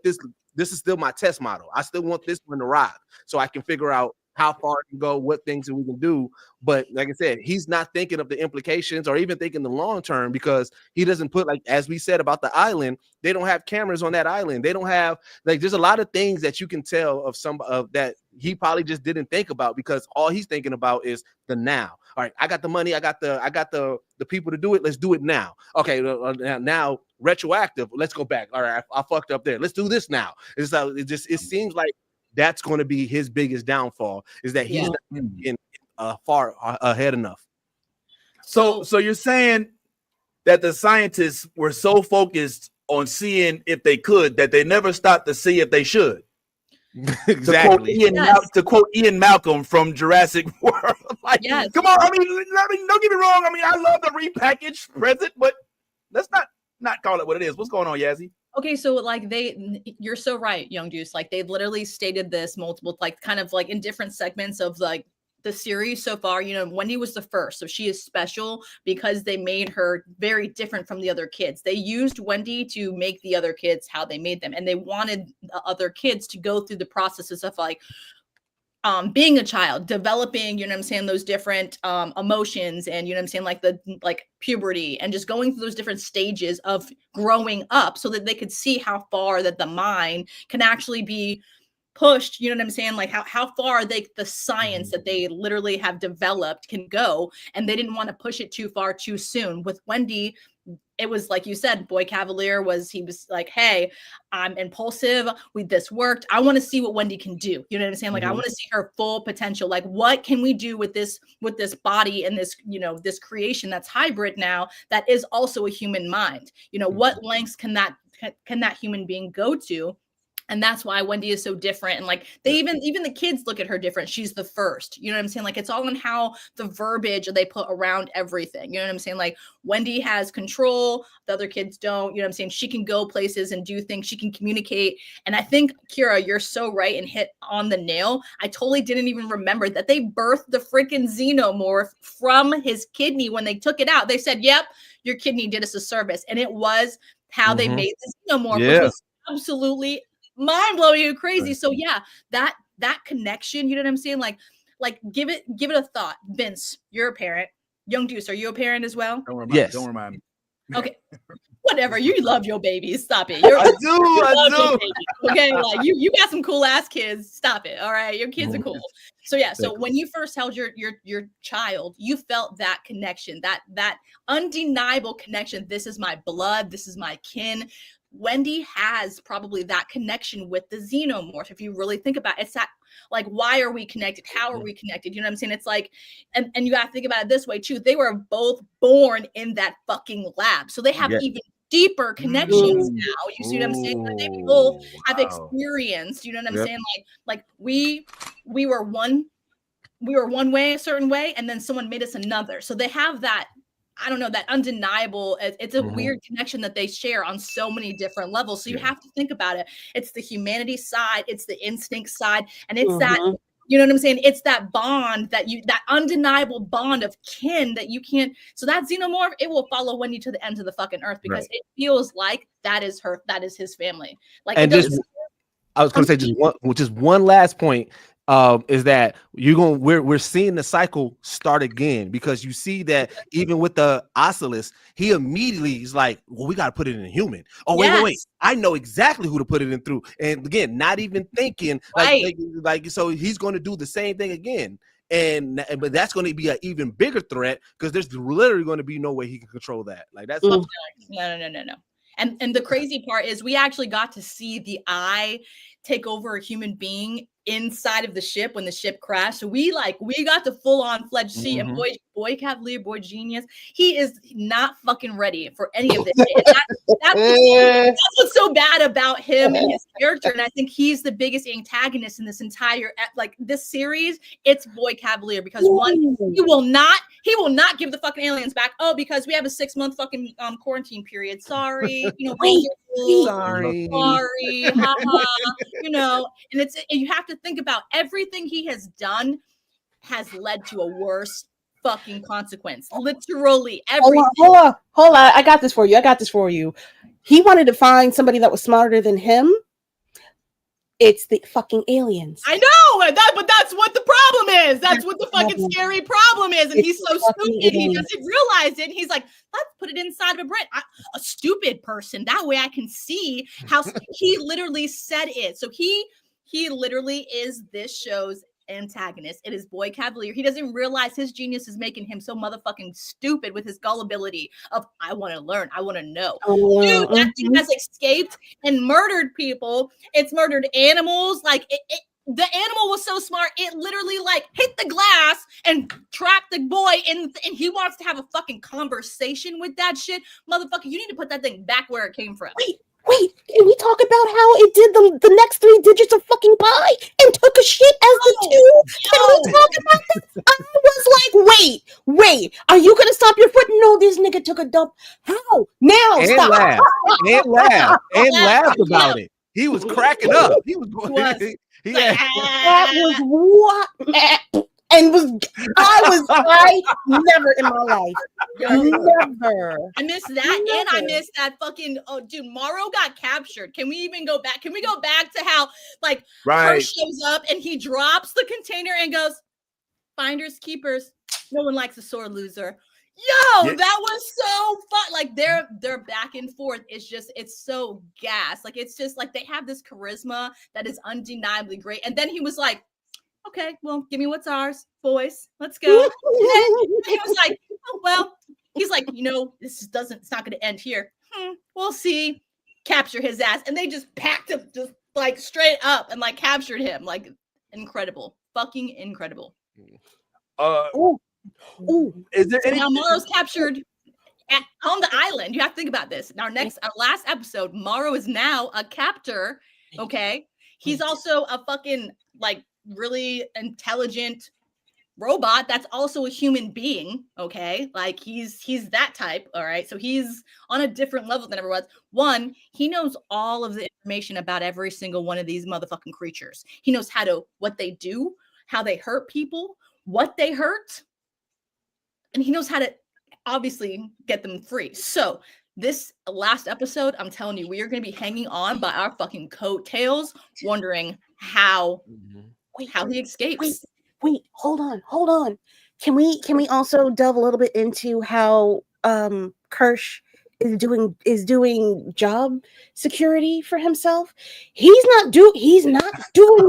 this is still my test model. I still want this one to rock, so I can figure out how far it can go, what things we can do. But like I said, he's not thinking of the implications or even thinking the long term, because he doesn't put, like, as we said about the island, they don't have cameras on that island. They don't have, like, there's a lot of things that you can tell of that he probably just didn't think about, because all he's thinking about is the now. All right, I got the money, I got the people to do it. Let's do it now. Okay, now retroactive. Let's go back. All right, I fucked up there. Let's do this now. It seems like that's going to be his biggest downfall, is that he's not in far ahead enough. So you're saying that the scientists were so focused on seeing if they could that they never stopped to see if they should. Exactly. To quote Ian Malcolm from Jurassic World. Like, come on. I mean, don't get me wrong. I mean, I love the repackaged present, but let's not call it what it is. What's going on, Yazzie? Okay, so like you're so right, Young Deuce. Like they've literally stated this multiple, like kind of like in different segments of like the series so far. You know, Wendy was the first, so she is special because they made her very different from the other kids. They used Wendy to make the other kids how they made them, and they wanted the other kids to go through the processes of like being a child, developing, you know what I'm saying, those different emotions, and you know what I'm saying, like puberty, and just going through those different stages of growing up, so that they could see how far that the mind can actually be pushed, you know what I'm saying, like how far the science that they literally have developed can go, and they didn't want to push it too far too soon. With Wendy, it was like you said, Boy Cavalier was like, hey, I'm impulsive. This worked. I want to see what Wendy can do. You know what I'm saying? Like, I want to see her full potential. Like, what can we do with this body and this, you know, this creation that's hybrid now, that is also a human mind? You know, what lengths can that human being go to? And that's why Wendy is so different. And like they even the kids look at her different. She's the first, you know what I'm saying? Like it's all in how the verbiage they put around everything. You know what I'm saying? Like Wendy has control, the other kids don't, you know what I'm saying? She can go places and do things. She can communicate. And I think, Kira, you're so right and hit on the nail. I totally didn't even remember that they birthed the freaking xenomorph from his kidney when they took it out. They said, yep, your kidney did us a service. And it was how they made the xenomorph, which was absolutely mind-blowing and crazy. So yeah, that connection, you know what I'm saying? Like give it a thought. Vince, you're a parent. Young Deuce, are you a parent as well? Don't remind me. Okay. Whatever. You love your babies. Stop it. I do. Okay, like you got some cool ass kids. Stop it. All right. Your kids are cool. So yeah, so when you first held your child, you felt that connection, that undeniable connection. This is my blood, this is my kin. Wendy has probably that connection with the xenomorph. If you really think about it, it's that, like, why are we connected? How are we connected? You know what I'm saying? It's like, and you got to think about it this way too. They were both born in that fucking lab. So they have even deeper connections now. You see what I'm saying? Like, they both have experienced, you know what I'm saying? Like we were one way, a certain way, and then someone made us another. So they have that, I don't know, that undeniable, it's a weird connection that they share on so many different levels. So you have to think about it. It's the humanity side, it's the instinct side, and it's that, you know what I'm saying? It's that bond that undeniable bond of kin that you can't. So that xenomorph, it will follow Wendy to the ends of the fucking earth, because it feels like that is his family. Like, and I was going to say just one last point. is that we're seeing the cycle start again, because you see that even with the Oculus, he immediately is like, well, we got to put it in a human. Oh, wait. I know exactly who to put it in through. And again, not even thinking like so he's going to do the same thing again. But that's going to be an even bigger threat, because there's literally going to be no way he can control that. Like that's no. And the crazy part is we actually got to see the eye take over a human being inside of the ship when the ship crashed. So we got the full-on fledged see, and boy Cavalier, boy genius, he is not fucking ready for any of this. That's what's so bad about him and his character. And I think he's the biggest antagonist in this entire this series. It's boy Cavalier, because one, he will not give the fucking aliens back. Oh, because we have a 6-month fucking quarantine period. Sorry, sorry, haha. And you have to think about everything he has done has led to a worse fucking consequence. Literally everything. Hold on. I got this for you. He wanted to find somebody that was smarter than him. It's the fucking aliens. I know, but that's what the problem is. That's what the fucking scary problem is. And he's so stupid, he doesn't realize it. He's like, let's put it inside of a brain. A stupid person. That way I can see how he literally said it. So he literally is this show's antagonist. It is boy Cavalier. He doesn't realize his genius is making him so motherfucking stupid with his gullibility of, I want to learn, I want to know. Dude, that thing has escaped and murdered people. It's murdered animals. Like the animal was so smart, it literally hit the glass and trapped the boy in, and he wants to have a fucking conversation with that shit. Motherfucker, you need to put that thing back where it came from. Wait, can we talk about how it did the next 3 digits of fucking pi and took a shit as the 2? Can we talk about this? I was like, wait, are you gonna stop your foot? No, this nigga took a dump. How? Now and stop. Laughed about it. He was cracking up. He was that was what. And I never in my life. Never. I missed that. Never. And I missed that fucking, Morrow got captured. Can we even go back? Can we go back to how her shows up and he drops the container and goes, finders, keepers. No one likes a sore loser. Yo, that was so fun. They're back and forth. It's so gas. It's just they have this charisma that is undeniably great. And then he was like, okay, well, give me what's ours, boys. Let's go. And then he was like, oh, well, he's like, it's not going to end here. We'll see. Capture his ass. And they just packed him just straight up and captured him. Incredible. Fucking incredible. Is there any? Now Morrow's captured on the island. You have to think about this. Our last episode, Morrow is now a captor. Okay. He's also a fucking really intelligent robot that's also a human being. Okay, he's that type. All right, so he's on a different level than everyone else. One, he knows all of the information about every single one of these motherfucking creatures. He knows what they do, how they hurt people, what they hurt, and he knows how to obviously get them free. So this last episode, I'm telling you, we are going to be hanging on by our fucking coattails, wondering how he escapes. Wait, hold on. Can we also delve a little bit into how Kirsch is doing job security for himself? He's not doing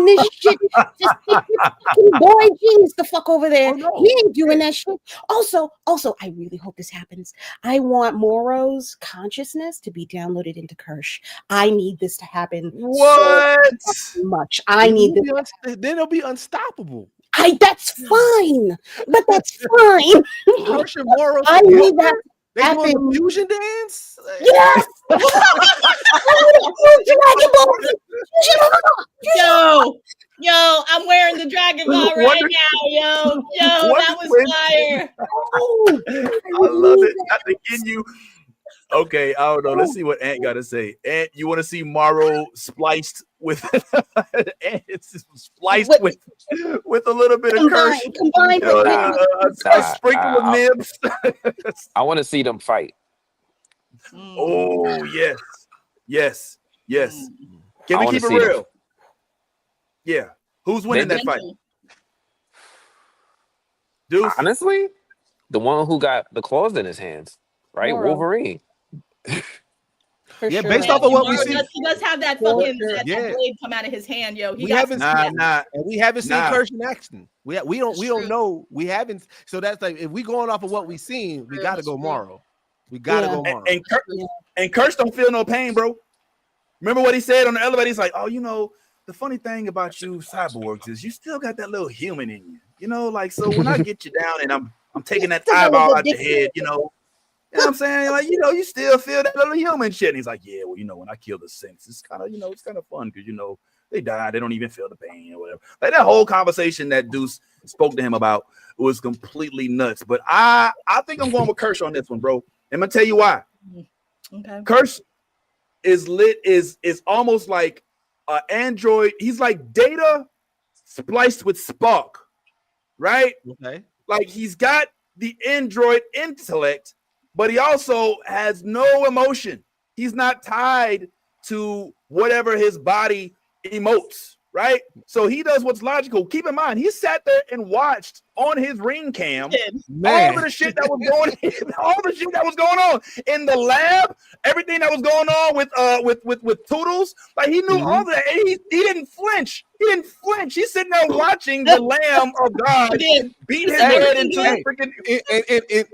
this shit. Just take this fucking boy genius the fuck over there. He ain't doing that shit. Also, I really hope this happens. I want Morrow's consciousness to be downloaded into Kirsch. I need this to happen. What? So much. I need this. Then it'll be unstoppable. That's fine. But that's fine. Kirsch and Morrow. I need that. They doing the fusion dance? Yes! Yo, I'm wearing the Dragon Ball right now, yo, that was fire. I love it. Not to get you. Okay, I don't know. Let's see what Ant got to say. Ant, you want to see Morrow spliced with with a little bit of Kirsch, combined a sprinkle of nibs. I want to see them fight. Oh yes. Can we keep it real? Yeah. Who's winning that fight? Deuce? Honestly, the one who got the claws in his hands, right? Morrow. Wolverine. Yeah, based off of what we see. He does have that For fucking sure. that blade come out of his hand, yo. We haven't seen Nah. Kirsch in action. We don't know. We haven't. So that's like if we going off of what we seen, we got to go Morrow. We got to go Morrow. And Kirsch don't feel no pain, bro. Remember what he said on the elevator? He's like, oh, you know, the funny thing about you cyborgs is you still got that little human in you. You know, like, so when I get you down and I'm taking that eyeball out your head, you know what I'm saying? Like, you know, you still feel that little human shit. And he's like, yeah, well, you know, when I kill the Saints, it's kind of, you know, it's kind of fun because, you know, they die, they don't even feel the pain or whatever. Like that whole conversation that Deuce spoke to him about was completely nuts. But I think I'm going with Kirsch on this one, bro. I'm gonna tell you why. Okay. Kirsch is almost like an android. He's like Data spliced with Spock, right? Okay. Like he's got the android intellect, but he also has no emotion. He's not tied to whatever his body emotes, right? So he does what's logical. Keep in mind, he sat there and watched on his ring cam all of the shit that was going all the shit that was going on in the lab, everything that was going on with Toodles. Like he knew all that, and he didn't flinch. He didn't flinch. He's sitting there watching the Lamb of God beat his head into a freaking.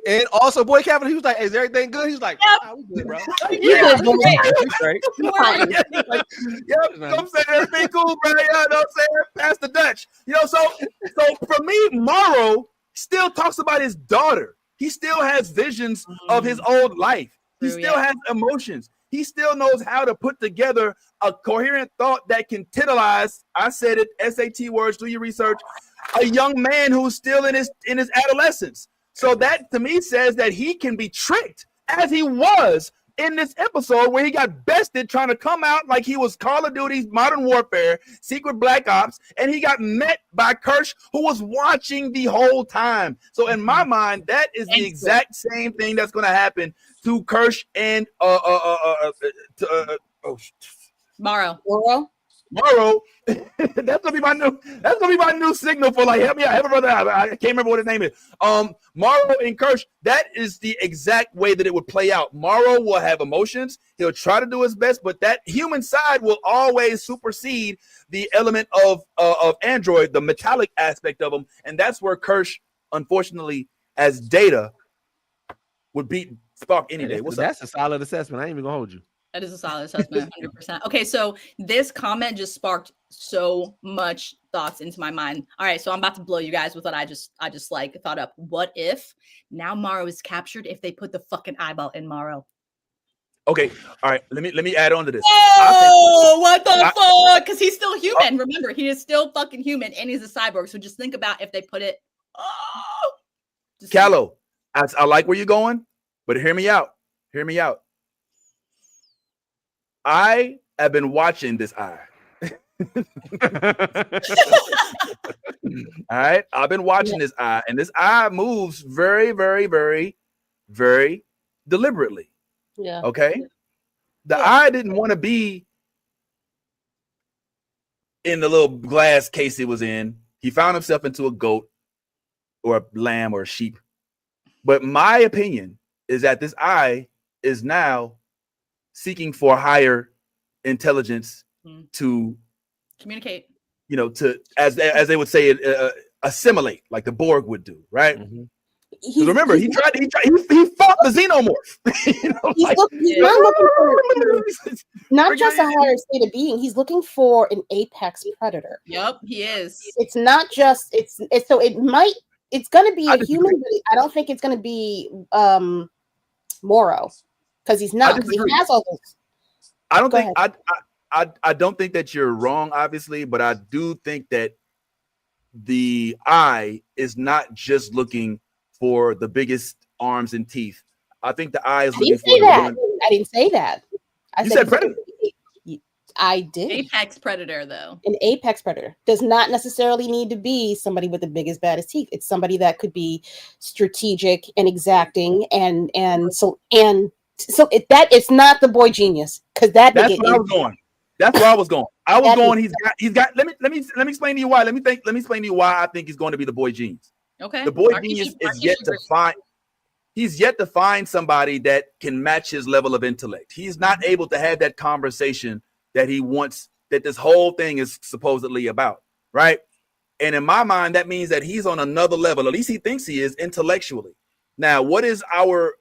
And also, Boy Captain, he was like, "Is everything good?" He's like, Yep. "We good, bro." Yeah, Right. I'm saying everything cool, bro. Yeah, know what I'm saying? Pass the Dutch. You know, so for me, Morrow still talks about his daughter. He still has visions of his old life. He still has emotions. He still knows how to put together a coherent thought that can titilize. I said it, SAT words, do your research. A young man who's still in his adolescence. So that to me says that he can be tricked, as he was in this episode where he got bested trying to come out like he was Call of Duty's Modern Warfare, Secret Black Ops, and he got met by Kirsch, who was watching the whole time. So in my mind, that is the exact same thing that's going to happen to Kirsch and Morrow. Morrow. That's gonna be my new signal for like help me out, help a brother out. I can't remember what his name is. Morrow and Kirsch, that is the exact way that it would play out. Morrow will have emotions, he'll try to do his best, but that human side will always supersede the element of android, the metallic aspect of him, and that's where Kirsch, unfortunately, as Data, would beat Spock any day. That's a solid assessment. I ain't even gonna hold you. That is a solid assessment, 100%. Okay, so this comment just sparked so much thoughts into my mind. All right, so I'm about to blow you guys with what I just like thought up. What if now Morrow is captured if they put the fucking eyeball in Morrow? Okay, all right. Let me add on to this. Oh, what the fuck? Because he's still human. Remember, he is still fucking human, and he's a cyborg. So just think about if they put it. Oh, Callow, I like where you're going, but hear me out. Hear me out. I have been watching this eye. All right, I've been watching this eye, and this eye moves very, very, very, very deliberately. Yeah. Okay. The eye didn't want to be in the little glass case it was in. He found himself into a goat or a lamb or a sheep. But my opinion is that this eye is now seeking for higher intelligence to communicate, you know, to as they would say it, assimilate, like the Borg would do, right? Remember, he fought the xenomorph. You know, he's not looking for not just a higher state of being. He's looking for an apex predator. Yep, he is. It's not just it's so it's going to be a human, but I don't think it's going to be Morrow, because he's not. He has all those. I don't think that you're wrong, obviously, but I do think that the eye is not just looking for the biggest arms and teeth. I think the eye is looking for I didn't say that. You said predator. I did. Apex predator, though. An apex predator does not necessarily need to be somebody with the biggest, baddest teeth. It's somebody that could be strategic and exacting, and so that it's not the boy genius, because that's where I was going. That's where I was going. I was That going. He's got. Let me explain to you why. Let me explain to you why I think he's going to be the boy genius. Okay. The boy genius is yet to find. He's yet to find somebody that can match his level of intellect. He's not able to have that conversation that he wants. That this whole thing is supposedly about, right? And in my mind, that means that he's on another level. At least he thinks he is intellectually. Now, what is our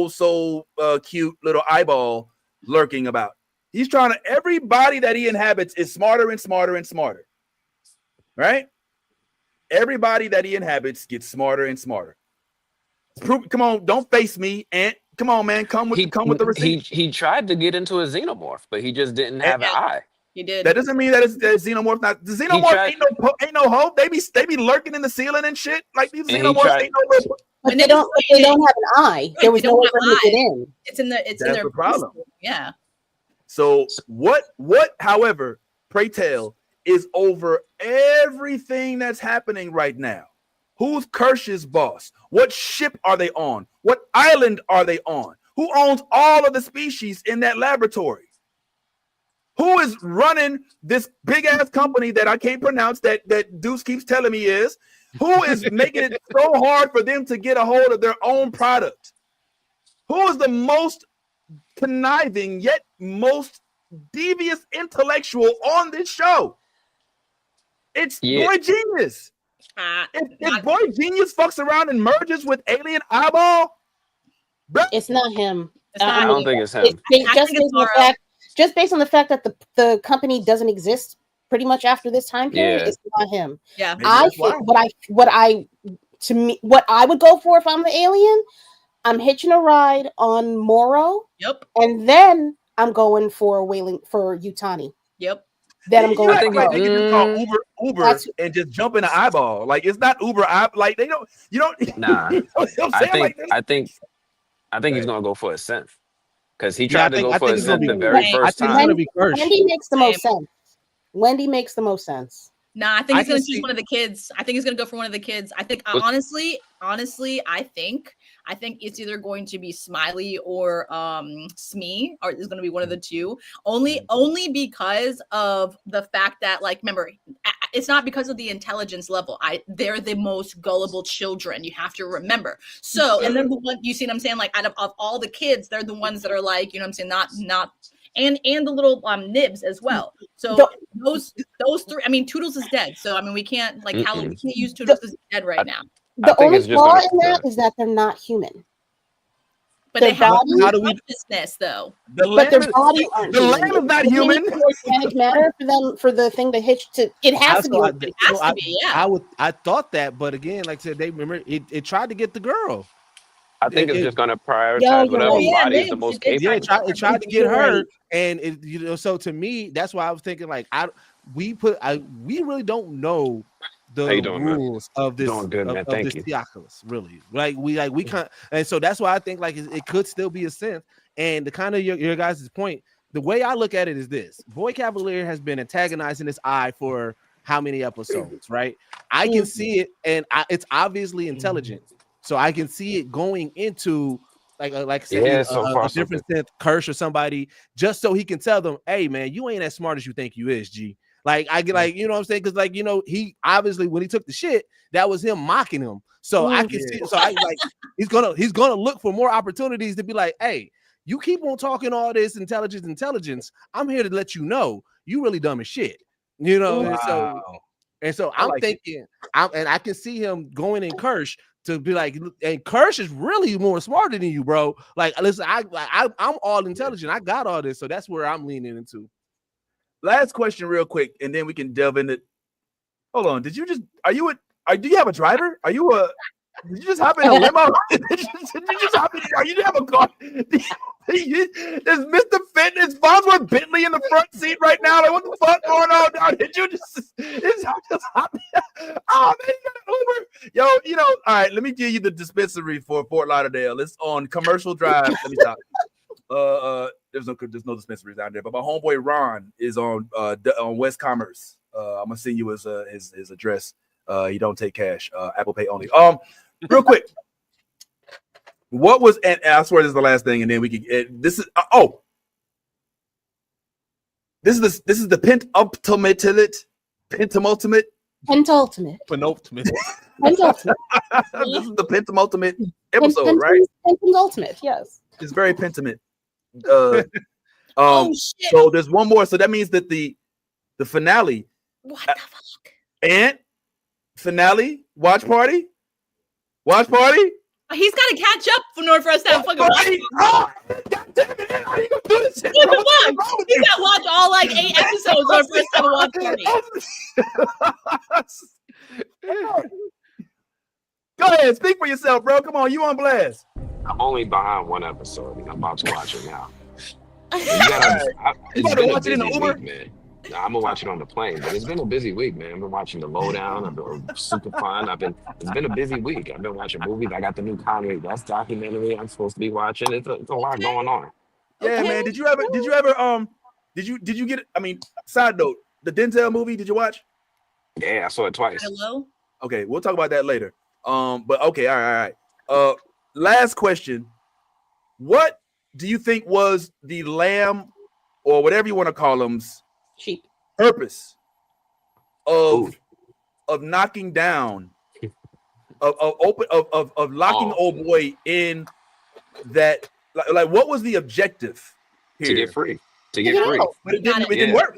so cute little eyeball lurking about? He's trying to, everybody that he inhabits is smarter and smarter and smarter, right? Everybody that he inhabits gets smarter and smarter. Come on, don't face me, Ant. Come on, man. Come with the receipt. He tried to get into a xenomorph, but he just didn't have an eye. He did. That doesn't mean that it's xenomorph. Not the xenomorph ain't no hope. They be lurking in the ceiling and shit. Like these xenomorphs ain't no little. But they don't have an eye. There was no way for him to get in. It's in their the problem. Yeah. So what, however, pray tell, is over everything that's happening right now? Who's Kirsch's boss? What ship are they on? What island are they on? Who owns all of the species in that laboratory? Who is running this big ass company that I can't pronounce that Deuce keeps telling me is? Who is making it so hard for them to get a hold of their own product? Who is the most conniving yet most devious intellectual on this show? It's Boy Genius. If Boy Genius fucks around and merges with Alien Eyeball, it's not him. I don't think it's him. Just based on the fact that the company doesn't exist pretty much after this time period, it's not him. Yeah, I think what I would go for if I'm the alien, I'm hitching a ride on Morrow. Yep. And then I'm going for Yutani. Yep. Then I'm going. I think they can just call Uber and just jump in the eyeball. Like it's not Uber. Like they don't. You don't. Nah. You know what I'm saying? I think he's gonna go for a synth because he tried to go for a synth the very first time. Wendy makes the most sense. Wendy makes the most sense. Nah, I think he's gonna choose one of the kids. I think he's gonna go for one of the kids. I think honestly, I think it's either going to be Smiley or Smee, or it's gonna be one of the two. Only because of the fact that, like, remember, it's not because of the intelligence level. They're the most gullible children. You have to remember. So, and then the one, you see what I'm saying? Like, out of all the kids, they're the ones that are like, you know what I'm saying? Not. And the little nibs as well. So those three. I mean, Toodles is dead. So I mean, we can't we can't use Toodles is dead right now. The only flaw in that is that they're not human. But they have consciousness, though. But their body aren't the lamb is not human. Organic matter for the thing to hitch to. It has to be. It has to be. Yeah. I thought that, but again, like I said, they remember it tried to get the girl. I think it's just going to prioritize whatever body is the most capable. Yeah, it tried to get her, and so to me, that's why I was thinking we really don't know the rules of this of this Theoculus, really. We can't, and so that's why I think it could still be a synth. And the kind of your guys' point, the way I look at it is this: Boy Cavalier has been antagonizing this eye for how many episodes, right? I can see it, and it's obviously intelligent. So I can see it going into a different synth, Kirsch or somebody, just so he can tell them, "Hey, man, you ain't as smart as you think you is, G." I get you know what I'm saying? Because he obviously when he took the shit, that was him mocking him. So I can see. So he's gonna look for more opportunities to be like, "Hey, you keep on talking all this intelligence. I'm here to let you know you really dumb as shit." You know, and so I'm thinking, and I can see him going in Kirsch. To be like, and Kirsch is really more smarter than you, bro. Like, listen, I'm all intelligent. I got all this, so that's where I'm leaning into. Last question, real quick, and then we can delve into. Hold on, do you have a driver? Did you just hop in a limo? Did you just hop in? Do you have a car? There's Mr. Fitness, Bosworth Bentley in the front seat right now. Like, what the fuck going on? Did you just hop in? Oh, man, you got an Uber. Yo, all right, let me give you the dispensary for Fort Lauderdale. It's on Commercial Drive. Let me talk. There's no dispensaries down there, but my homeboy Ron is on West Commerce. I'm gonna send you his address. He don't take cash. Apple Pay only. Real quick. What was, and I swear this is the last thing, and then we can. This is This is the penultimate. Pentultimate. Penultimate. Pentultimate. This is the penultimate episode, right? Penultimate, yes. It's very pentimate. Oh shit! So there's one more. So that means that the finale. What the fuck? And finale watch party. He's got to catch up for us to have fucking watch. Oh, God damn it! How you gonna do this shit? What the fuck? He's got to watch all like 8 episodes on first time watch party. Go ahead, speak for yourself, bro. Come on, you on blast. I'm only behind one episode, and I'm about to watch it now. You It's about to been a watch it in busy the Uber? week, man. Nah, I'm gonna watch it on the plane, but it's been a busy week, man. I've been watching The Lowdown. I've been super fun. It's been a busy week. I've been watching movies. I got the new Kanye West documentary I'm supposed to be watching. It's a lot going on. Yeah, man. Did you ever did you get I mean, side note, the Denzel movie, did you watch? Yeah, I saw it twice. Hello? Okay, we'll talk about that later. But okay, all right. Last question. What do you think was the lamb or whatever you want to call them Sheep purpose of knocking down of locking old boy in that like what was the objective here? To get free. But it didn't work.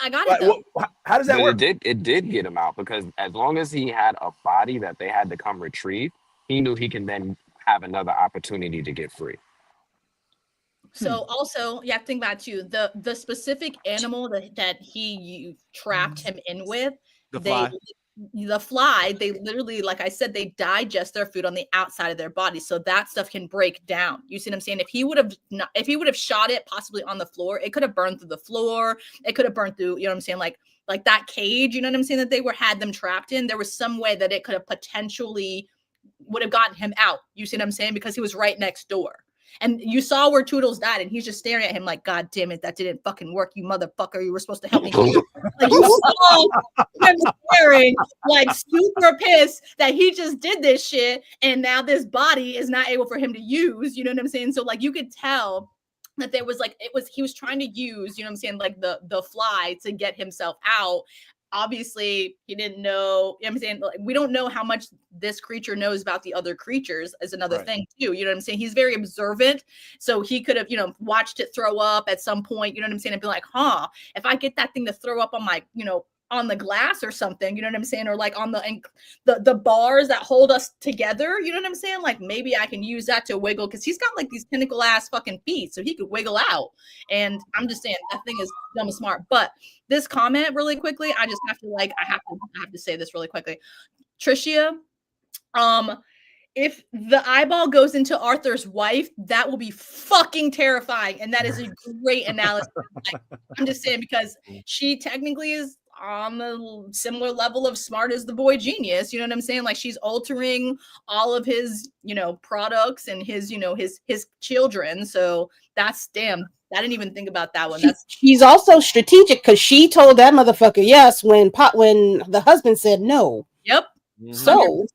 I got it though. How does that work? It did get him out because as long as he had a body that they had to come retrieve, he knew he can then have another opportunity to get free. So also you have to think about too the specific animal that you trapped him in with. The fly, they literally, like I said, they digest their food on the outside of their body, so that stuff can break down. You see what I'm saying? If he would have shot it possibly on the floor, it could have burned through the floor. It could have burned through, you know what I'm saying, like that cage. You know what I'm saying, that they had them trapped in. There was some way that it could have potentially would have gotten him out. You see what I'm saying? Because he was right next door. And you saw where Toodles died, and he's just staring at him like, God damn it, that didn't fucking work, you motherfucker. You were supposed to help me. Like, you saw him staring, like super pissed that he just did this shit, and now this body is not able for him to use. You know what I'm saying? So like you could tell that there was like he was trying to use, you know what I'm saying, like the fly to get himself out. Obviously, he didn't know, you know what I'm saying? Like, we don't know how much this creature knows about the other creatures is another thing too. You know what I'm saying? He's very observant. So he could have, watched it throw up at some point, you know what I'm saying? And be like, if I get that thing to throw up on my, on the glass or something, you know what I'm saying? Or like on the bars that hold us together, you know what I'm saying? Like maybe I can use that to wiggle, because he's got like these tentacle ass fucking feet, so he could wiggle out. And I'm just saying that thing is dumb and smart. But this comment really quickly, I just have to I have to say this really quickly. Tricia, if the eyeball goes into Arthur's wife, that will be fucking terrifying. And that is a great analysis. I'm just saying, because she technically is on the similar level of smart as the boy genius. You know what I'm saying? Like she's altering all of his, products and his, his children. So that's damn. I didn't even think about that one. She's also strategic, because she told that motherfucker yes when the husband said no. Yep. Mm-hmm. So,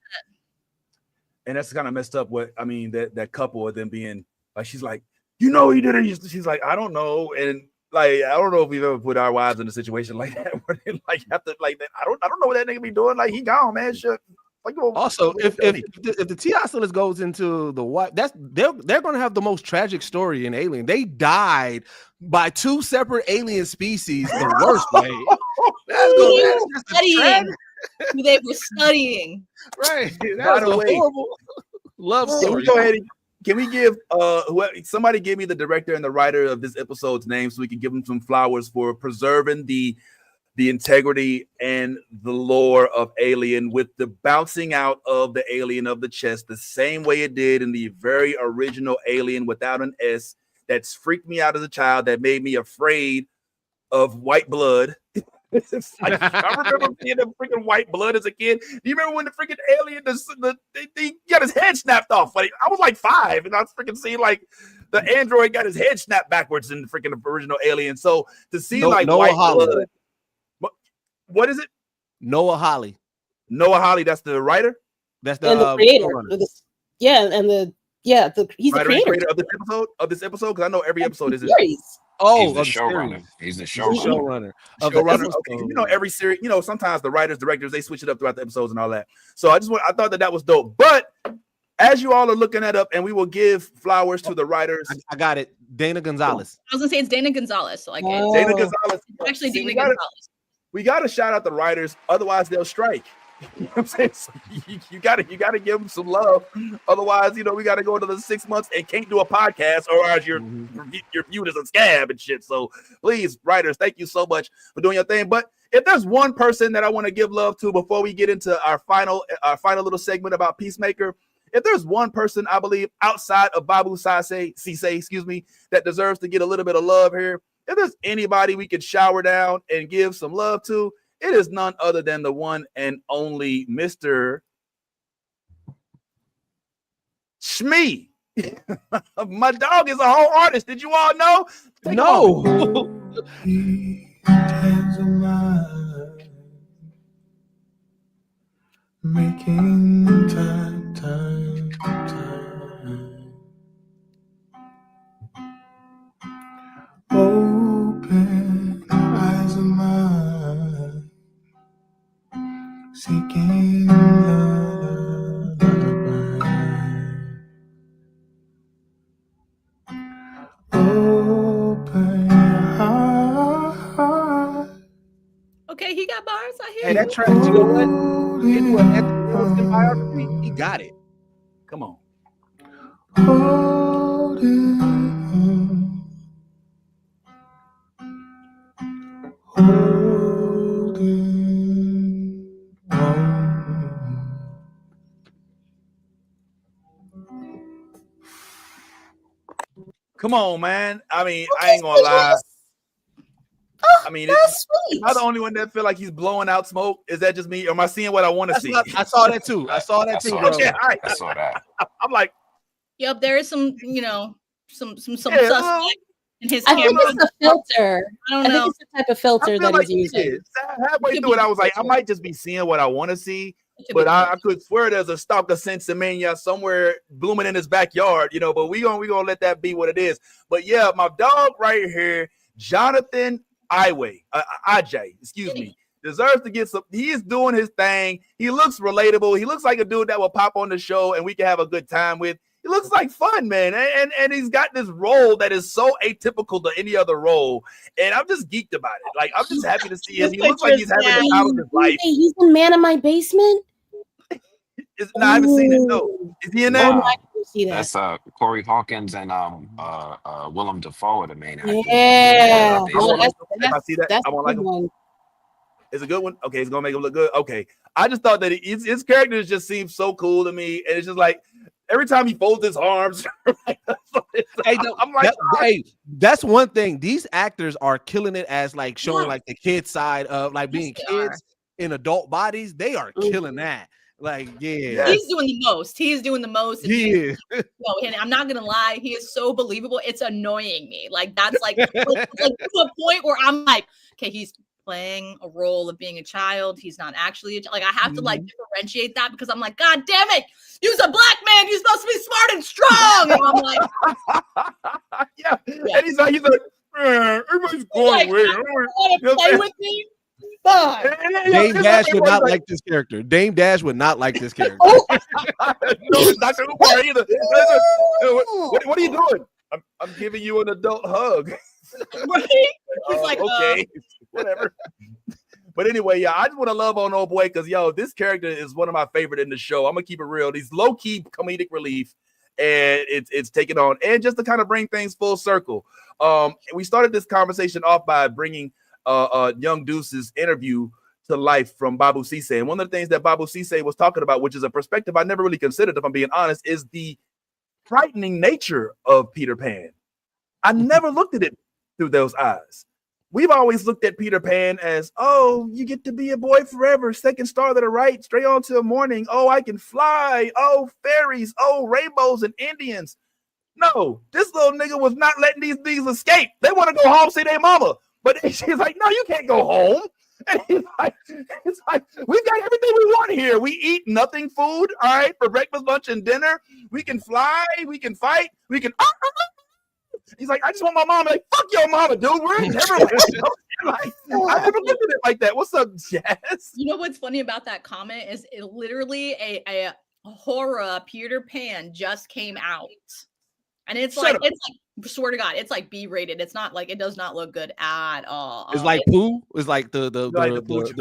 and that's kind of messed up. That couple of them being like, she's like, he did it. She's like, I don't know, and like I don't know if we've ever put our wives in a situation like that where they have to like that. I don't know what that nigga be doing. Like he gone, man. Shit. Like, also, if the T.I. goes into the wife, they're gonna have the most tragic story in Alien. They died by 2 separate alien species the worst way. They were studying. Right. That was a horrible love story. Go ahead. Can we give somebody give me the director and the writer of this episode's name so we can give them some flowers for preserving the integrity and the lore of Alien with the bouncing out of the alien of the chest the same way it did in the very original Alien without an S that's freaked me out as a child, that made me afraid of white blood. I remember seeing the freaking white blood as a kid. Do you remember when the freaking alien he got his head snapped off? Like I was like 5, and I was freaking seeing like the android got his head snapped backwards in the freaking original Alien. So to see white blood. What is it? Noah Hawley. Noah Hawley, that's the writer? That's the creator. He's the creator of this episode, because I know every episode is Oh, He's the of the showrunner. series. He's the He's the showrunner. showrunner of the Showrunner. episode. Okay, you know every series. You know sometimes the writers, directors, they switch it up throughout the episodes and all that. So I thought that was dope. But as you all are looking that up, and we will give flowers to the writers. I got it. Dana Gonzalez. I was gonna say it's Dana Gonzalez. So like Dana Gonzalez. it's actually See, Dana we gotta- Gonzalez. We got to shout out the writers, otherwise they'll strike. You know what I'm saying? So you gotta give them some love. Otherwise, you know, we gotta go into the 6 months and can't do a podcast, or else you're viewed as a scab and shit. So please, writers, thank you so much for doing your thing. But if there's one person that I want to give love to before we get into our final little segment about Peacemaker, if there's one person I believe outside of Babou Ceesay, that deserves to get a little bit of love here, if there's anybody we could shower down and give some love to, it is none other than the one and only Mr. Shmee. My dog is a whole artist. Did you all know? No. Making time. Open eyes of mine, seeking lullaby. Open your heart. Okay, he got bars. I hear Hey, that track, you know what? You know what? Anthony Hamilton biography, he got it. Come on. Holding on. Come on, man. I mean, I ain't gonna lie. I mean, That's sweet. am I the only one that feel like he's blowing out smoke? Is that just me? Or am I seeing what I want to see? I saw that too. I saw that too, bro. Okay, all right. I saw that. I'm like, Yep, there is some, you know, some Yeah, suspect in his I think camera. it's a filter. I don't I know. think it's the type of filter I feel that like he's it using. is. Halfway through it, I was like, I might just be seeing what I want to see. But I could swear there's a stalk of Sensimania somewhere blooming in his backyard, you know. But we gonna let that be what it is. But yeah, my dog right here, Jonathan Ajay, excuse me, deserves to get some. He is doing his thing. He looks relatable. He looks like a dude that will pop on the show and we can have a good time with. He looks like fun, man, and he's got this role that is so atypical to any other role, and I'm just geeked about it. Like, I'm just happy to see him. He looks like he's having the time of his life. He's the man in my basement. No, I haven't seen it. No, is he in there? Oh, I can see that. That's Corey Hawkins and Willem Dafoe are the main actors. Yeah. They- Oh, If I see that, that's I a won't like good him. one. It's a good one. Okay, it's gonna make him look good. Okay, I just thought that his characters just seem so cool to me, and it's just like every time he folds his arms, Hey, I'm like, hey, that's one thing. These actors are killing it as like showing like the kid side of like being kids in adult bodies. They are killing that. Like, yeah, He's doing the most. He is doing the most. And he is. and I'm not gonna lie, he is so believable. It's annoying me. Like that's like to a point where I'm like, okay, he's playing a role of being a child. He's not actually like I have to like differentiate that because I'm like, God damn it, you're a black man. You're supposed to be smart and strong. And I'm like, yeah. And he's like, everybody's going like, away. want to play with me? Fine. Dame Dash would not like this character. Dame Dash would not like this character. No, it's Dr. Umar either. What are you doing? I'm giving you an adult hug. Right? He's like, okay, whatever. But anyway, yeah, I just want to love on old boy because this character is one of my favorite in the show. I'm gonna keep it real. He's low key comedic relief, and it's taken on, and just to kind of bring things full circle. We started this conversation off by bringing young Deuces interview to life from Babou Ceesay, and one of the things that Babou Ceesay was talking about, which is a perspective I never really considered, if I'm being honest, is the frightening nature of Peter Pan. I never looked at it through those eyes. We've always looked at Peter Pan as, oh, you get to be a boy forever, second star to the right, straight on to the morning. Oh, I can fly. Oh, fairies. Oh, rainbows and Indians. No, this little nigga was not letting these things escape. They want to go home, see their mama. But she's like, no, you can't go home. And it's like, we've got everything we want here. We eat nothing food, all right, for breakfast, lunch, and dinner. We can fly. We can fight. We can He's like, I just want my mom. I'm like, fuck your mama, dude. We're never like, I never looked at it like that. What's up, Jazz? You know what's funny about that comment is it literally a horror Peter Pan just came out, and it's like swear to God, it's like B-rated. It's not like, it does not look good at all. It's like Pooh. It's like the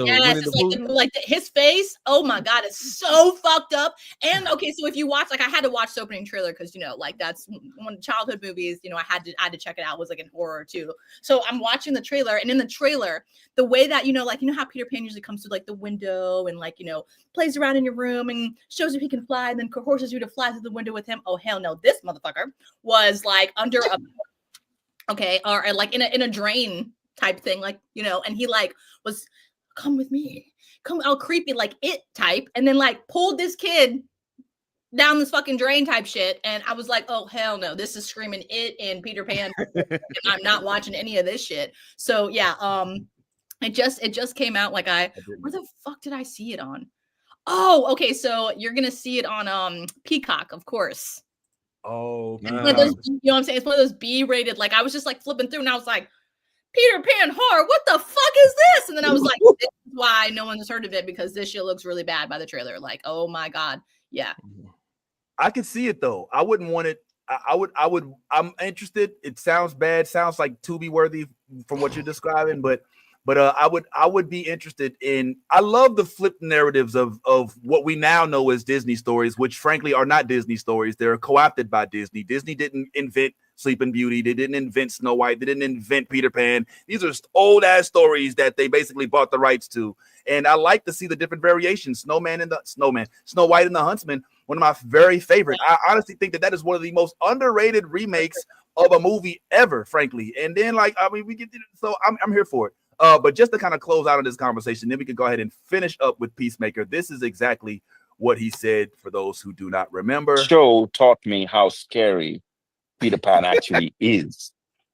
yes, it's like his face. Oh my God, it's so fucked up. And okay, so if you watch, like, I had to watch the opening trailer because, you know, like, that's one of childhood movies. You know, I had to check it out. It was like an horror too. So I'm watching the trailer, and in the trailer, the way that, you know, like, you know how Peter Pan usually comes through like the window and, like, you know, plays around in your room and shows you he can fly, and then coerces you to fly through the window with him. Oh hell no, this motherfucker was like under a or like in a drain type thing, like, you know, and he like was, come with me, come, all creepy, like It type, and then like pulled this kid down this fucking drain type shit. And I was like, oh hell no, this is screaming It and Peter Pan. And I'm not watching any of this shit. So yeah, it just came out. Like, where the fuck did I see it on? Oh, okay, so you're gonna see it on Peacock, of course. Oh, you know what I'm saying? It's one of those B-rated. Like, I was just like flipping through, and I was like, Peter Pan horror, what the fuck is this? And then I was like, this is why no one's heard of it, because this shit looks really bad by the trailer. Like, oh my God, yeah. I can see it though. I wouldn't want it. I'm interested. It sounds bad. Sounds like Tubi worthy from what you're describing, but I would be interested in. I love the flipped narratives of what we now know as Disney stories, which frankly are not Disney stories. They're co-opted by Disney. Disney didn't invent Sleeping Beauty. They didn't invent Snow White. They didn't invent Peter Pan. These are old ass stories that they basically bought the rights to. And I like to see the different variations. Snow White and the Huntsman, one of my very favorite. I honestly think that is one of the most underrated remakes of a movie ever, frankly. And then, like, I mean, I'm here for it. But just to kind of close out on this conversation, then we can go ahead and finish up with Peacemaker. This is exactly what he said for those who do not remember. Show taught me how scary Peter Pan actually is.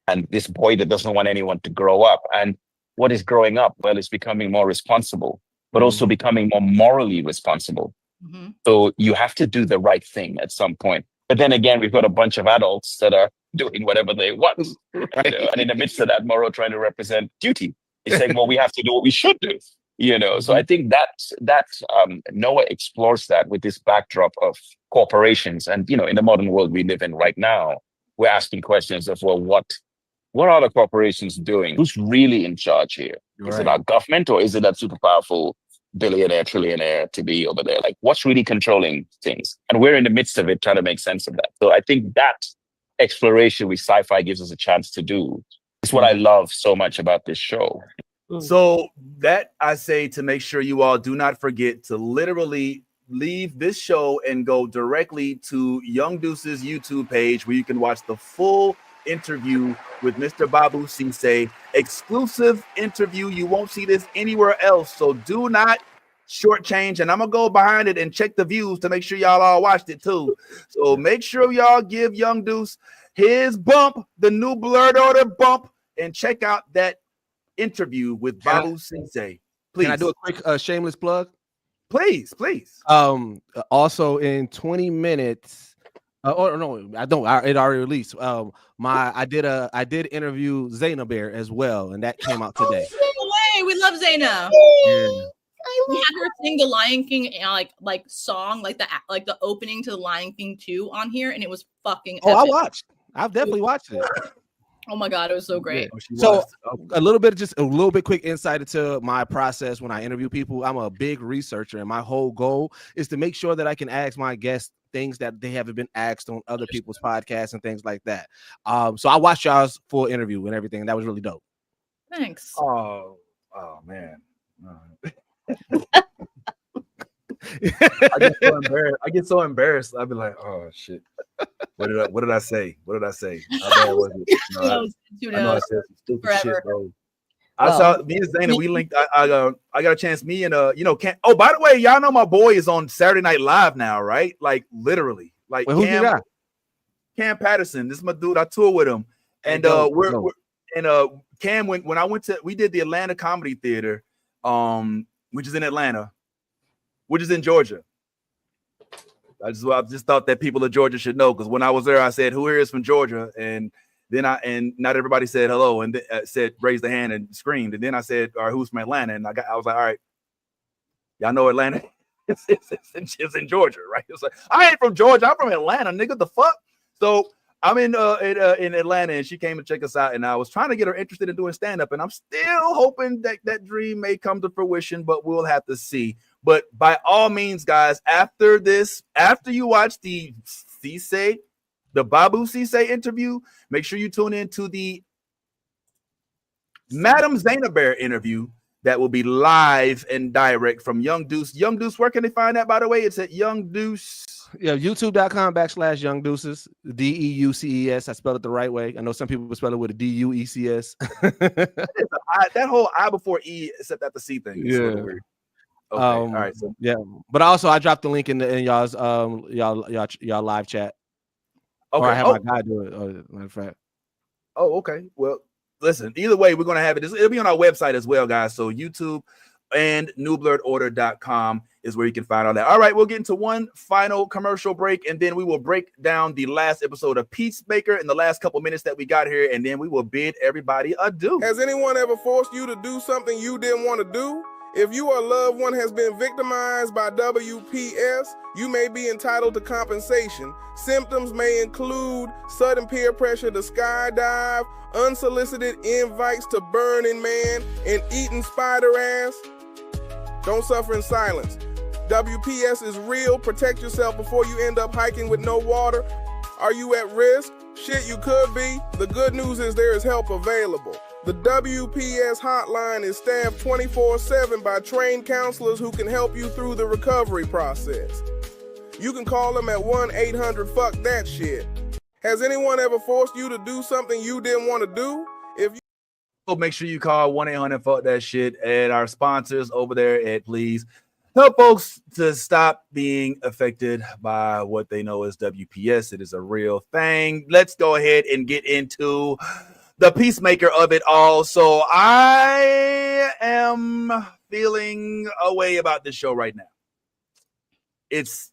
And this boy that doesn't want anyone to grow up. And what is growing up? Well, it's becoming more responsible, but also becoming more morally responsible. Mm-hmm. So you have to do the right thing at some point. But then again, we've got a bunch of adults that are doing whatever they want. You know? And in the midst of that, Morrow trying to represent duty. He's saying, well, we have to do what we should do. You know, so I think that Noah explores that with this backdrop of corporations. And, you know, in the modern world we live in right now, we're asking questions of, well, what are the corporations doing? Who's really in charge here? Right. Is it our government, or is it that super powerful billionaire, trillionaire to be over there? Like, what's really controlling things? And we're in the midst of it, trying to make sense of that. So I think that exploration with sci-fi gives us a chance to do. It's what I love so much about this show. So that I say to make sure you all do not forget to literally leave this show and go directly to Young Deuces YouTube page, where you can watch the full interview with Mr. Babou Ceesay. Exclusive interview. You won't see this anywhere else. So do not shortchange. And I'm gonna go behind it and check the views to make sure y'all all watched it too. So make sure y'all give Young Deuce his bump, the new Blurred Order bump, and check out that interview with Babou Ceesay. Please. Can I do a quick shameless plug? Please. Also in 20 minutes. Oh no, I don't. It already released. I did interview Zaina Bear as well, and that came out today. No way, we love Zaina. We had her sing the Lion King like song, like the opening to the Lion King 2 on here, and it was fucking epic. I've definitely watched it. Oh my God, it was so great. So a little bit quick insight into my process when I interview people. I'm a big researcher, and my whole goal is to make sure that I can ask my guests things that they haven't been asked on other people's podcasts and things like that. So I watched y'all's full interview and everything, and that was really dope. Thanks. Oh man. I get so embarrassed. I'd be like, oh shit. What did I say? How bad was it? I know I said some stupid shit, bro. I saw me and Zaina, we linked. I got a chance. Me and by the way, y'all know my boy is on Saturday Night Live now, right? Like literally. Like Cam Patterson. This is my dude. I tour with him. And Cam when we did the Atlanta Comedy Theater, which is in Atlanta, which is in Georgia. I just thought that people of Georgia should know, because when I was there, I said, who here is from Georgia? And Then and not everybody said hello and said raised the hand and screamed. And then I said, all right, who's from Atlanta? And I was like, all right, y'all know Atlanta. It's in Georgia, right? It's like, I ain't from Georgia. I'm from Atlanta, nigga. The fuck? So I'm in Atlanta, and she came to check us out, and I was trying to get her interested in doing stand-up, and I'm still hoping that dream may come to fruition, but we'll have to see. But by all means, guys, after you watch the Babou Ceesay interview, make sure you tune in to the Madam Zainabear interview that will be live and direct from Young Deuce. Young Deuce, where can they find that, by the way? It's at Young Deuce. Yeah, youtube.com/Young Deuces, DEUCES. I spelled it the right way. I know some people spell it with a DUECS. That whole I before E, except at the C thing. Is sort of weird. Okay, all right. So. Yeah, but also I dropped the link in y'all's y'all live chat. Okay, or I have my guy do it. Matter of fact. Oh, okay. Well, listen. Either way, we're gonna have it. It'll be on our website as well, guys. So YouTube and newblurredorder.com is where you can find all that. All right, we'll get into one final commercial break, and then we will break down the last episode of Peacemaker in the last couple minutes that we got here, and then we will bid everybody adieu. Has anyone ever forced you to do something you didn't want to do? If you or a loved one has been victimized by WPS, you may be entitled to compensation. Symptoms may include sudden peer pressure to skydive, unsolicited invites to Burning Man, and eating spider ass. Don't suffer in silence. WPS is real. Protect yourself before you end up hiking with no water. Are you at risk? Shit, you could be. The good news is there is help available. The WPS hotline is staffed 24/7 by trained counselors who can help you through the recovery process. You can call them at 1-800-FUCK-THAT-SHIT. Has anyone ever forced you to do something you didn't want to do? Make sure you call 1-800-FUCK-THAT-SHIT and our sponsors over there at Please help folks to stop being affected by what they know as WPS. It is a real thing. Let's go ahead and get into the Peacemaker of it all. So I am feeling a way about this show right now. It's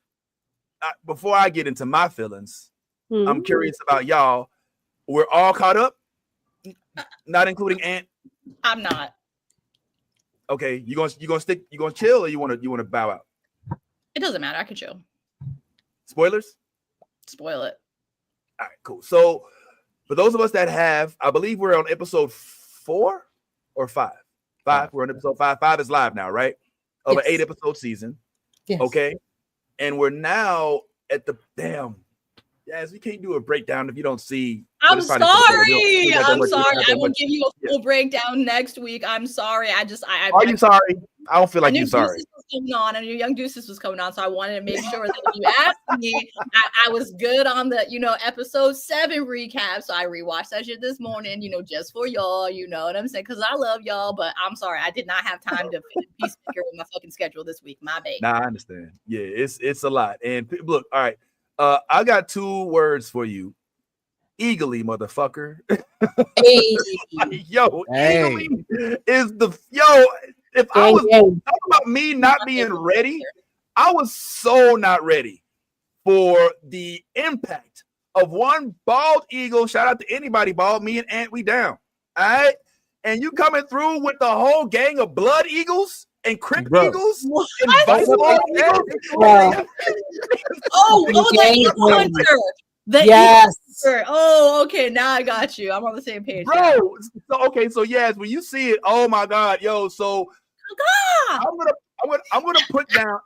before I get into my feelings, I'm curious about y'all. We're all caught up, not including Ant. I'm not. Okay, you gonna chill, or you wanna bow out? It doesn't matter. I could chill. Spoilers? Spoil it. All right, cool. So for those of us that have, I believe we're on episode 4 or 5. 5. We're on episode 5. 5 is live now, right? Of an 8-episode season. Yes. Okay. And we're now at the Yes, you can't do a breakdown if you don't see. I'm sorry. I'm sorry. I will give you a full breakdown next week. I'm sorry. Are you sorry? I don't feel like you're sorry. I knew Young Deuces was coming on, so I wanted to make sure that if you asked me, I was good on the episode 7 recap. So I rewatched that shit this morning, just for y'all. You know what I'm saying? Because I love y'all, but I'm sorry, I did not have time to Peacemaker with my fucking schedule this week. My bad. Nah, I understand. Yeah, it's a lot. And look, all right. I got 2 words for you. Eagerly, motherfucker. Hey. Eagerly is if I was talking about me not being ready, I was so not ready for the impact of one bald eagle. Shout out to anybody bald. Me and Ant, we down. All right. And you coming through with the whole gang of blood eagles and Crip Eagles and Vice Eagles. The Eagle Hunter. Oh, okay. Now I got you. I'm on the same page, bro. So yes, when you see it, oh my god, yo. So I'm gonna put down.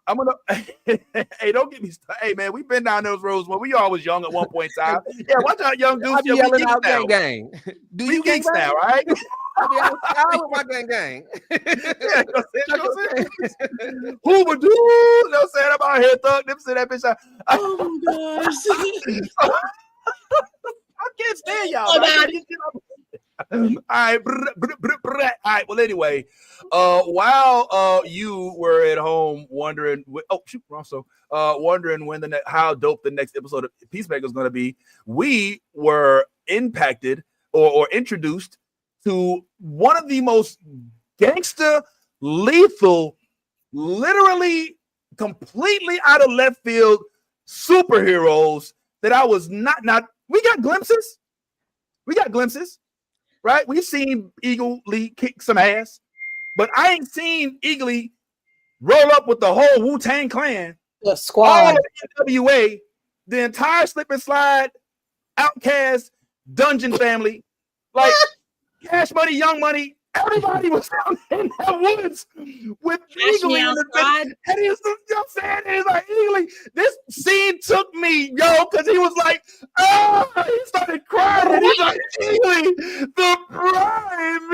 Hey, don't get me started. Hey man, we've been down those roads when we all was young at one point in time. Yeah, watch out, Young Deuce. I be yelling out gang. Do you geeks now, right? I be out with my gang. Who would do? You know what I'm saying? I'm out here thug them, say that bitch. Oh my gosh. I can't stand y'all. All right. Well, anyway, while you were at home wondering, wondering when how dope the next episode of Peacemaker is going to be, we were impacted or introduced to one of the most gangster, lethal, literally completely out of left field superheroes that I was not. We got glimpses We got glimpses, right? We've seen Eagle Lee kick some ass, but I ain't seen Eagle Lee roll up with the whole Wu-Tang Clan, the squad, all of NWA, the entire Slip and Slide, Outcast, Dungeon family, like Cash Money, Young Money. Everybody was down in that woods with Eagle Lee in the bed. And he was, you know what I'm saying? And he's like, Eagle Lee, this scene took me, yo, because he was like, oh, he started crying. And he's like, Eagle Lee, the prime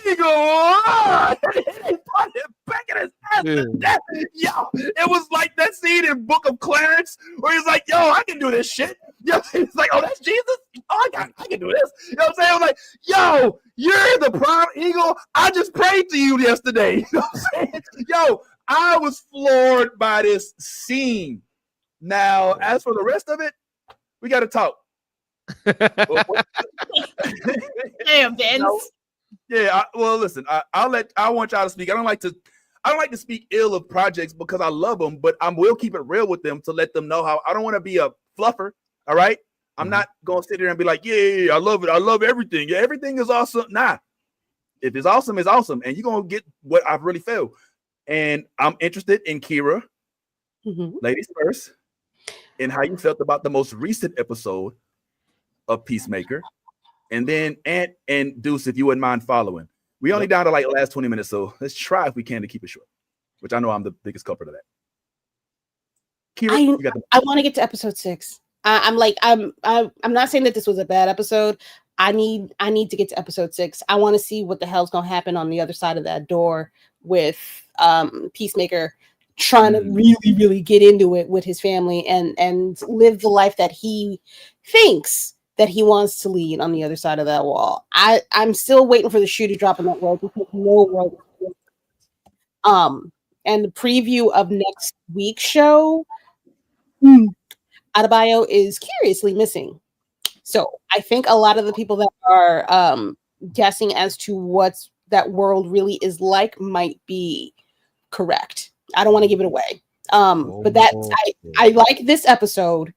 Eagle. Oh. And he started banging his ass to death. Yo, it was like that scene in Book of Clarence where he's like, yo, I can do this shit. Yo, he's like, oh, that's Jesus? Oh, I can do this. You know what I'm saying? I was like, yo, you're the prime Eagle. I just prayed to you yesterday. You know what I'm saying? Yo, I was floored by this scene. Now, as for the rest of it, we got to talk. Damn, Vince. Yeah, well, listen, I want y'all to speak. I don't like to speak ill of projects because I love them, but I will keep it real with them to let them know how I don't want to be a fluffer. All right. I'm not going to sit there and be like, yeah, I love it. I love everything. Yeah, everything is awesome. Nah, if it's awesome, it's awesome. And you're going to get what I really feel. And I'm interested in Kira, ladies first, and how you felt about the most recent episode of Peacemaker. And then Ant and Deuce, if you wouldn't mind following. We only down to like the last 20 minutes, so let's try if we can to keep it short, which I know I'm the biggest culprit of that. Kira, you got I want to get to episode 6. I'm not saying that this was a bad episode. I need to get to episode 6. I want to see what the hell's gonna happen on the other side of that door with Peacemaker trying to really, really get into it with his family and live the life that he thinks that he wants to lead on the other side of that wall. I'm still waiting for the shoe to drop in that world because no world. And the preview of next week's show, Adebayo is curiously missing. So I think a lot of the people that are guessing as to what's that world really is like might be correct. I don't want to give it away. But that's I like this episode.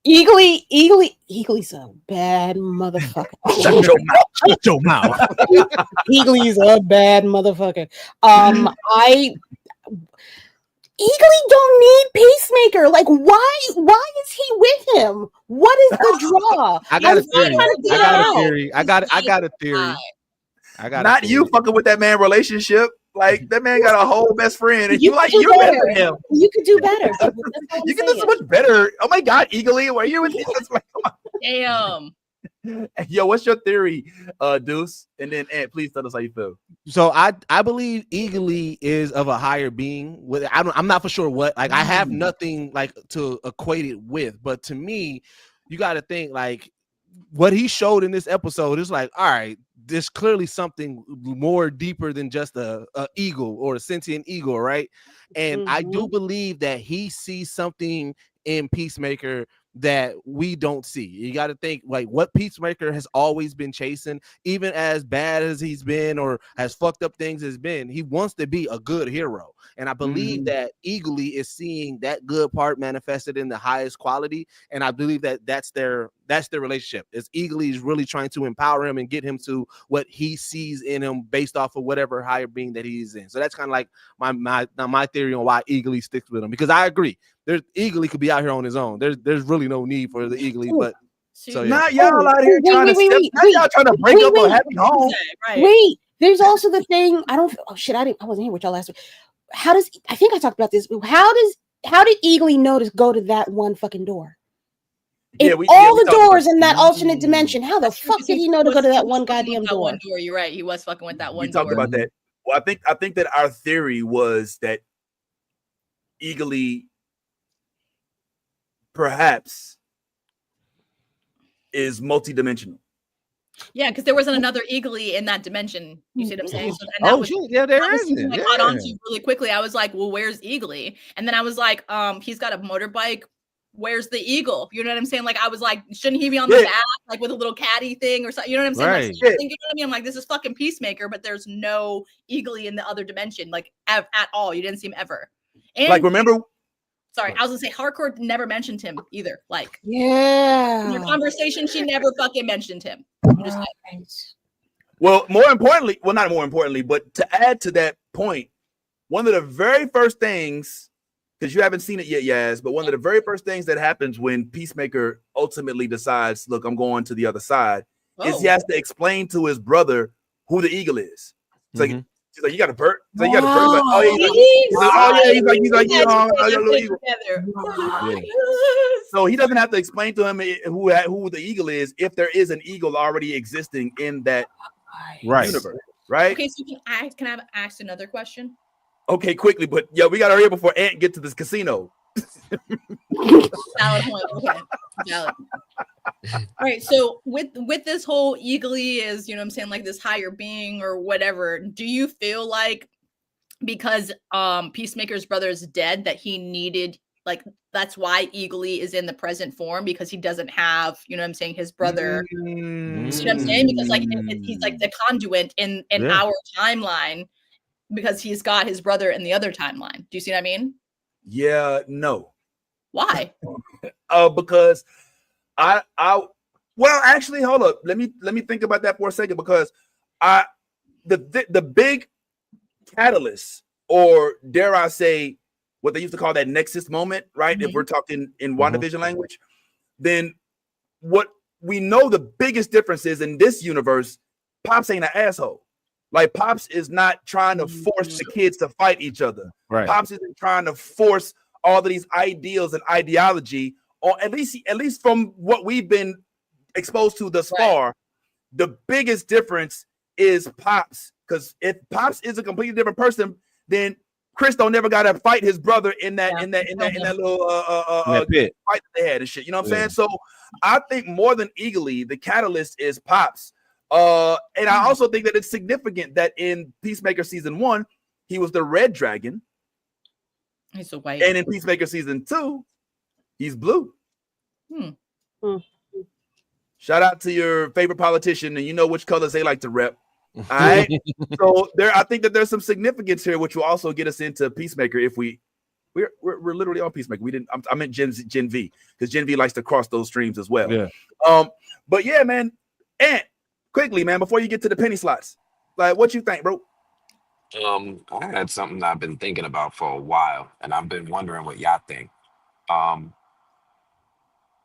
Eagly's a bad motherfucker. Shut your mouth. Shut your mouth. Eagly's a bad motherfucker. Eagly don't need Peacemaker. Like, why is he with him? What is the draw? I got a theory. I got a theory. Not you fucking with that man relationship. Like, that man got a whole best friend, and you're better than him. You could do better. You can do so much better. Oh my God, Eagly, were you with me? Like, damn. Yo, what's your theory, Deuce? And then Ant, please tell us how you feel. So I believe Eagly is of a higher being. I'm not for sure what. Like, I have nothing like to equate it with, but to me, you got to think like what he showed in this episode is like, all right, there's clearly something more deeper than just a eagle or a sentient eagle, right? And I do believe that he sees something in Peacemaker that we don't see. You got to think like what Peacemaker has always been chasing, even as bad as he's been or as fucked up things has been, he wants to be a good hero. And I believe that Eagly is seeing that good part manifested in the highest quality. And I believe that that's their relationship. Is Eagly is really trying to empower him and get him to what he sees in him based off of whatever higher being that he's in. So that's kind of like my theory on why Eagly sticks with him, because I agree. There's Eagly could be out here on his own. There's really no need for the Eagly, but so yeah. Not y'all out here trying to break up a happy home. Wait, there's also the thing. I wasn't here with y'all last week. I think I talked about this. How did Eagly know to go to that one fucking door? All the doors in that alternate dimension. How the fuck did he know to go to that one goddamn door? One door. You're right. He was fucking with that one We door. talked about that. Well, I think that our theory was that Eagly perhaps is multidimensional. Yeah, because there wasn't another Eagly in that dimension. You see what I'm saying? So, there is. I caught on to really quickly. I was like, well, where's Eagly? And then I was like, he's got a motorbike. Where's the eagle? You know what I'm saying? Like, I was like, shouldn't he be on the back, like with a little caddy thing or something? You know what I'm saying? Right. Like, you know what I mean? I'm like, this is fucking Peacemaker, but there's no Eagly in the other dimension, like at all. You didn't see him ever. And like, remember Sorry, I was gonna say hardcore never mentioned him either. Like, yeah, in the conversation, she never fucking mentioned him. I'm just saying. Well, more importantly, well, not more importantly, but to add to that point, one of the very first things, because you haven't seen it yet, Yaz, but one of the very first things that happens when Peacemaker ultimately decides, look, I'm going to the other side, is he has to explain to his brother who the eagle is. It's like, he's like, you got a bird? So you got a bird? He's like, oh, yeah, he's like, you know, I got a little eagle. So he doesn't have to explain to him who the eagle is if there is an eagle already existing in that universe, right? Okay, so can I ask another question? Okay, quickly, but yeah, we gotta hurry before Ant get to this casino. Valid point. Okay, valid. All right, so with this whole eagly is, you know what I'm saying, like this higher being or whatever, do you feel like because Peacemaker's brother is dead that he needed, like, that's why eagly is in the present form, because he doesn't have, you know what I'm saying, his brother. You know what I'm saying? Because like he's like the conduit in our timeline, because he's got his brother in the other timeline. Do you see what I mean? Yeah, no. Why? Because I well, actually, hold up. Let me think about that for a second, because the big catalyst, or dare I say, what they used to call that nexus moment, right? If we're talking in WandaVision language, then what we know the biggest difference is in this universe, Pops ain't an asshole. Like, Pops is not trying to force the kids to fight each other. Right. Pops isn't trying to force all of these ideals and ideology, or at least from what we've been exposed to thus far. The biggest difference is Pops, because if Pops is a completely different person, then Chris don't never got to fight his brother in that little pit fight that they had and shit. You know what I'm saying? So I think more than eagerly, the catalyst is Pops. And I also think that it's significant that in Peacemaker season 1, he was the Red Dragon. He's a white. And in Peacemaker season 2, he's blue. Shout out to your favorite politician, and you know which colors they like to rep. All right. So I think that there's some significance here, which will also get us into Peacemaker. If we're literally on Peacemaker. I meant Gen V, because Gen V likes to cross those streams as well. Yeah. But yeah, man. And quickly, man, before you get to the penny slots, like, what you think, bro? I had something I've been thinking about for a while, and I've been wondering what y'all think.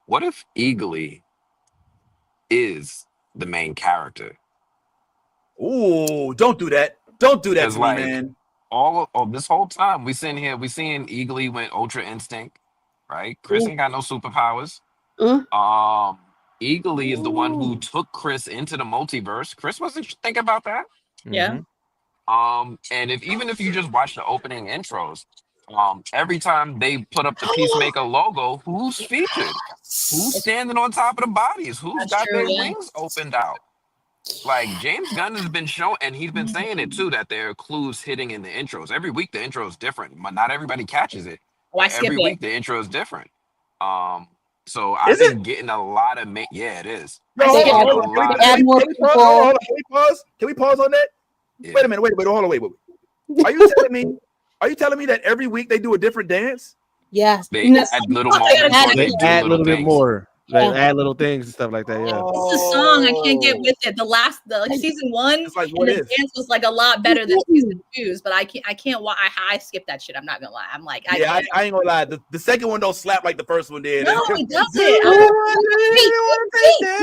What if Eagly is the main character? Ooh, don't do that. Don't do that to like, me, man. All this whole time we seeing Eagly went Ultra Instinct, right? Chris ain't got no superpowers. Eagly is the one who took Chris into the multiverse. Chris wasn't thinking about that. Yeah. And even if you just watch the opening intros, every time they put up the Peacemaker logo, who's featured? Who's standing on top of the bodies? Who's got their wings opened out? Like, James Gunn has been showing, and he's been saying it too, that there are clues hitting in the intros. Every week the intro is different, but not everybody catches it. Every week the intro is different. So I've been getting a lot of it is. Can we pause on that? Yeah. Wait a minute. Hold on. Wait. Are you telling me that every week they do a different dance? Yes. They add little moments. They add a little bit more. They add little things and stuff like that. Yeah. It's a song. I can't get with it. The season 1, like, and the dance was like a lot better than season 2's, but I can't. I skipped that shit. I'm not gonna lie. I'm like, I ain't gonna lie. The second one don't slap like the first one did. No, it doesn't. What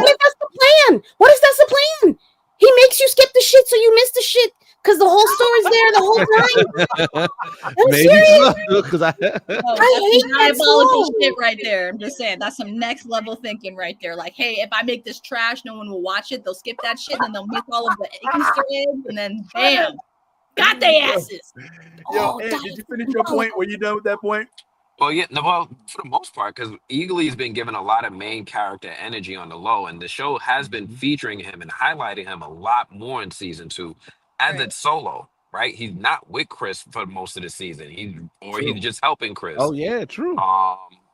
if that's the plan? What if that's the plan? He makes you skip the shit so you miss the shit because the whole story's there the whole time. I'm serious. Because I hate diabolical shit right there. I'm just saying, that's some next level thinking right there. Like, hey, if I make this trash, no one will watch it. They'll skip that shit, and then they'll miss all of the Easter eggs, and then bam, got their asses. Did you finish your point? Were you done with that point? Well, yeah, for the most part, because Eagly's been given a lot of main character energy on the low, and the show has been featuring him and highlighting him a lot more in season 2 as it's solo, right? He's not with Chris for most of the season. He's just helping Chris. Oh yeah, true.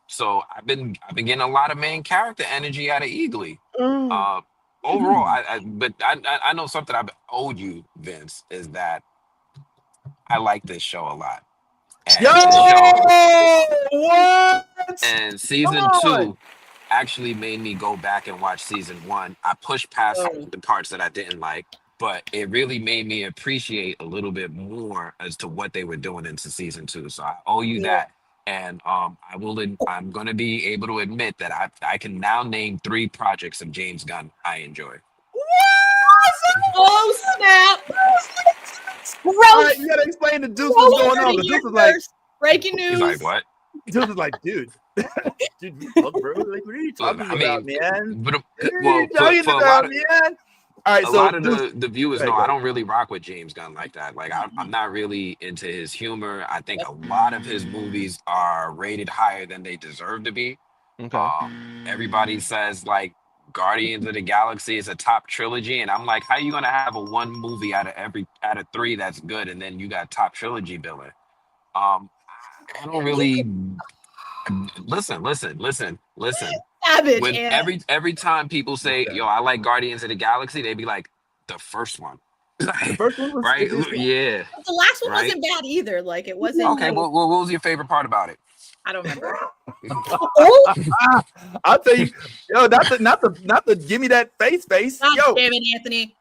So I've been getting a lot of main character energy out of Eagly. Overall, I know something I've owed you, Vince, is that I like this show a lot. Yo, what? What? And season 2 actually made me go back and watch season 1. I pushed past the parts that I didn't like, but it really made me appreciate a little bit more as to what they were doing into season 2. So I owe you that. And I'm gonna be able to admit that I can now name 3 projects of James Gunn I enjoy. Oh snap! All right, you gotta explain the Deuce what's going on. The Deuce is like, breaking news. He's like, what? Deuce is like, dude, fuck, bro. Like, what are you talking about, man? But, What are well, you talking for a about, lot of, man? All right, a so lot of Deuce, the viewers know go I ahead. don't really rock with James Gunn like that. Like I'm not really into his humor. I think a lot of his movies are rated higher than they deserve to be. Okay. Everybody says like Guardians of the Galaxy is a top trilogy, and I'm like, how you gonna have a 1 movie out of 3 that's good, and then you got top trilogy billing? I don't really listen. Savage. When And every time people say, "Yo, I like Guardians of the Galaxy," they be like, "The first one." The first one was right? Yeah. the last one Right? wasn't bad either. Like it wasn't. Okay. Well, what was your favorite part about it? I don't remember. I'll tell you, yo, not the give me that face. God Yo, damn it, Anthony.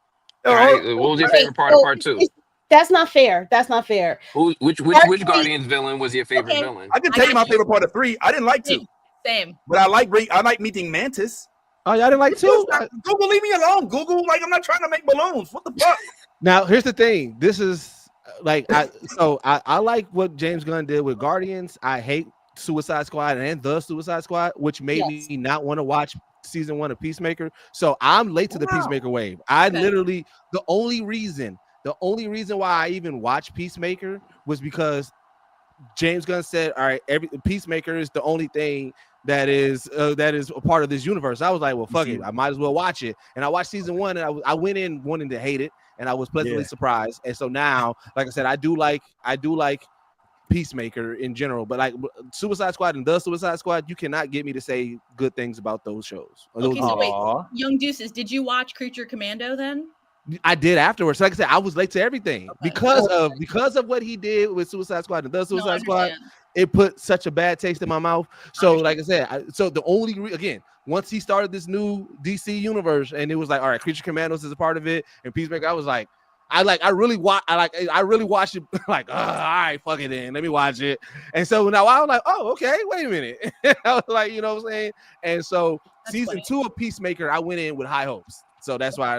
Right? What was your favorite part of part 2? That's not fair. That's not fair. Which Guardians villain was your favorite villain? I can tell you my favorite part of 3. I didn't like 2. Same. But I like meeting Mantis. Oh, y'all didn't like 2? Google, leave me alone. Google, like I'm not trying to make balloons. What the fuck? Now, here's the thing. This is like I like what James Gunn did with Guardians. I hate Suicide Squad and the Suicide Squad, which made me not want to watch season 1 of Peacemaker. So I'm late to the Peacemaker wave. I literally the only reason why I even watched Peacemaker was because James Gunn said, all right, Peacemaker is the only thing that is a part of this universe. I was like, well, fuck it, I might as well watch it. And I watched season 1, and I went in wanting to hate it, and I was pleasantly surprised. And so now, like I said, I do like Peacemaker in general, but like Suicide Squad and the Suicide Squad, you cannot get me to say good things about those shows. Okay, so wait, Young Deuces, did you watch Creature Commando then? I did afterwards. Like I said, I was late to everything because of what he did with Suicide Squad and the Suicide Squad. It put such a bad taste in my mouth. So, like I said, so the only again, once he started this new DC universe, and it was like, all right, Creature Commandos is a part of it, and Peacemaker, I was like, I really watched it. Like, all right, fuck it, then let me watch it. And so now I was like, oh, okay, wait a minute. I was like, you know what I'm saying? And so season 2 of Peacemaker, I went in with high hopes. So that's why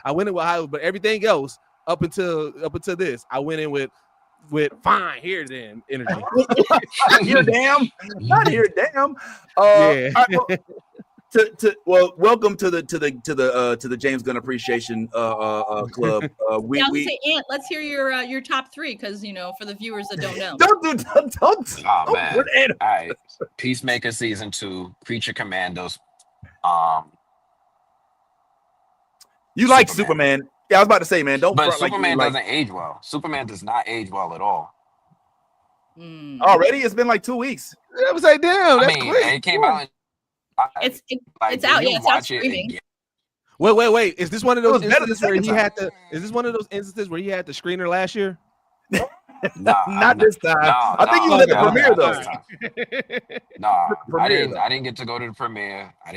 I went in with high hopes, but everything else up until this, I went in with fine here then energy. Not here, damn. Welcome to the James Gunn Appreciation Club. Let's hear your top 3, because for the viewers that don't know. Don't. Oh man! All right, Peacemaker season 2, Creature Commandos. You like Superman? Yeah, I was about to say, man. Don't. But Superman doesn't age well. Superman does not age well at all. Already, it's been like 2 weeks. I was like, damn, that's quick. It came out. It's out. Yeah, it's out streaming. Wait. Is this one of those instances where he had to? Is this one of those instances where he had the screener last year? Not this time. I think he was at the premiere though. I didn't get to go to the premiere. I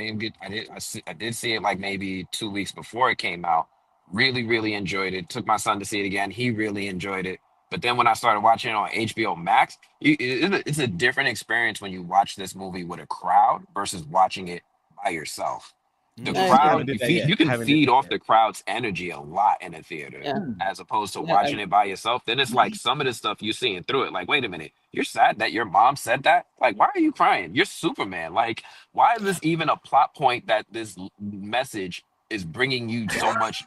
did see it like maybe 2 weeks before it came out. Really enjoyed it. Took my son to see it again. He really enjoyed it. But then when I started watching it on HBO Max, it's a different experience when you watch this movie with a crowd versus watching it by yourself. The crowd, you can feed off the crowd's energy a lot in a theater, as opposed to watching it by yourself. Then it's like some of the stuff you're seeing through it. Like, wait a minute, you're sad that your mom said that? Like, why are you crying? You're Superman. Like, why is this even a plot point that this message is bringing you so much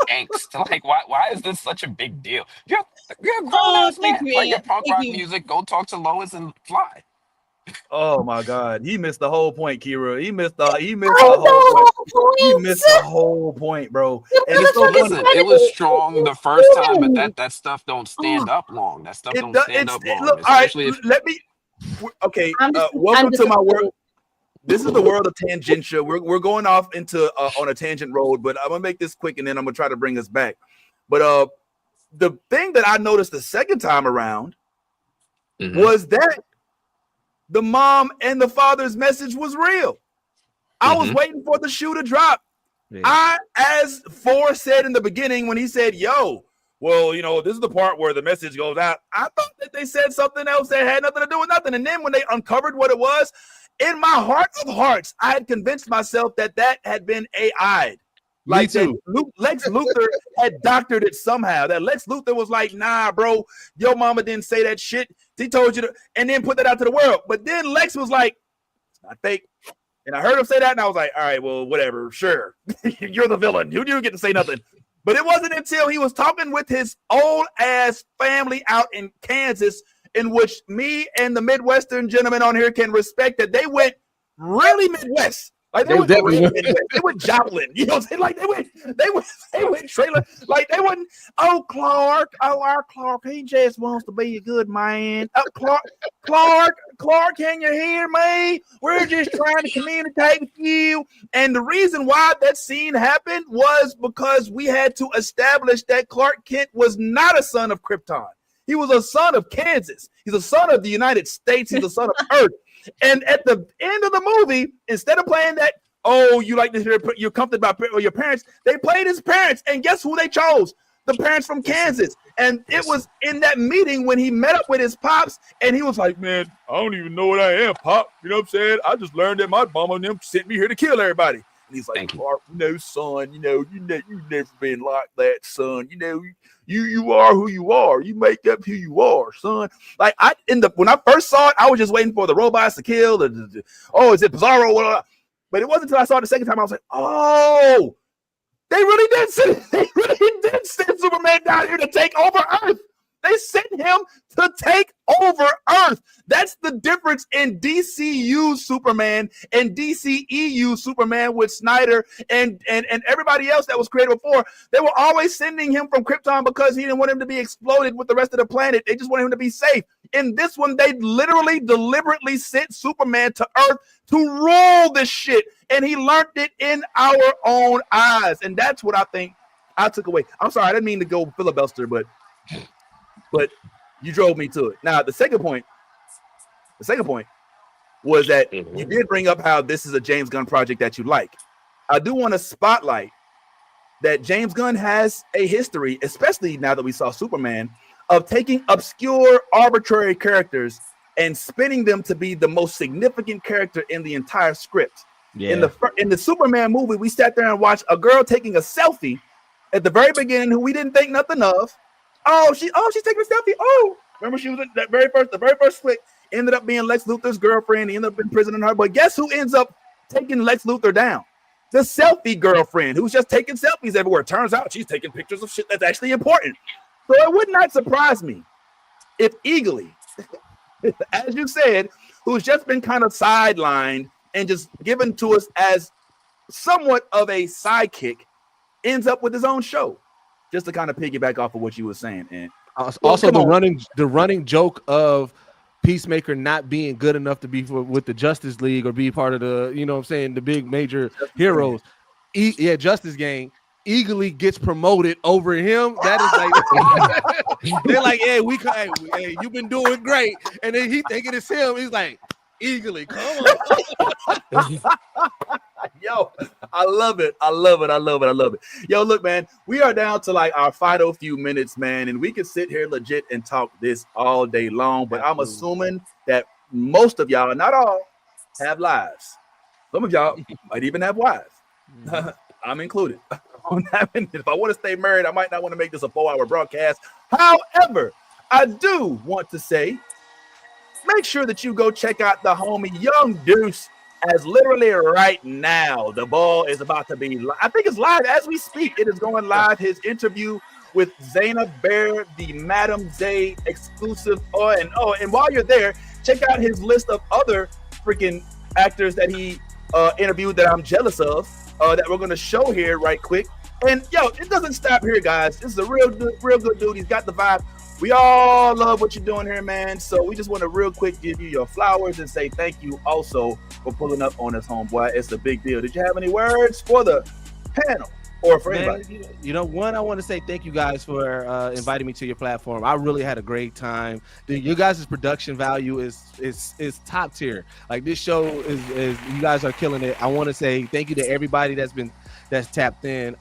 angst? Like, why is this such a big deal? You're a grown-ass man. Play your punk rock music, go talk to Lois and fly. Oh my God, he missed the whole point, Kira. He missed the whole point. He missed the whole point, bro. And it's so listen, it was strong the first time, but that stuff don't stand up long. That stuff don't stand up long. Look, all right, let me. Okay, welcome to my world. This is the world of tangential. We're going off into on a tangent road, but I'm gonna make this quick, and then I'm gonna try to bring us back. But the thing that I noticed the second time around was that the mom and the father's message was real. I was waiting for the shoe to drop. Yeah. As Forrest said in the beginning when he said, yo, well, this is the part where the message goes out. I thought that they said something else that had nothing to do with nothing. And then when they uncovered what it was, in my heart of hearts, I had convinced myself that had been AI'd. Like that Lex Luthor had doctored it somehow. That Lex Luthor was like, nah, bro, your mama didn't say that shit. He told you to, and then put that out to the world. But then Lex was like, it's not fake. And I heard him say that, and I was like, all right, well, whatever, sure. You're the villain. You get to say nothing. But it wasn't until he was talking with his old-ass family out in Kansas, in which me and the Midwestern gentlemen on here can respect that they went really Midwest. Like they went Joplin, you know what I'm saying? Like they went trailer, like they wouldn't. Oh, Clark, our Clark, he just wants to be a good man. Clark, can you hear me? We're just trying to communicate with you. And the reason why that scene happened was because we had to establish that Clark Kent was not a son of Krypton. He was a son of Kansas. He's a son of the United States. He's a son of Earth. And at the end of the movie, instead of playing that, oh, you like to hear you're comforted by your parents, they played his parents. And guess who they chose? The parents from Kansas. And it was in that meeting when he met up with his pops, and he was like, man, I don't even know what I am, Pop. You know what I'm saying? I just learned that my mama and them sent me here to kill everybody. And he's like, Clark, son, you've never been like that, son. You are who you are. You make up who you are, son. Like when I first saw it, I was just waiting for the robots to kill. Is it Bizarro? But it wasn't until I saw it the second time I was like, oh, they really did send Superman down here to take over Earth. They sent him to take over Earth. That's the difference in DCU Superman and DCEU Superman with Snyder and everybody else that was created before. They were always sending him from Krypton because he didn't want him to be exploded with the rest of the planet. They just wanted him to be safe. In this one, they literally deliberately sent Superman to Earth to rule this shit. And he learned it in our own eyes. And that's what I think I took away. I'm sorry, I didn't mean to go filibuster, but you drove me to it. Now, the second point was that you did bring up how this is a James Gunn project that you like. I do want to spotlight that James Gunn has a history, especially now that we saw Superman, of taking obscure, arbitrary characters and spinning them to be the most significant character in the entire script. Yeah. In the Superman movie, we sat there and watched a girl taking a selfie at the very beginning who we didn't think nothing of. She's taking a selfie. Oh, remember she was in the very first flick, ended up being Lex Luthor's girlfriend. He ended up imprisoning her. But guess who ends up taking Lex Luthor down? The selfie girlfriend who's just taking selfies everywhere. Turns out she's taking pictures of shit that's actually important. So it would not surprise me if Eagly, as you said, who's just been kind of sidelined and just given to us as somewhat of a sidekick, ends up with his own show. Just to kind of piggyback off of what you were saying, and also the running joke of Peacemaker not being good enough to be with the Justice League or be part of the, the big major heroes. Justice Gang eagerly gets promoted over him. That is like they're like, hey, you've been doing great, and then he thinking it's him. He's like, eagerly, come on. Yo, I love it. Yo, look, man, we are down to like our final few minutes, man, and we can sit here legit and talk this all day long, but I'm assuming that most of y'all, not all, have lives. Some of y'all might even have wives. I'm included. If I want to stay married, I might not want to make this a 4-hour broadcast. However, I do want to say, make sure that you go check out the homie Young Deuce, as literally right now the ball is about to be I think it's live as we speak. It is going live. His interview with Zaina Bear, the Madam Zay exclusive. And while you're there, check out his list of other freaking actors that he interviewed that I'm jealous of, that we're going to show here right quick. And yo, it doesn't stop here, guys. This is a real good dude. He's got the vibe. We all love what you're doing here, man. So we just want to real quick give you your flowers and say thank you also for pulling up on us, homeboy. It's a big deal. Did you have any words for the panel or for Man, anybody. One, I want to say thank you guys for inviting me to your platform. I really had a great time. Your guys' production value is top tier. Like this show is you guys are killing it. I want to say thank you to everybody that's tapped in.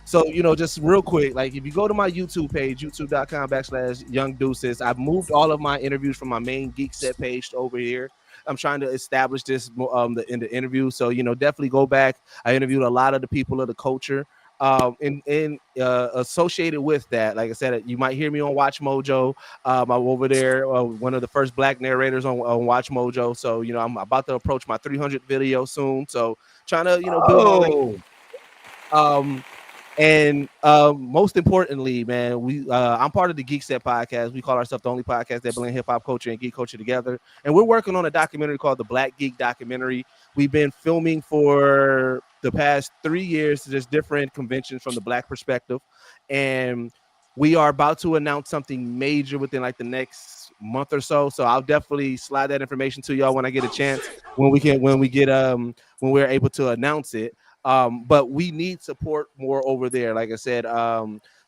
So just real quick, like if you go to my YouTube page, youtube.com/Young Deuces, I've moved all of my interviews from my main Geek Set page to over here. I'm trying to establish this in the interview. So definitely go back. I interviewed a lot of the people of the culture. And associated with that, like I said, you might hear me on WatchMojo. I'm over there, one of the first black narrators on WatchMojo. So I'm about to approach my 300 video soon. So trying to build my and most importantly, man, I'm part of the Geek Set podcast. We call ourselves the only podcast that blend hip hop culture and geek culture together. And we're working on a documentary called the Black Geek Documentary. We've been filming for the past 3 years, just different conventions from the black perspective. And we are about to announce something major within like the next month or so. So I'll definitely slide that information to y'all when I get a chance, when we're able to announce it. But we need support more over there. Like I said,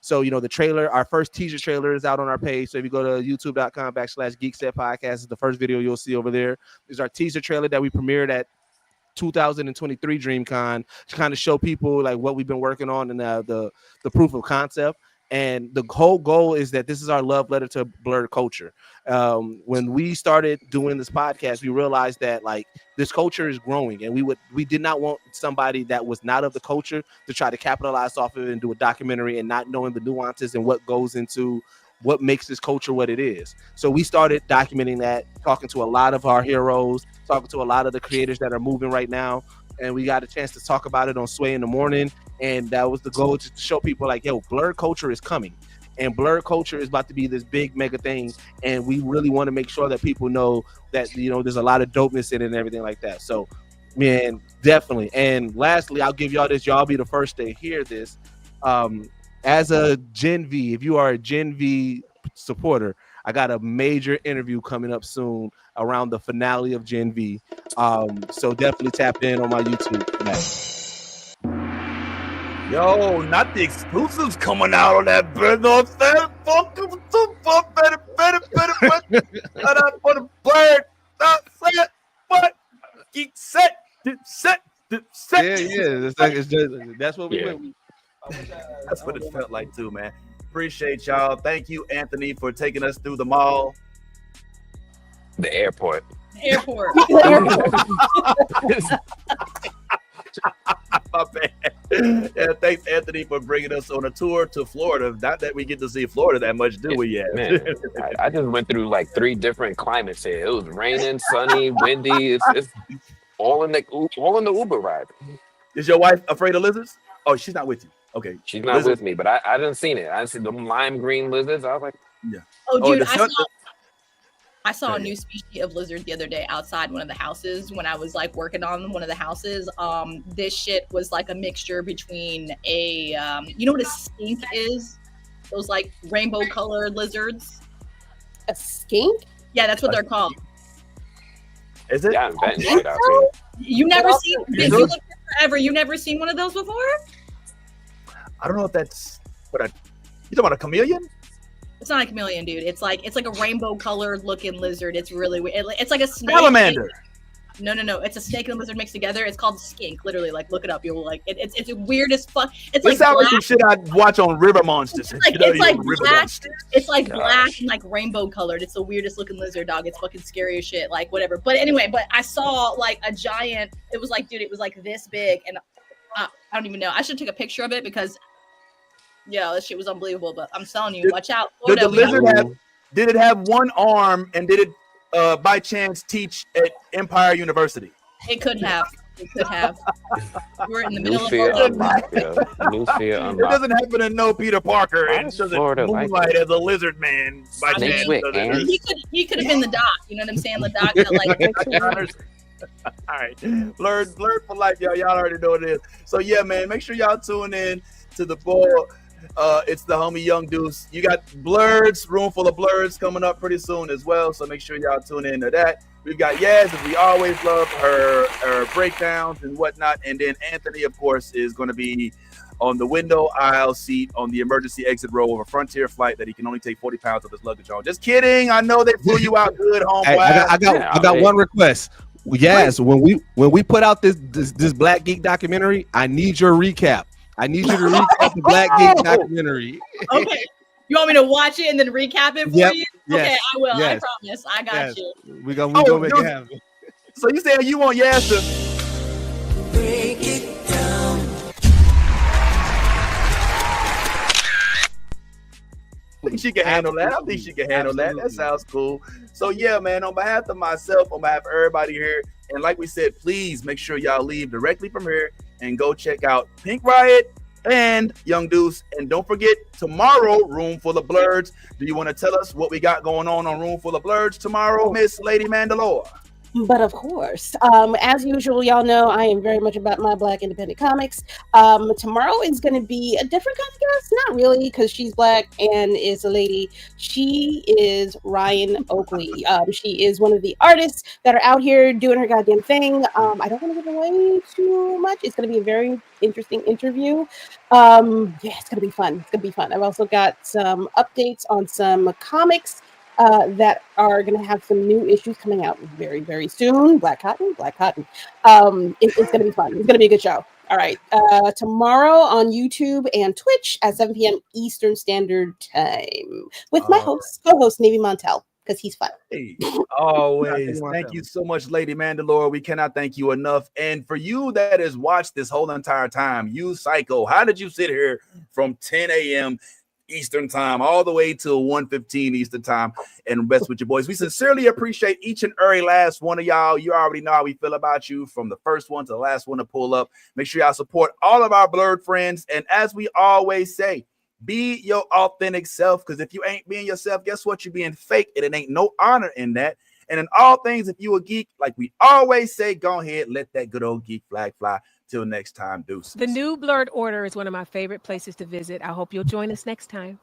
so the trailer, our first teaser trailer is out on our page. So if you go to youtube.com/Geekset Podcast, is the first video you'll see over there. Is our teaser trailer that we premiered at 2023 DreamCon to kind of show people like what we've been working on and the proof of concept. And the whole goal is that this is our love letter to blurred culture. When we started doing this podcast, we realized that like this culture is growing, and we did not want somebody that was not of the culture to try to capitalize off of it and do a documentary and not knowing the nuances and what goes into what makes this culture what it is. So we started documenting that, talking to a lot of our heroes, talking to a lot of the creators that are moving right now. And we got a chance to talk about it on Sway in the Morning. And that was the goal, to show people like, yo, blurred culture is coming. And blurred culture is about to be this big mega thing. And we really want to make sure that people know that, there's a lot of dopeness in it and everything like that. So, man, definitely. And lastly, I'll give y'all this. Y'all be the first to hear this. As a Gen V, if you are a Gen V supporter, I got a major interview coming up soon around the finale of Gen V. So definitely tap in on my YouTube. Yo, not the exclusives coming out on that bird. No, better for the bird. Not set, but Geek Set. Yeah. That's what we went. That's what it felt like too, man. Appreciate y'all. Thank you, Anthony, for taking us through the mall. The airport. My bad. Yeah, thanks, Anthony, for bringing us on a tour to Florida. Not that we get to see Florida that much, do we? Yet? Man, I just went through like 3 different climates here. It was raining, sunny, windy. It's all in the Uber ride. Is your wife afraid of lizards? Oh, she's not with you. Okay, she's not with me, but I didn't see it. I didn't see them lime green lizards. I was like, yeah. Oh, dude, I saw a new species of lizard the other day outside one of the houses when I was like working on one of the houses. This shit was like a mixture between you know what a skink is? Those like rainbow colored lizards. A skink? Yeah, that's what they're called. Is it? Yeah, I'm betting shit out here. You never seen? Did you look forever? You never seen one of those before? I don't know if that's what you talking about, a chameleon? It's not a chameleon, dude. It's like a rainbow colored looking lizard. It's really weird. It's like a snake. Salamander. No. It's a snake and a lizard mixed together. It's called skink. Literally, like look it up. You'll like it. It's weird as fuck. It's like sounds like some shit I'd watch on River Monsters. It's like black. It's like black and like rainbow colored. It's the weirdest looking lizard, dog. It's fucking scary as shit. Like whatever. But anyway, I saw like a giant. It was like, dude, it was like this big, and I don't even know. I should take a picture of it because. Yeah, that shit was unbelievable, but I'm telling you, watch out. Did the lizard did it have one arm, and did it by chance teach at Empire University? It could have. We're in the middle of New fear unlocked. It doesn't happen to know Peter Parker and doesn't moonlight as a lizard man by chance. He could have been the doc, you know what I'm saying? The doc that like all right. Blurred for life, y'all. Y'all already know what it is. So yeah, man, make sure y'all tune in to the boy. It's the homie Young Deuce. You got Blurds, room full of Blurds coming up pretty soon as well. So make sure y'all tune in to that. We've got Yaz, as we always love her breakdowns and whatnot. And then Anthony, of course, is going to be on the window aisle seat on the emergency exit row of a Frontier flight that he can only take 40 pounds of his luggage on. Just kidding. I know they flew you out good, homeboy. Hey, I got one request. Yes, when we put out this Black Geek documentary, I need your recap. I need you to recap the Black Geek documentary. Okay. You want me to watch it and then recap it for you? Yes, okay, I will. yes. I promise. I got you. We go make it happen. So you saying you want Yas to break it down? I think she can handle that. I think she can handle that. That sounds cool. So yeah, man, on behalf of myself, on behalf of everybody here, and like we said, please make sure y'all leave directly from here and go check out Pink Riot and Young Deuce. And don't forget, tomorrow, Room Full of Blurs. Do you want to tell us what we got going on Room Full of Blurs tomorrow, Miss Lady Mandalore? But of course, as usual, y'all know I am very much about my Black independent comics. Tomorrow is going to be a different kind of guest. Not really, because she's Black and is a lady. She is Ryan Oakley. She is one of the artists that are out here doing her goddamn thing. I don't want to give away too much. It's going to be a very interesting interview. Yeah, it's going to be fun. It's going to be fun. I've also got some updates on some comics that are going to have some new issues coming out very, very soon. Black Cotton. It's going to be fun. It's going to be a good show. All right. Tomorrow on YouTube and Twitch at 7 p.m. Eastern Standard Time with my co-host, Navy Montel, because he's fun. Hey, always. Thank you so much, Lady Mandalore. We cannot thank you enough. And for you that has watched this whole entire time, you psycho, how did you sit here from 10 a.m. Eastern time all the way till 1:15 Eastern time and rest with your boys? We sincerely appreciate each and every last one of y'all. You already know how we feel about you, from the first one to the last one to pull up. Make sure y'all support all of our blurred friends. And as we always say, be your authentic self, because if you ain't being yourself, guess what? You're being fake, and it ain't no honor in that. And in all things, if you a geek, like we always say, go ahead, let that good old geek flag fly. Till next time, Deuces. The new Blurred Order is one of my favorite places to visit. I hope you'll join us next time.